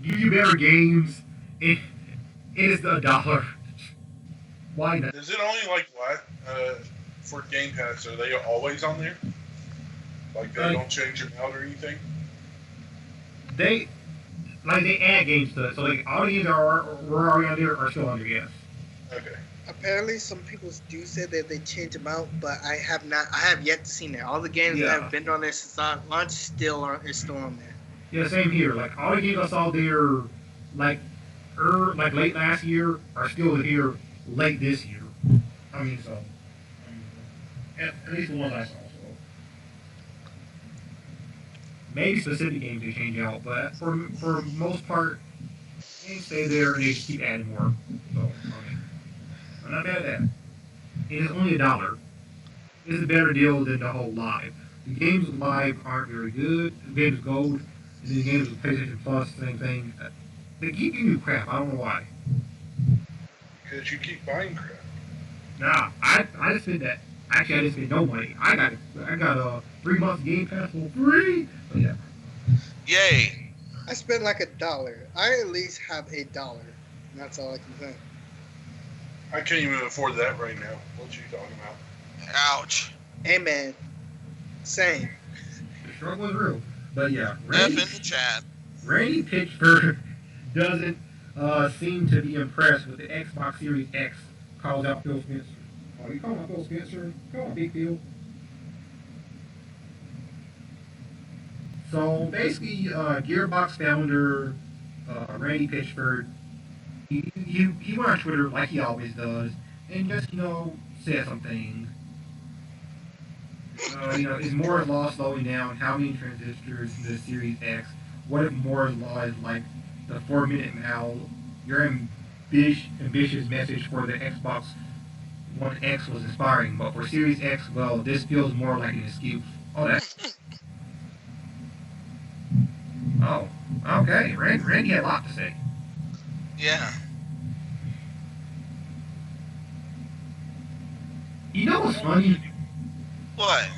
Speaker 4: Give you better games. It is $1. Why not?
Speaker 3: Is it only like what for Game Pass? Are they always on there? Like they don't change them out or anything?
Speaker 4: They add games to it, so like all the games that were already on there are still on there. Yes.
Speaker 3: Okay.
Speaker 6: Apparently, some people do say that they change them out, but I have not. I have yet to see that. All the games that have been on there since launch is still on there.
Speaker 4: Yeah, same here. Like all the games I saw there, like late last year, are still here late this year. I mean, so at least the ones I saw. So maybe specific games they change out, but for most part, games stay there and they just keep adding more. So I mean, I'm not bad at that. It is only $1. It's a better deal than the whole live. The games with live aren't very good. The games with gold, and the games with PlayStation Plus, same thing. They keep giving you crap. I don't know why.
Speaker 3: Because you keep buying crap.
Speaker 4: Nah, I just spent that. Actually, I didn't spend no money. I got a 3 months Game Pass for free. But yeah.
Speaker 5: Yay!
Speaker 6: I spent like $1. I at least have $1. And that's all I can say.
Speaker 3: I can't even afford that right now. What you talking about?
Speaker 5: Ouch.
Speaker 6: Amen. Same.
Speaker 4: The struggle is real. But yeah,
Speaker 5: F in the chat.
Speaker 4: Randy Pitchford doesn't seem to be impressed with the Xbox Series X. Calls out Phil Spencer. Oh, you calling out Phil Spencer? Come on, big Phil. So basically, Gearbox founder Randy Pitchford, he went on Twitter like he always does, and just said some things. Is Moore's Law slowing down? How many transistors in the Series X? What if Moore's Law is like the 4-minute mile? Your ambitious message for the Xbox One X was inspiring, but for Series X, well, this feels more like an excuse. Oh, that. Oh, okay. Randy had a lot to say.
Speaker 5: Yeah.
Speaker 4: You know what's funny?
Speaker 5: What?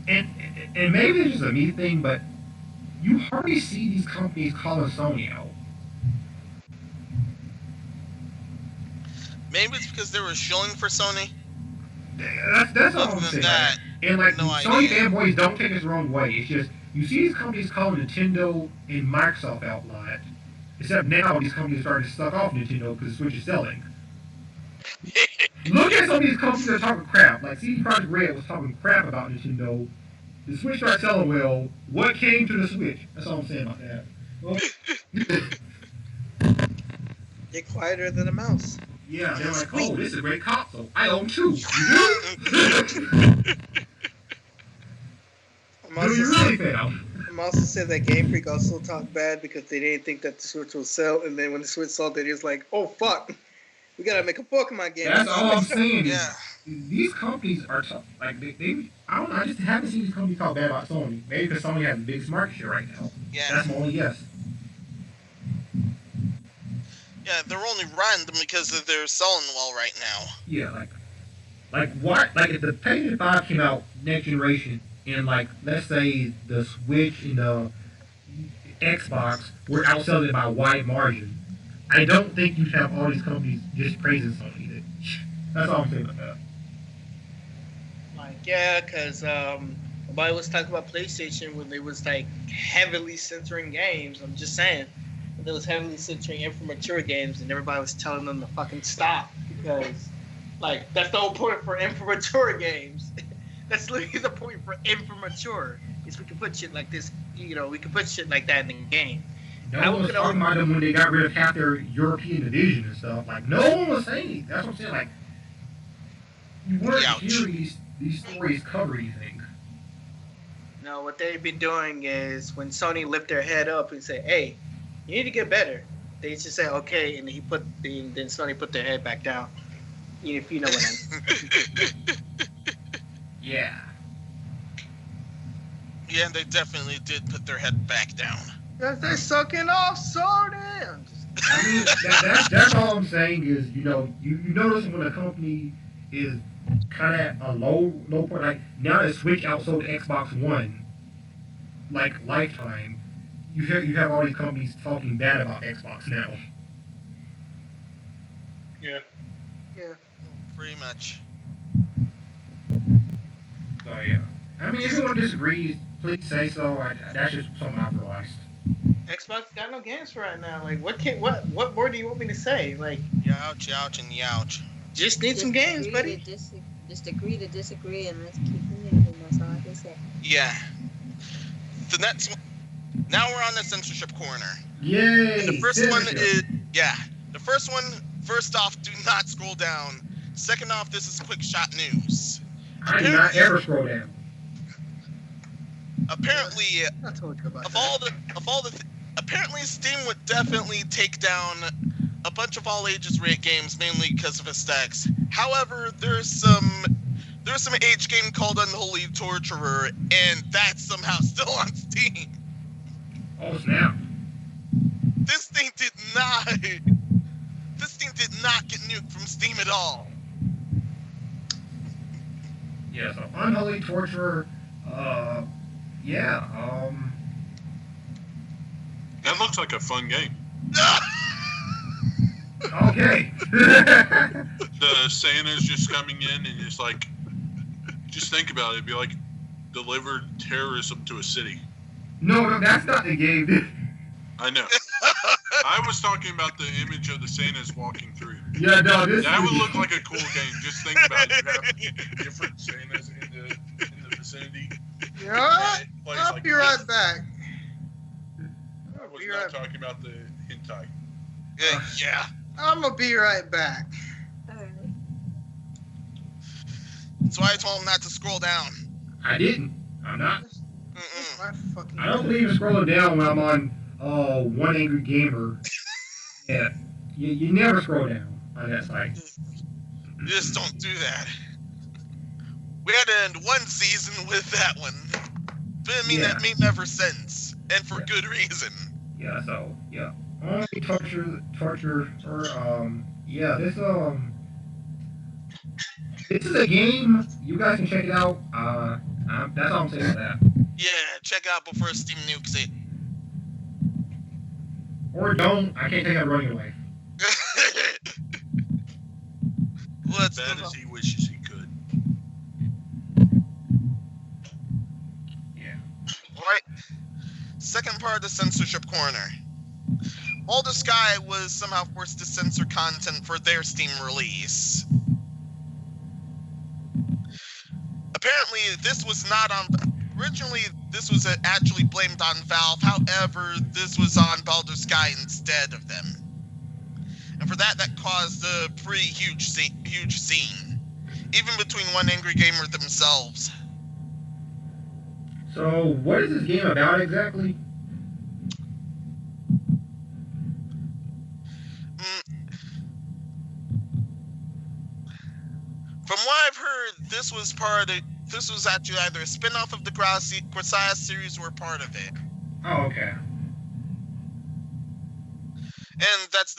Speaker 4: And maybe it's just a me thing, but you hardly see these companies calling Sony out.
Speaker 5: Maybe it's because they were showing for Sony.
Speaker 4: That's all
Speaker 5: Other
Speaker 4: I'm
Speaker 5: than
Speaker 4: saying.
Speaker 5: that,
Speaker 4: And like
Speaker 5: no
Speaker 4: Sony
Speaker 5: idea.
Speaker 4: fanboys, don't take this the wrong way. It's just you see these companies calling Nintendo and Microsoft out a lot. Except now these companies are starting to suck off Nintendo because the Switch is selling. Look at some of these companies that are talking crap. Like CD Projekt Red was talking crap about Nintendo. The Switch started selling well. What came to the Switch? That's all I'm saying about that. Well,
Speaker 6: Get quieter than a mouse.
Speaker 4: yeah, they're like, oh, this is a great console. I own 2. You do? Do you really fail?
Speaker 6: I'm also saying that Game Freak also talked bad because they didn't think that the Switch would sell, and then when the Switch sold, they just like, oh fuck, we gotta make a Pokemon game.
Speaker 4: That's all I'm saying.
Speaker 5: Yeah.
Speaker 4: These companies are tough. Like they I don't know. I just haven't seen these companies talk bad about Sony. Maybe because Sony has the biggest market share right now.
Speaker 5: Yeah.
Speaker 4: That's my only guess.
Speaker 5: Yeah, they're only random because they're selling well right now.
Speaker 4: Yeah, like what? Like if the PlayStation 5 came out next generation, and like let's say the Switch and the Xbox were outselling it by a wide margin, I don't think you'd have all these companies just praising Sony. That's all I'm saying about that.
Speaker 6: Like, yeah, because nobody was talking about PlayStation when they was like heavily censoring games. I'm just saying, when they was heavily censoring immature games, and everybody was telling them to fucking stop because, like, that's the whole point for immature games. That's literally the point for immature. Is we can put shit like this, we can put shit like that in the game.
Speaker 4: No one was talking about them when they got rid of half their European division and stuff. Like, no one was saying it. That's what I'm saying. Like, you weren't hearing these stories cover anything.
Speaker 6: No, what they've been doing is when Sony lift their head up and say, "Hey, you need to get better," they just say, "Okay," and then Sony put their head back down. If you know what I mean.
Speaker 4: Yeah.
Speaker 6: Yeah,
Speaker 5: they definitely did put their head back down.
Speaker 6: Because they're sucking off Sony.
Speaker 4: I mean, that's all I'm saying is, you notice when a company is kind of at a low point, like now that Switch outsold Xbox One, like lifetime, you have all these companies talking bad about Xbox now.
Speaker 3: Yeah.
Speaker 5: Pretty much.
Speaker 4: So yeah, I mean, if anyone disagrees, please say so. That's just something I've realized.
Speaker 6: Xbox got no games for right now. Like, what more do you want me to say? Like,
Speaker 5: youch, and youch.
Speaker 6: Just need some games, buddy.
Speaker 1: Just agree to disagree, and let's keep moving. That's all I can say.
Speaker 5: Yeah. The next one. Now we're on the censorship corner.
Speaker 4: Yay!
Speaker 5: And the first one is the first one. First off, do not scroll down. Second off, this is quick shot news.
Speaker 4: I do not ever scroll down.
Speaker 5: Apparently,
Speaker 6: I told you about
Speaker 5: apparently Steam would definitely take down a bunch of all ages rated games, mainly because of aesthetics. However, there's some age game called Unholy Torturer, and that's somehow still on Steam.
Speaker 4: Oh snap!
Speaker 5: This thing did not get nuked from Steam at all.
Speaker 4: Yeah, so Unholy Torturer,
Speaker 3: That looks like a fun game.
Speaker 4: Okay.
Speaker 3: The Santa's just coming in and it's like, just think about it. It'd be like delivered terrorism to a city.
Speaker 4: No, that's not the game.
Speaker 3: I know. I was talking about the image of the Santas walking through.
Speaker 4: Yeah, no,
Speaker 3: that would look like a cool game. Just think about it. You have different Santas in the vicinity.
Speaker 6: Yeah, I'll be right back.
Speaker 3: I was not talking about the hentai.
Speaker 5: Yeah.
Speaker 6: I'm gonna be right back.
Speaker 1: Alright.
Speaker 5: That's why I told him not to scroll down.
Speaker 4: I didn't. I'm not.
Speaker 5: Mm-mm.
Speaker 4: I don't believe in scrolling down when I'm on One Angry Gamer. Yeah. You never scroll down on that site.
Speaker 5: You just don't do that. We had to end one season with that one. But I mean, that meme ever since. And for good reason.
Speaker 4: Yeah, so, yeah. Only torture, or, this is a game. You guys can check it out. That's all I'm saying about that.
Speaker 5: Yeah, check out before Steam nukes it.
Speaker 4: Or don't. I can't take out running away.
Speaker 5: Let's
Speaker 3: bad as he wishes he could.
Speaker 4: Yeah.
Speaker 5: Alright. Second part of the censorship corner. Older Sky was somehow forced to censor content for their Steam release. Apparently, this was not on... Originally, this was actually blamed on Valve. However, this was on Baldur's Sky instead of them. And for that caused a pretty huge scene. Even between One Angry Gamer themselves.
Speaker 4: So, what is this game about exactly?
Speaker 5: From what I've heard, this was actually either a spin-off of the Crooks series or part of it.
Speaker 4: Oh, okay.
Speaker 5: And that's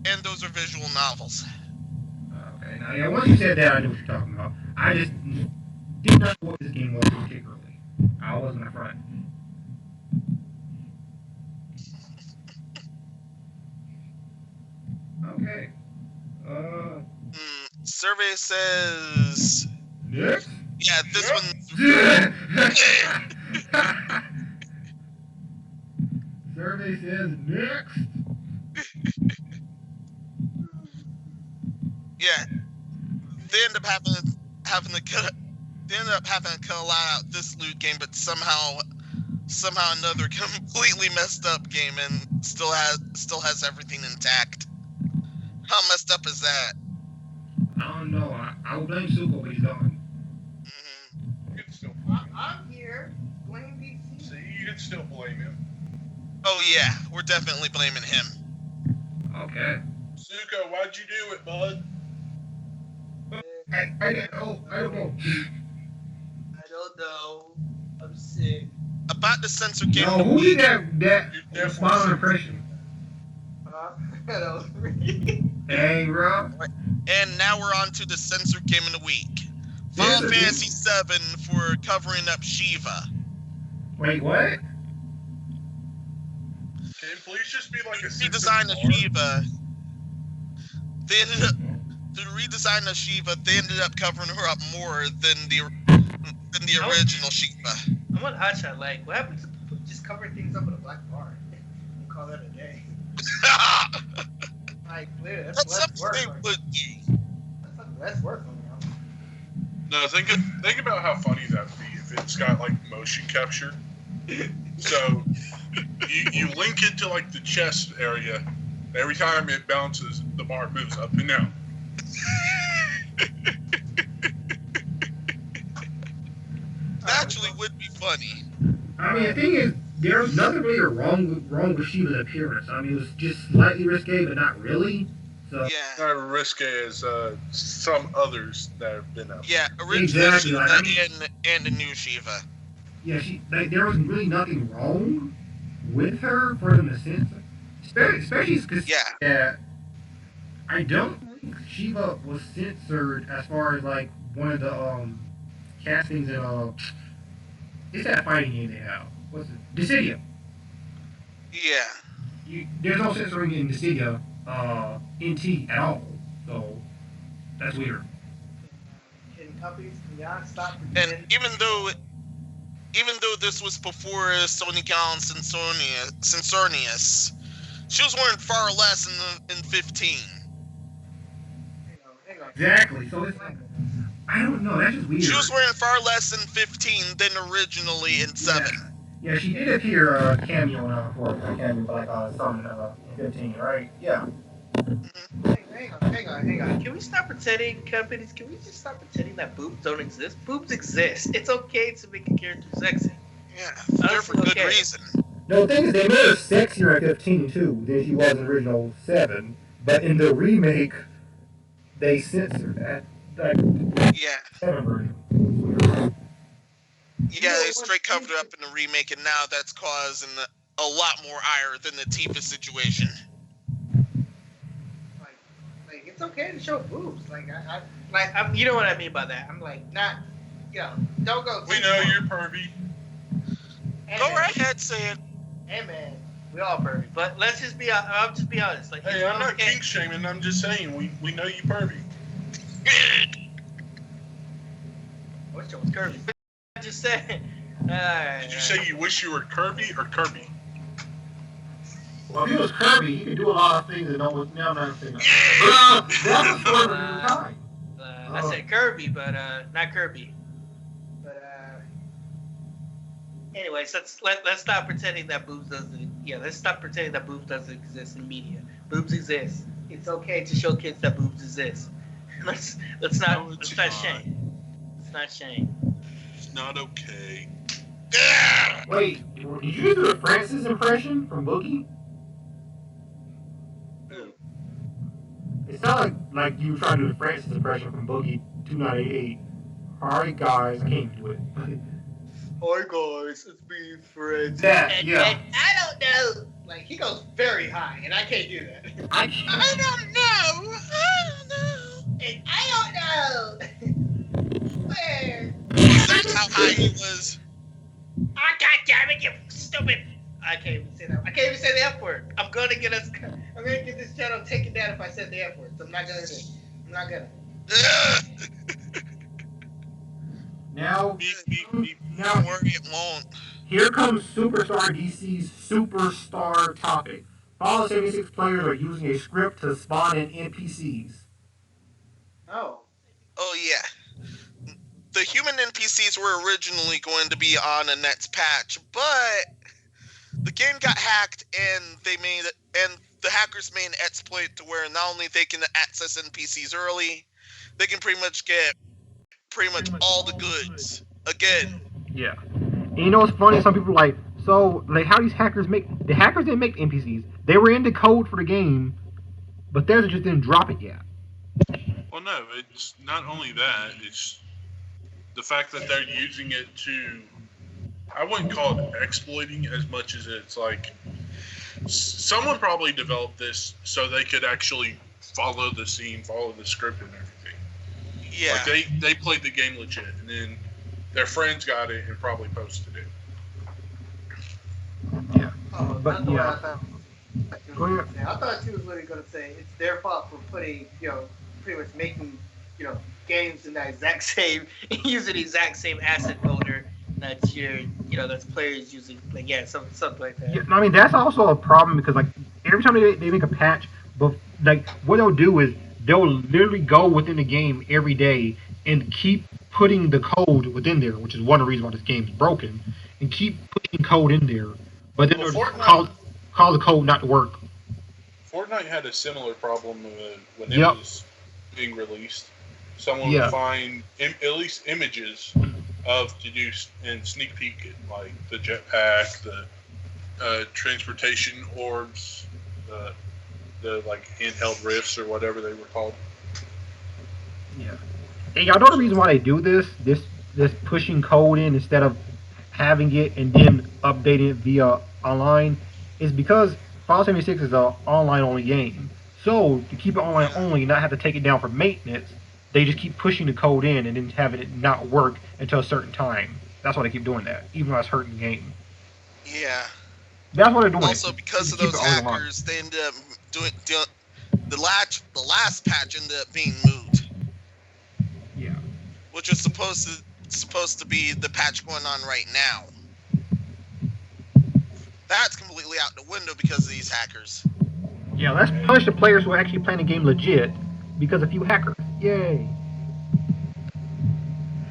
Speaker 5: and those are visual novels.
Speaker 4: Okay, now yeah, once you said that, I knew what you're talking about. I just did not know what this game was particularly. I wasn't front. Okay.
Speaker 5: Survey says.
Speaker 4: Next.
Speaker 5: Yeah, this one.
Speaker 4: Survey says next.
Speaker 5: Yeah, they end up having to cut. They ended up having to cut a lot out this loot game, but somehow another completely messed up game and still has everything intact. How messed up is that?
Speaker 4: I don't know. I will blame Suko, but he's gone.
Speaker 3: You can still
Speaker 6: I'm here. Blame DC.
Speaker 3: see, you can still blame him.
Speaker 5: Oh yeah, we're definitely blaming him.
Speaker 4: Okay.
Speaker 3: Suko, why'd you do it, bud?
Speaker 4: I don't know.
Speaker 6: I don't know. I'm sick.
Speaker 5: About the censor game.
Speaker 4: No, who did that
Speaker 3: You're
Speaker 4: smile impression?
Speaker 6: That was really.
Speaker 4: Hey, bro.
Speaker 5: And now we're on to the censor game of the week. Final Fantasy VII for covering up Shiva.
Speaker 4: Wait, what?
Speaker 3: Can it please just be like a
Speaker 5: Redesign of Shiva. They ended up the redesign of Shiva. They ended up covering her up more than the original Shiva.
Speaker 6: I'm on hotshot. Like, what happens to just cover things up with a black bar and call that a day? Like, clearly, that's less
Speaker 5: something
Speaker 6: work.
Speaker 5: they
Speaker 6: Like,
Speaker 5: would do.
Speaker 6: that's less work on you.
Speaker 3: No, think about how funny that would be if it's got like motion capture. So you link it to like the chest area. Every time it bounces, the bar moves up and down.
Speaker 5: That actually would be funny.
Speaker 4: I mean, the thing is, there's nothing really wrong with Shiva's appearance. I mean, it was just slightly risque, but not really. So
Speaker 5: Yeah.
Speaker 3: Not risque as some others that have been out.
Speaker 5: Yeah, original
Speaker 4: Exactly,
Speaker 5: Shiva
Speaker 4: like,
Speaker 5: and the new Shiva.
Speaker 4: yeah, there was really nothing wrong with her for them to censor, especially because
Speaker 5: Yeah.
Speaker 4: I don't think Shiva was censored as far as like one of the castings in it's that fighting game they have. What's it? Dissidia.
Speaker 5: Yeah.
Speaker 4: There's no censoring in Dissidia NT at all. So that's weird.
Speaker 6: Can companies not stop?
Speaker 5: And even though this was before Sony Gal and Censorius, she was wearing far less in 15.
Speaker 6: Hang on.
Speaker 4: Exactly. So it's like I don't know. That's just weird.
Speaker 5: She was wearing far less in 15 than originally in 7.
Speaker 4: Yeah, she did appear cameo for like some in 15, right? Yeah.
Speaker 6: Hang on. Can we stop pretending, companies? Can we just stop pretending that boobs don't exist? Boobs exist. It's okay to make a character sexy.
Speaker 5: Yeah, they're for good reason.
Speaker 4: No, the thing is, they made her sexier at 15 too than she was in original 7, but in the remake, they censored that. Like,
Speaker 5: Yeah.
Speaker 4: 7 version.
Speaker 5: Yeah, they straight covered it up in the remake, and now that's causing a lot more ire than the Tifa situation.
Speaker 6: Like it's okay to show boobs. I'm, you know what I mean by that. I'm like, not, don't go.
Speaker 3: We know you're pervy.
Speaker 6: Hey,
Speaker 5: Go
Speaker 6: man.
Speaker 5: right ahead, say it.
Speaker 6: Hey man, we all pervy. But let's just be. I'll just be honest. Like,
Speaker 3: Hey, I'm not kink shaming. I'm just saying we know you pervy.
Speaker 6: What's curvy? I'm just saying. Alright.
Speaker 3: Did you say you wish you were curvy or Kirby?
Speaker 4: Well, if he was Kirby, he could do a lot of things that no one's now not saying. That's a story for another time.
Speaker 6: I said Kirby, but not Kirby. But anyways, let's stop pretending that boobs doesn't. Yeah, let's stop pretending that boobs doesn't exist in media. Boobs exist. It's okay to show kids that boobs exist. Let's not shame. It's not shame.
Speaker 3: It's not okay.
Speaker 4: Wait, did you do the Francis impression from Boogie?
Speaker 3: Ew.
Speaker 4: It sounded like you were trying to do the Francis impression from Boogie 2988. Alright guys, I can't do it.
Speaker 6: Hi guys, it's me, Fred.
Speaker 4: That, yeah.
Speaker 6: I don't know. Like he goes very high, and I can't do that.
Speaker 4: I
Speaker 5: don't know. I don't know.
Speaker 6: And I don't know where.
Speaker 5: That's how high he was.
Speaker 6: Ah, God damn it, you stupid! I can't even say that. I can't even say the F word. I'm gonna get this channel taken down if I said the F word. So I'm not gonna do it. I'm not gonna.
Speaker 4: now
Speaker 3: Beep, beep, beep.
Speaker 4: now
Speaker 5: Don't worry, it won't.
Speaker 4: here comes Superstar DC's superstar topic. Fallout 76 players are using a script to spawn in NPCs.
Speaker 6: Oh.
Speaker 5: Oh yeah. The human NPCs were originally going to be on a next patch, but the game got hacked and the hackers made an exploit to where not only they can access NPCs early, they can pretty much get all the goods again.
Speaker 4: Yeah. And you know what's funny? Some people are like, so like how these hackers make the hackers didn't make NPCs. They were in the code for the game, but theirs just didn't drop it yet.
Speaker 3: Well, no, it's not only that. It's the fact that they're using it to. I wouldn't call it exploiting as much as it's like someone probably developed this so they could actually follow the scene, follow the script and everything.
Speaker 5: Yeah.
Speaker 3: Like they played the game legit, and then their friends got it and probably posted it.
Speaker 4: Yeah.
Speaker 6: Oh,
Speaker 4: But,
Speaker 6: that's the one
Speaker 4: yeah.
Speaker 6: I thought.
Speaker 4: Go ahead.
Speaker 6: I thought she was really gonna say it's their fault for putting, pretty much making, games in that exact same, using the exact same asset folder that that's players using, like something like that.
Speaker 4: Yeah, I mean that's also a problem because like every time they make a patch, but like what they'll do is they'll literally go within the game every day and keep putting the code within there, which is one of the reasons why this game's broken, and keep putting code in there, but then
Speaker 3: Well,
Speaker 4: they'll
Speaker 3: Fortnite-
Speaker 4: call the code not to work.
Speaker 3: Fortnite had a similar problem when it
Speaker 4: Yep.
Speaker 3: was being released. Someone
Speaker 4: Yeah.
Speaker 3: would find at least images of to do and sneak peek it, like the jetpack, the transportation orbs, the like handheld rifts or whatever they were called.
Speaker 4: Yeah. And y'all know the reason why they do this pushing code in instead of having it and then updating it via online is because Fallout 76 is an online only game. So to keep it online only and not have to take it down for maintenance, they just keep pushing the code in and then having it not work until a certain time. That's why they keep doing that, even though it's hurting the game.
Speaker 5: Yeah.
Speaker 4: That's why they're doing
Speaker 5: Also,
Speaker 4: it.
Speaker 5: because
Speaker 4: to
Speaker 5: of
Speaker 4: keep
Speaker 5: those
Speaker 4: it online.
Speaker 5: hackers, they ended up doing the last patch ended up being moved,
Speaker 4: Yeah.
Speaker 5: which was supposed to be the patch going on right now. That's completely out the window because of these hackers.
Speaker 4: Yeah, let's punish the players who are actually playing the game legit because of a few hackers. Yay.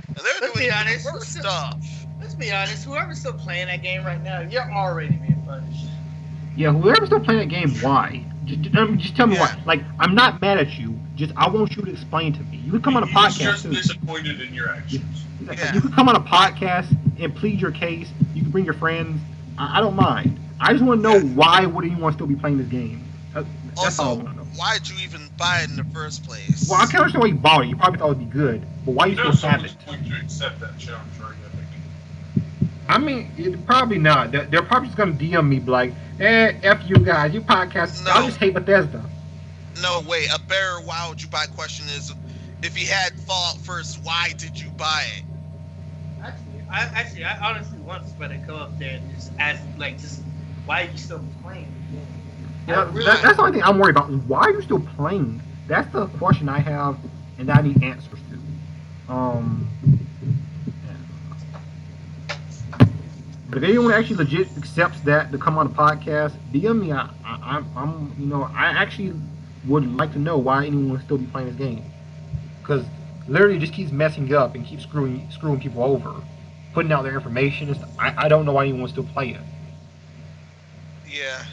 Speaker 5: And they're
Speaker 6: Let's
Speaker 5: doing
Speaker 6: be honest.
Speaker 5: worse stuff.
Speaker 6: Let's be honest. Whoever's still playing that game right now, you're already being punished.
Speaker 4: Yeah, whoever's still playing that game, why? Just tell me
Speaker 5: Yeah.
Speaker 4: why. Like, I'm not mad at you. Just I want you to explain to me. You can come on a
Speaker 3: He's
Speaker 4: podcast
Speaker 3: just
Speaker 4: too.
Speaker 3: disappointed in your actions.
Speaker 5: Yeah.
Speaker 4: You can come on a podcast and plead your case. You can bring your friends. I don't mind. I just want to know why would anyone still be playing this game. That's all I
Speaker 5: Also,
Speaker 4: want to know.
Speaker 5: why'd you even buy it in the first place?
Speaker 4: Well, I can't understand why you bought it. You probably thought it would be good, but why you
Speaker 3: You know
Speaker 4: still have it?
Speaker 3: someone's going to accept that challenge, right?
Speaker 4: I mean, probably not. They're probably just gonna DM me like, F you guys, you podcast.
Speaker 5: No.
Speaker 4: I just hate Bethesda.
Speaker 5: No, wait. A better why would you buy question is, if you had Fallout first, why did you buy it?
Speaker 6: I honestly want somebody to come up there and just ask, why are you still playing the game?
Speaker 4: Yeah,
Speaker 6: Really?
Speaker 4: that's the only thing I'm worried about. Why are you still playing? That's the question I have, and that I need answers to. But if anyone actually legit accepts that to come on the podcast, DM me. I actually would like to know why anyone would still be playing this game, because literally it just keeps messing up and keeps screwing people over, putting out their information. I don't know why anyone would still play it.
Speaker 5: Yeah.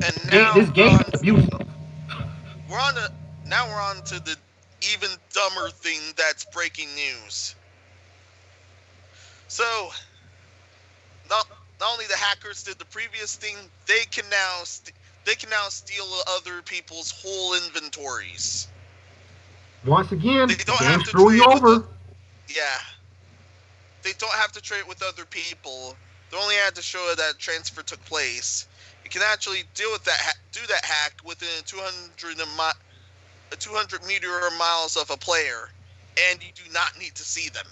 Speaker 5: And now
Speaker 4: This game is abusive.
Speaker 5: we're on to the even dumber thing that's breaking news. So, not only the hackers did the previous thing, they can now steal other people's whole inventories.
Speaker 4: Once again,
Speaker 5: They
Speaker 4: the
Speaker 5: don't
Speaker 4: game
Speaker 5: have to
Speaker 4: screwing you
Speaker 5: trade with
Speaker 4: over.
Speaker 5: Yeah. They don't have to trade with other people. They only had to show that transfer took place. You can actually deal with that, do that hack within 200 meter or miles of a player, and you do not need to see them.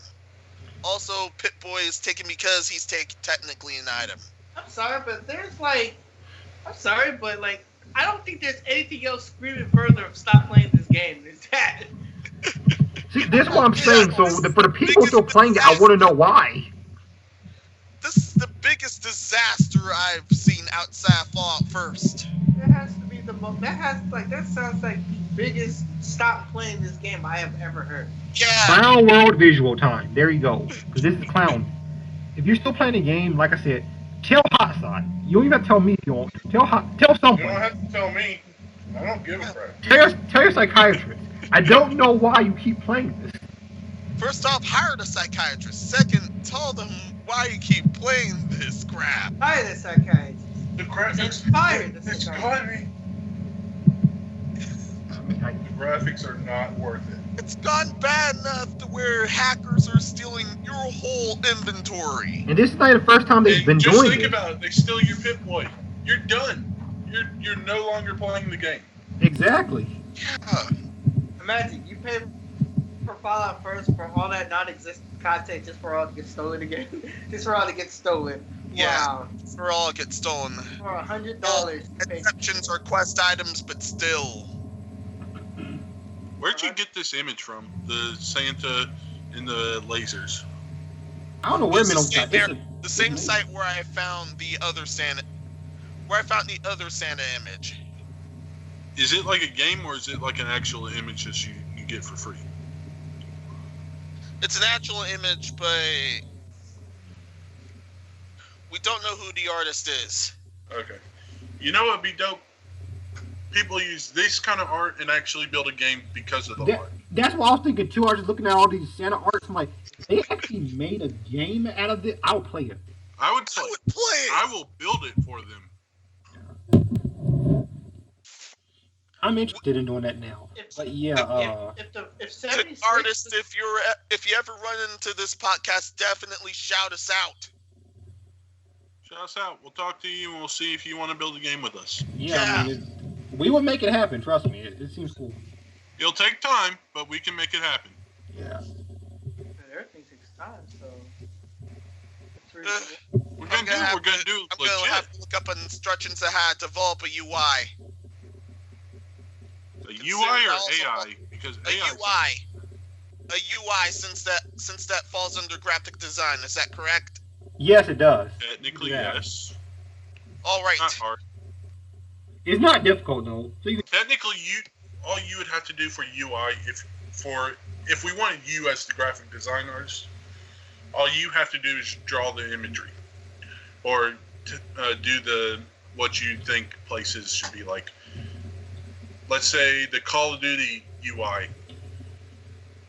Speaker 5: Also, Pip-Boy is taken because he's technically an item.
Speaker 7: I'm sorry, but I don't think there's anything else screaming further of stop playing this game than that.
Speaker 4: See, this is what I'm saying. So for the people still playing it, I want to know why.
Speaker 5: This is the biggest disaster I've seen outside Fallout First.
Speaker 7: That has to be the most. That sounds like the biggest stop playing this game I have ever heard.
Speaker 5: Yeah.
Speaker 4: Clown World visual time. There you go. Because this is Clown. If you're still playing the game, like I said, tell Hotside. You don't even have to tell me if you want. Tell someone.
Speaker 3: You don't have to tell me. I don't give a crap.
Speaker 4: Tell your psychiatrist. I don't know why you keep playing this.
Speaker 5: First off, hire the psychiatrist. Second, tell them why you keep playing this crap.
Speaker 7: Hire the psychiatrist.
Speaker 3: The graphics.
Speaker 7: Fire the
Speaker 3: It's
Speaker 7: psychiatrist.
Speaker 3: The graphics are not worth it.
Speaker 5: It's gone bad enough to where hackers are stealing your whole inventory.
Speaker 4: And this is not the first time they've been
Speaker 3: just
Speaker 4: doing
Speaker 3: think
Speaker 4: it.
Speaker 3: about it. They steal your Pip-Boy. You're done. You're no longer playing the game.
Speaker 4: Exactly.
Speaker 5: Yeah.
Speaker 7: Imagine you pay for Fallout First for all that non-existent content just for all to get stolen again. Just for all to get stolen.
Speaker 5: Yeah.
Speaker 7: Wow.
Speaker 5: For all get stolen.
Speaker 7: For $100.
Speaker 5: Exceptions are quest items, but still.
Speaker 3: Where'd you get this image from? The Santa and the lasers.
Speaker 4: I don't know where
Speaker 5: It's
Speaker 4: Meno
Speaker 5: the
Speaker 4: got
Speaker 5: same,
Speaker 4: this.
Speaker 5: the same site where I found the other Santa. Where I found the other Santa image.
Speaker 3: Is it like a game or is it like an actual image that you get for free?
Speaker 5: It's an actual image, but we don't know who the artist is.
Speaker 3: Okay. You know what'd be dope? People use this kind of art and actually build a game because of the art.
Speaker 4: That's what I was thinking too. I was just looking at all these Santa arts. I'm like, they actually made a game out of it. I'll play it.
Speaker 3: I would play
Speaker 5: it.
Speaker 3: I will build it for them.
Speaker 4: I'm interested in doing that now. But yeah,
Speaker 7: if
Speaker 5: artists, if you ever run into this podcast, definitely shout us out.
Speaker 3: Shout us out. We'll talk to you and we'll see if you want to build a game with us.
Speaker 4: yeah. I mean, we will make it happen. Trust me. It seems cool.
Speaker 3: It'll take time, but we can make it happen.
Speaker 4: Yeah.
Speaker 7: everything takes time, so it's
Speaker 3: We're gonna do. We're gonna do.
Speaker 5: I'm gonna have to look up instructions on how to develop a UI.
Speaker 3: A UI or AI? Because
Speaker 5: a
Speaker 3: AI.
Speaker 5: UI. A UI, since that falls under graphic design. Is that correct?
Speaker 4: Yes, it does.
Speaker 3: Technically,
Speaker 4: Yeah.
Speaker 3: yes.
Speaker 5: All right.
Speaker 3: Not hard.
Speaker 4: It's not difficult though. So
Speaker 3: Technically, all you would have to do for UI, if we wanted you as the graphic design artist, all you have to do is draw the imagery, or do what you think places should be like. Let's say the Call of Duty UI.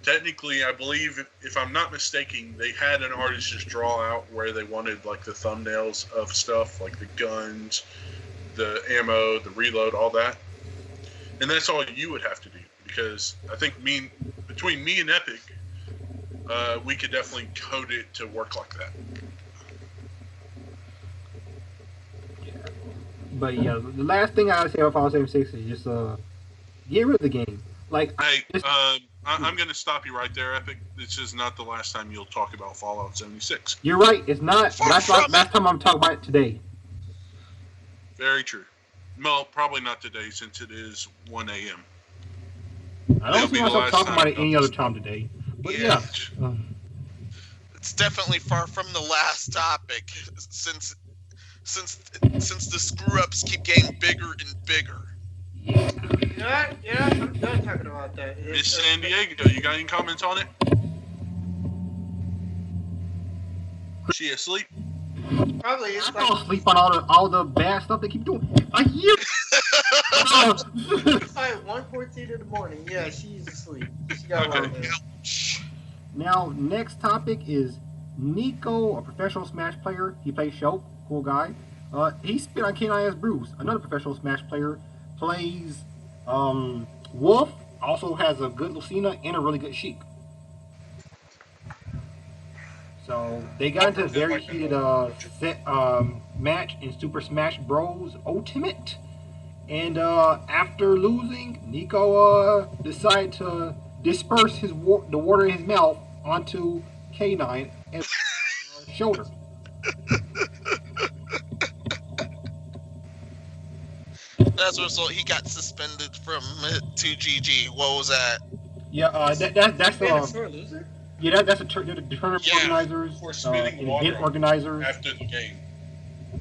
Speaker 3: Technically, I believe, if I'm not mistaken, they had an artist just draw out where they wanted like the thumbnails of stuff, like the guns, the ammo, the reload, all that. And that's all you would have to do, because I think between me and Epic, we could definitely code it to work like that.
Speaker 4: But yeah, the last thing I would say about Fallout 76 is just get rid of the game. Like,
Speaker 3: Hey, I'm going to stop you right there, Epic. This is not the last time you'll talk about Fallout 76.
Speaker 4: You're right. It's not. Last time I'm talking about it today.
Speaker 3: Very true. Well, probably not today, since it is 1 a.m.
Speaker 4: I don't see myself talking about it any other time today. But yeah.
Speaker 5: It's definitely far from the last topic, since the screw-ups keep getting bigger and bigger.
Speaker 7: Yeah, I'm done talking about that.
Speaker 3: It's San Diego. You got any comments on it? She asleep?
Speaker 7: Probably it's
Speaker 4: I fall asleep on all the bad stuff they keep doing.
Speaker 7: It's like 1:14 in the morning. Yeah, she's asleep. She got a lot of it.
Speaker 4: Now, next topic is Nico, a professional Smash player. He plays Shulk, cool guy. He spit on K9's Bruce, another professional Smash player. Plays Wolf, also has a good Lucina and a really good Sheik. So they got into a very heated match in Super Smash Bros. Ultimate, and after losing, Nico decided to disperse the water in his mouth onto K9 and shoulder.
Speaker 5: As a result, he got suspended from 2GG. What was that?
Speaker 4: Yeah, that's
Speaker 6: Sore loser.
Speaker 4: yeah, that's the tournament organizers,
Speaker 3: For spitting water
Speaker 4: event organizers.
Speaker 3: after the game.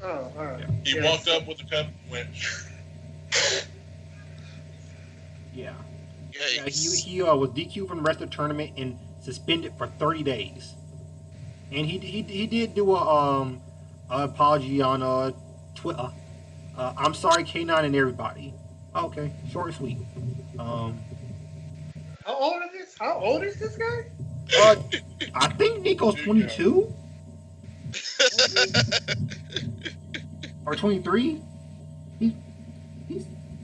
Speaker 6: Oh, all right.
Speaker 3: He walked up with the cup and went.
Speaker 4: Yeah.
Speaker 5: Yeah,
Speaker 4: He was DQ'd from the rest of the tournament and suspended for 30 days. And he did do a apology on Twitter. I'm sorry, K9 and everybody. Okay, short and sweet.
Speaker 6: How old is this guy?
Speaker 4: I think Nico's 22 or 23. He's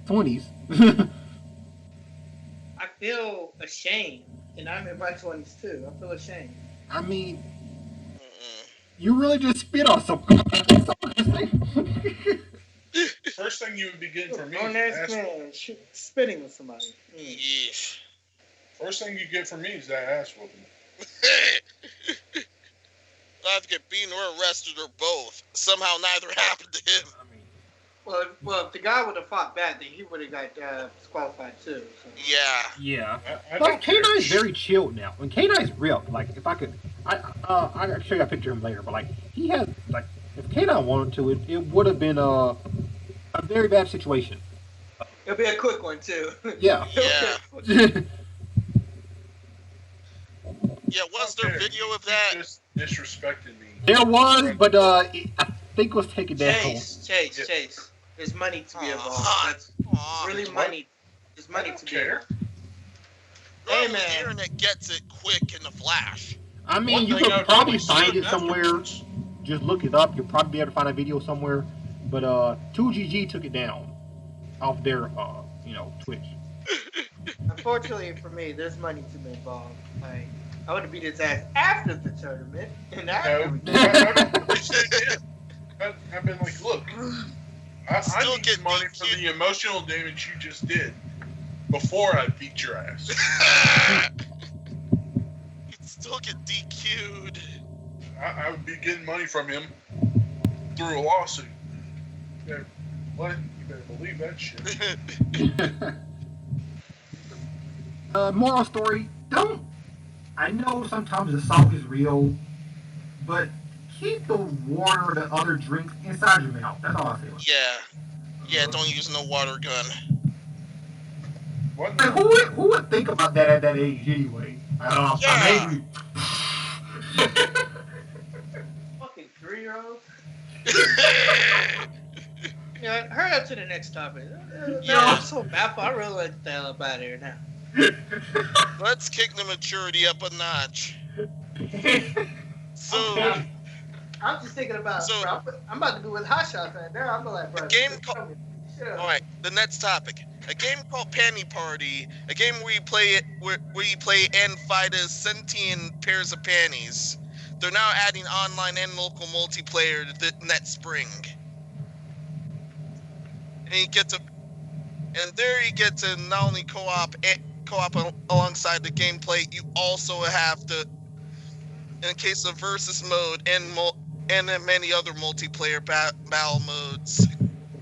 Speaker 4: 20s.
Speaker 6: I feel ashamed, and I'm in my 20s too. I feel ashamed.
Speaker 4: I mean, you really just spit on something.
Speaker 3: First thing you would be getting from me
Speaker 6: Grown
Speaker 3: is
Speaker 6: ass
Speaker 3: ass
Speaker 6: man spitting with somebody.
Speaker 5: Yeesh.
Speaker 3: First thing you get from me is that ass whooping.
Speaker 5: I'll have to get beaten or arrested or both. Somehow neither happened to him.
Speaker 6: Well, if the guy would have fought back, then he would have got disqualified too. So.
Speaker 5: Yeah.
Speaker 4: Yeah.
Speaker 3: I
Speaker 4: But
Speaker 3: don't care.
Speaker 4: K9 is very chilled now. When K9 is real, like if I could, I can show you a picture of him later. But like he has, like if K9 wanted to, it would have been a very bad situation.
Speaker 6: It'll be a quick one too.
Speaker 4: Yeah.
Speaker 5: Yeah.
Speaker 4: Yeah.
Speaker 5: Yeah, was there
Speaker 3: Okay,
Speaker 5: video of
Speaker 3: you
Speaker 5: that?
Speaker 3: just disrespected me.
Speaker 4: There was, but I think it was taken down.
Speaker 6: Chase. There's money to be involved.
Speaker 5: Aw.
Speaker 6: That's
Speaker 5: Aw.
Speaker 6: really money. There's money
Speaker 3: I don't
Speaker 6: to be
Speaker 3: care.
Speaker 6: involved.
Speaker 5: Hey,
Speaker 6: Hey, man.
Speaker 5: The internet gets it quick in a flash.
Speaker 4: I mean, you
Speaker 3: One thing
Speaker 4: could
Speaker 3: I've
Speaker 4: probably
Speaker 3: always
Speaker 4: find
Speaker 3: said
Speaker 4: it somewhere.
Speaker 3: afterwards,
Speaker 4: Just look it up. You'll probably be able to find a video somewhere. But 2GG took it down off their Twitch.
Speaker 6: Unfortunately for me, there's money to be involved. Like, I would have beat his ass after the tournament, and after
Speaker 3: No, I don't really say it. I've been like, look, I
Speaker 5: Still
Speaker 3: need
Speaker 5: get
Speaker 3: money for
Speaker 5: DQ'd.
Speaker 3: the emotional damage you just did before I beat your ass.
Speaker 5: You'd still get DQ'd.
Speaker 3: I would be getting money from him through a lawsuit. Yeah, what? You better believe that shit.
Speaker 4: Moral story: I know sometimes the salt is real, but keep the water or the other drinks inside your mouth. That's all I say.
Speaker 5: Yeah, don't use no water gun.
Speaker 3: What?
Speaker 4: Like, who would think about that at that age anyway? I'm angry.
Speaker 6: fucking 3-year-old. Yeah, hurry up to the next topic. I'm so baffled. I really like the hell up out of here now.
Speaker 5: Let's kick the maturity up a notch. So,
Speaker 6: I'm just thinking about.
Speaker 5: So-
Speaker 6: bro, I'm about to be with Hot Shots right now. I'm like, bro.
Speaker 5: game
Speaker 6: just
Speaker 5: called-
Speaker 6: tell me. Shut up.
Speaker 5: all right, the next topic. A game called Panty Party. A game where you play and fight as sentient pairs of panties. They're now adding online and local multiplayer next spring. And you get to not only co-op alongside the gameplay, you also have to, in case of versus mode and many other multiplayer battle modes,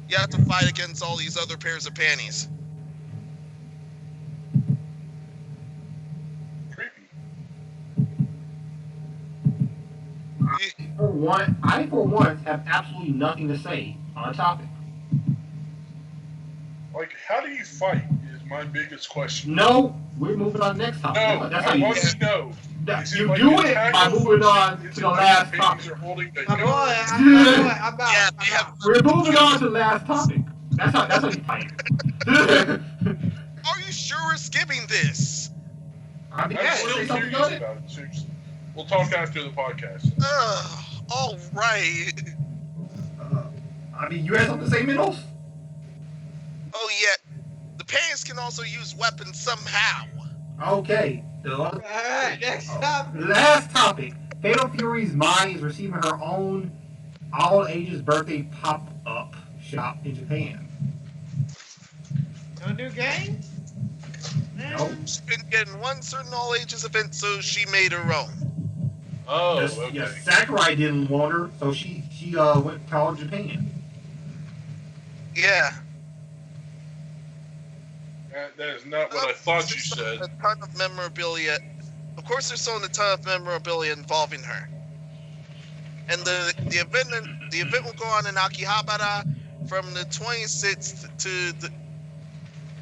Speaker 5: you have to fight against all these other pairs of panties.
Speaker 3: Creepy.
Speaker 4: For one, have absolutely nothing to say on the topic.
Speaker 3: Like, how do you fight is my biggest question.
Speaker 4: No, we're moving on to the next topic.
Speaker 3: No,
Speaker 4: That's how
Speaker 3: I
Speaker 4: you
Speaker 3: want to know. Is it
Speaker 4: You
Speaker 3: like
Speaker 4: do
Speaker 3: a
Speaker 4: it by
Speaker 3: tackle
Speaker 4: moving
Speaker 3: foot
Speaker 4: on
Speaker 3: shit? Is
Speaker 4: to
Speaker 3: it
Speaker 4: the
Speaker 3: like
Speaker 4: last
Speaker 3: the
Speaker 4: topic.
Speaker 3: babies are holding the
Speaker 6: My boy,
Speaker 3: gun?
Speaker 6: I'm out.
Speaker 5: Yeah,
Speaker 6: I'm
Speaker 5: they have-
Speaker 6: out.
Speaker 4: We're moving on to the last topic. That's how you fight.
Speaker 5: Are you sure we're skipping this?
Speaker 4: I mean,
Speaker 3: I'm
Speaker 6: Yeah,
Speaker 3: still
Speaker 4: say something
Speaker 3: curious
Speaker 4: good.
Speaker 3: about it. Seriously. We'll talk after the podcast.
Speaker 5: All right.
Speaker 4: I mean, you had something to say, Middles?
Speaker 5: Oh yeah, the panties can also use weapons somehow.
Speaker 4: Okay.
Speaker 6: All right, next topic.
Speaker 4: Last topic. Fatal Fury's Mai is receiving her own all ages birthday pop-up shop in Japan.
Speaker 6: No new game?
Speaker 4: Nope.
Speaker 5: She's been getting one certain all ages event, so she made her own.
Speaker 3: Oh,
Speaker 4: Yes,
Speaker 3: okay.
Speaker 4: yes, Sakurai didn't want her, so she went to all of Japan.
Speaker 5: Yeah.
Speaker 3: That is not what I thought you said.
Speaker 5: A ton of memorabilia. Of course, they're selling a ton of memorabilia involving her. And the event will go on in Akihabara from the 26th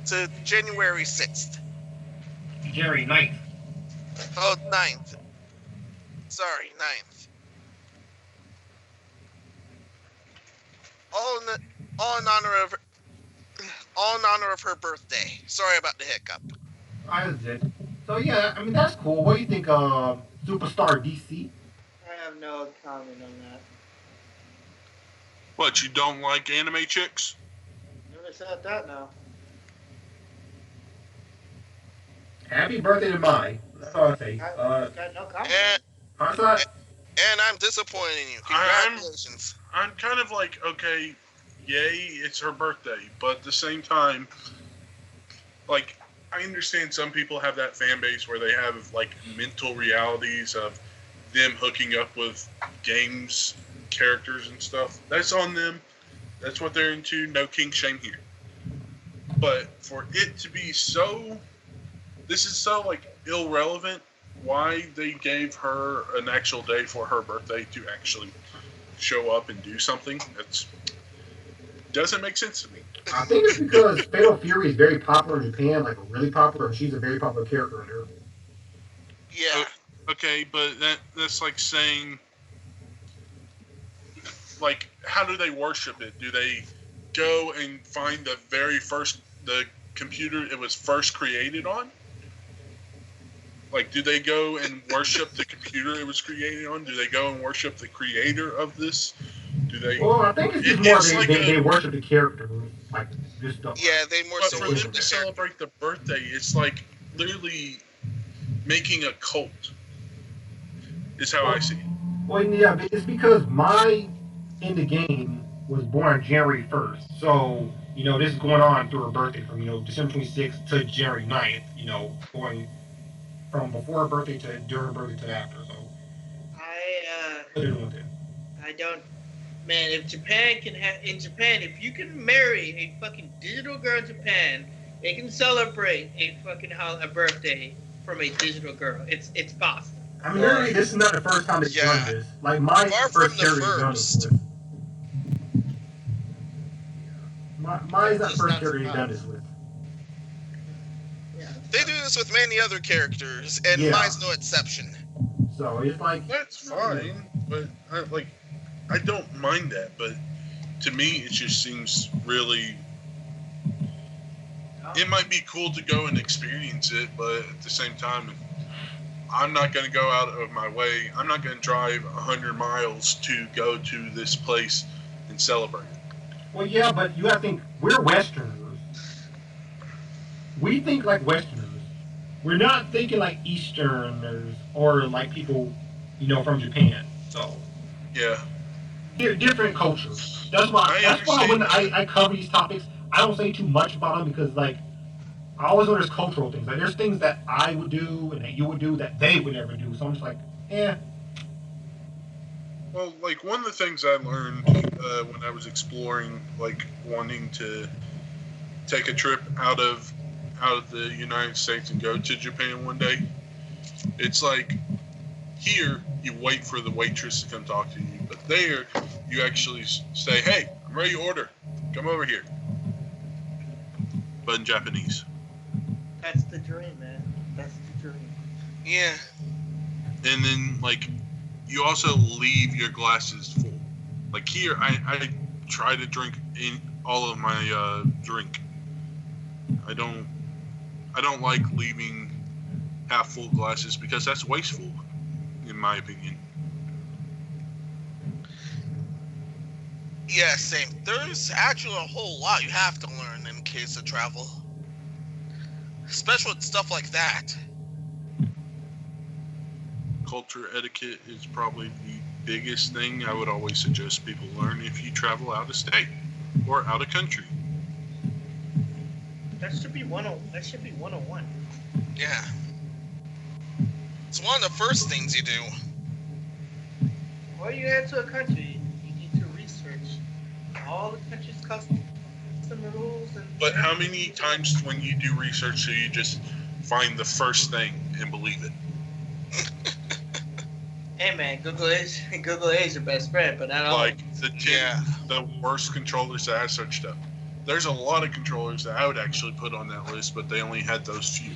Speaker 5: to January 6th.
Speaker 4: January 9th.
Speaker 5: Oh, 9th. Sorry, 9th. All in honor of her birthday. Sorry about the hiccup.
Speaker 4: I did. So yeah, I mean that's cool. What do you think of Superstar DC?
Speaker 6: I have no comment on that.
Speaker 3: What, you don't like anime chicks?
Speaker 6: Never said that now.
Speaker 4: Happy birthday to Mai. That's all I say.
Speaker 6: Got no comment.
Speaker 5: And I'm disappointed in you. Congratulations.
Speaker 3: I'm kind of like, okay, yay, it's her birthday. But at the same time, like, I understand some people have that fan base where they have, like, mental realities of them hooking up with games, characters, and stuff. That's on them. That's what they're into. No kink shame here. But for it to be so... This is so, like, irrelevant why they gave her an actual day for her birthday to actually show up and do something. That doesn't make sense to me.
Speaker 4: I think it's because Fatal Fury is very popular in Japan, like really popular, and she's a very popular character in there.
Speaker 5: Yeah.
Speaker 3: Okay, but that's like saying, like, how do they worship it? Do they go and find the computer it was first created on? Like, do they go and worship the computer it was created on? Do they go and worship the creator of this? Do they?
Speaker 4: Well, I think it's just more they worship the character, like this stuff.
Speaker 5: Yeah, they more
Speaker 3: But
Speaker 5: so
Speaker 3: for
Speaker 5: worship
Speaker 3: them
Speaker 5: the
Speaker 3: to
Speaker 5: character.
Speaker 3: celebrate the birthday, it's like literally making a cult. Is how I see it.
Speaker 4: Well, yeah, but it's because Mai in the game was born January 1st, so this is going on through her birthday from December 26th to January 9th. Going from before her birthday to during her birthday to after. So
Speaker 6: I don't. Man, if Japan can in Japan, if you can marry a fucking digital girl in Japan, they can celebrate a birthday from a digital girl. It's possible.
Speaker 4: I mean, really, this is not the first time they've done this. Like, Mai's
Speaker 5: Far
Speaker 4: the first
Speaker 5: from the
Speaker 4: character they've done this with. Mai's not the first character they've done this with.
Speaker 5: They do this with many other characters, and Mai's no exception.
Speaker 4: So it's like
Speaker 3: that's fine, but I don't mind that. But to me, it just seems really. It might be cool to go and experience it, but at the same time, I'm not going to go out of my way. I'm not going to drive 100 miles to go to this place and celebrate it.
Speaker 4: Well, yeah, but you have to think we're Westerners. We think like Westerners. We're not thinking like Easterners or like people, from Japan. So
Speaker 3: yeah,
Speaker 4: different cultures. That's why when I cover these topics, I don't say too much about them because I always know there's cultural things. Like there's things that I would do and that you would do that they would never do. So I'm just like, yeah.
Speaker 3: Well, like one of the things I learned when I was exploring, like wanting to take a trip out of the United States and go to Japan one day, it's like here you wait for the waitress to come talk to you, but there you actually say, "Hey, I'm ready to order. Come over here." But in Japanese.
Speaker 6: That's the dream, man. That's the dream.
Speaker 5: Yeah.
Speaker 3: And then you also leave your glasses full. Like here, I try to drink in all of my drink. I don't like leaving half full glasses because that's wasteful, in my opinion.
Speaker 5: Yeah, same. There's actually a whole lot you have to learn in case of travel. Especially with stuff like that.
Speaker 3: culture etiquette is probably the biggest thing I would always suggest people learn if you travel out of state or out of country.
Speaker 6: That should be 101.
Speaker 5: Yeah. It's one of the first things you do.
Speaker 6: Before you head to a country, you need to research all the country's custom rules.
Speaker 3: But how many times when you do research do you just find the first thing and believe it?
Speaker 6: Hey man, Google is your best friend, but not all.
Speaker 3: Like the worst controllers that I searched up. There's a lot of controllers that I would actually put on that list, but they only had those few.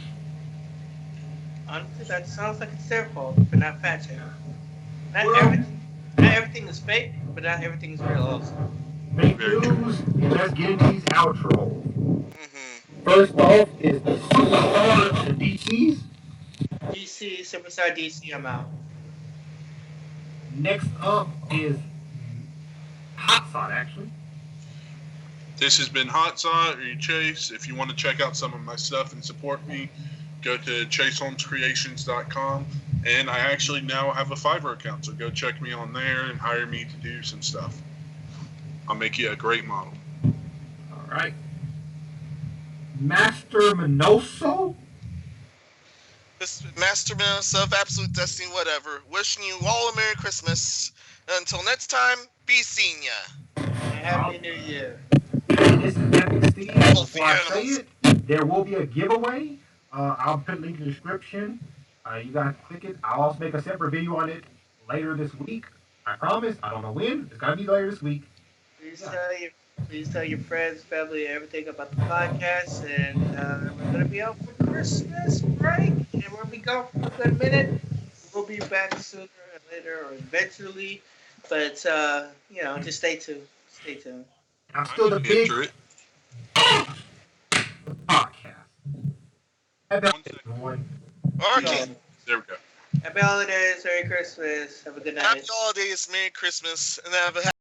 Speaker 6: Honestly, that sounds like it's their fault for not patching. Not everything is fake, but not everything is real also.
Speaker 4: Make news, and let's get into these outros.
Speaker 5: Mm-hmm.
Speaker 4: First off is the Superstar DCs.
Speaker 6: Superstar DC, I'm out.
Speaker 4: Next up is Hot Sod, actually.
Speaker 3: This has been Hot Sod or Chase. If you want to check out some of my stuff and support me, go to chaseholmescreations.com. And I actually now have a Fiverr account, so go check me on there and hire me to do some stuff. I'll make you a great model.
Speaker 4: All right. Master Minoso.
Speaker 5: This Master Menoso of Absolute Destiny, whatever. Wishing you all a Merry Christmas. Until next time, be seeing ya.
Speaker 6: Happy New Year.
Speaker 4: This is Epic Steve.
Speaker 5: Healthy
Speaker 4: Before I say
Speaker 5: animals.
Speaker 4: it, there will be a giveaway. I'll put a link in the description. You guys click it. I'll also make a separate video on it later this week. I promise. I don't know when. It's gonna be later this week.
Speaker 6: Please tell your friends, family, everything about the podcast. And we're gonna be out for Christmas break, and we'll be gone for a good minute. We'll be back sooner or later, or eventually. But just stay tuned. Stay tuned.
Speaker 4: I'm still the big podcast. Happy holidays, everyone.
Speaker 5: Okay.
Speaker 3: There we go.
Speaker 6: Happy holidays, Merry Christmas. Have a good night.
Speaker 5: Happy holidays, Merry Christmas, and have a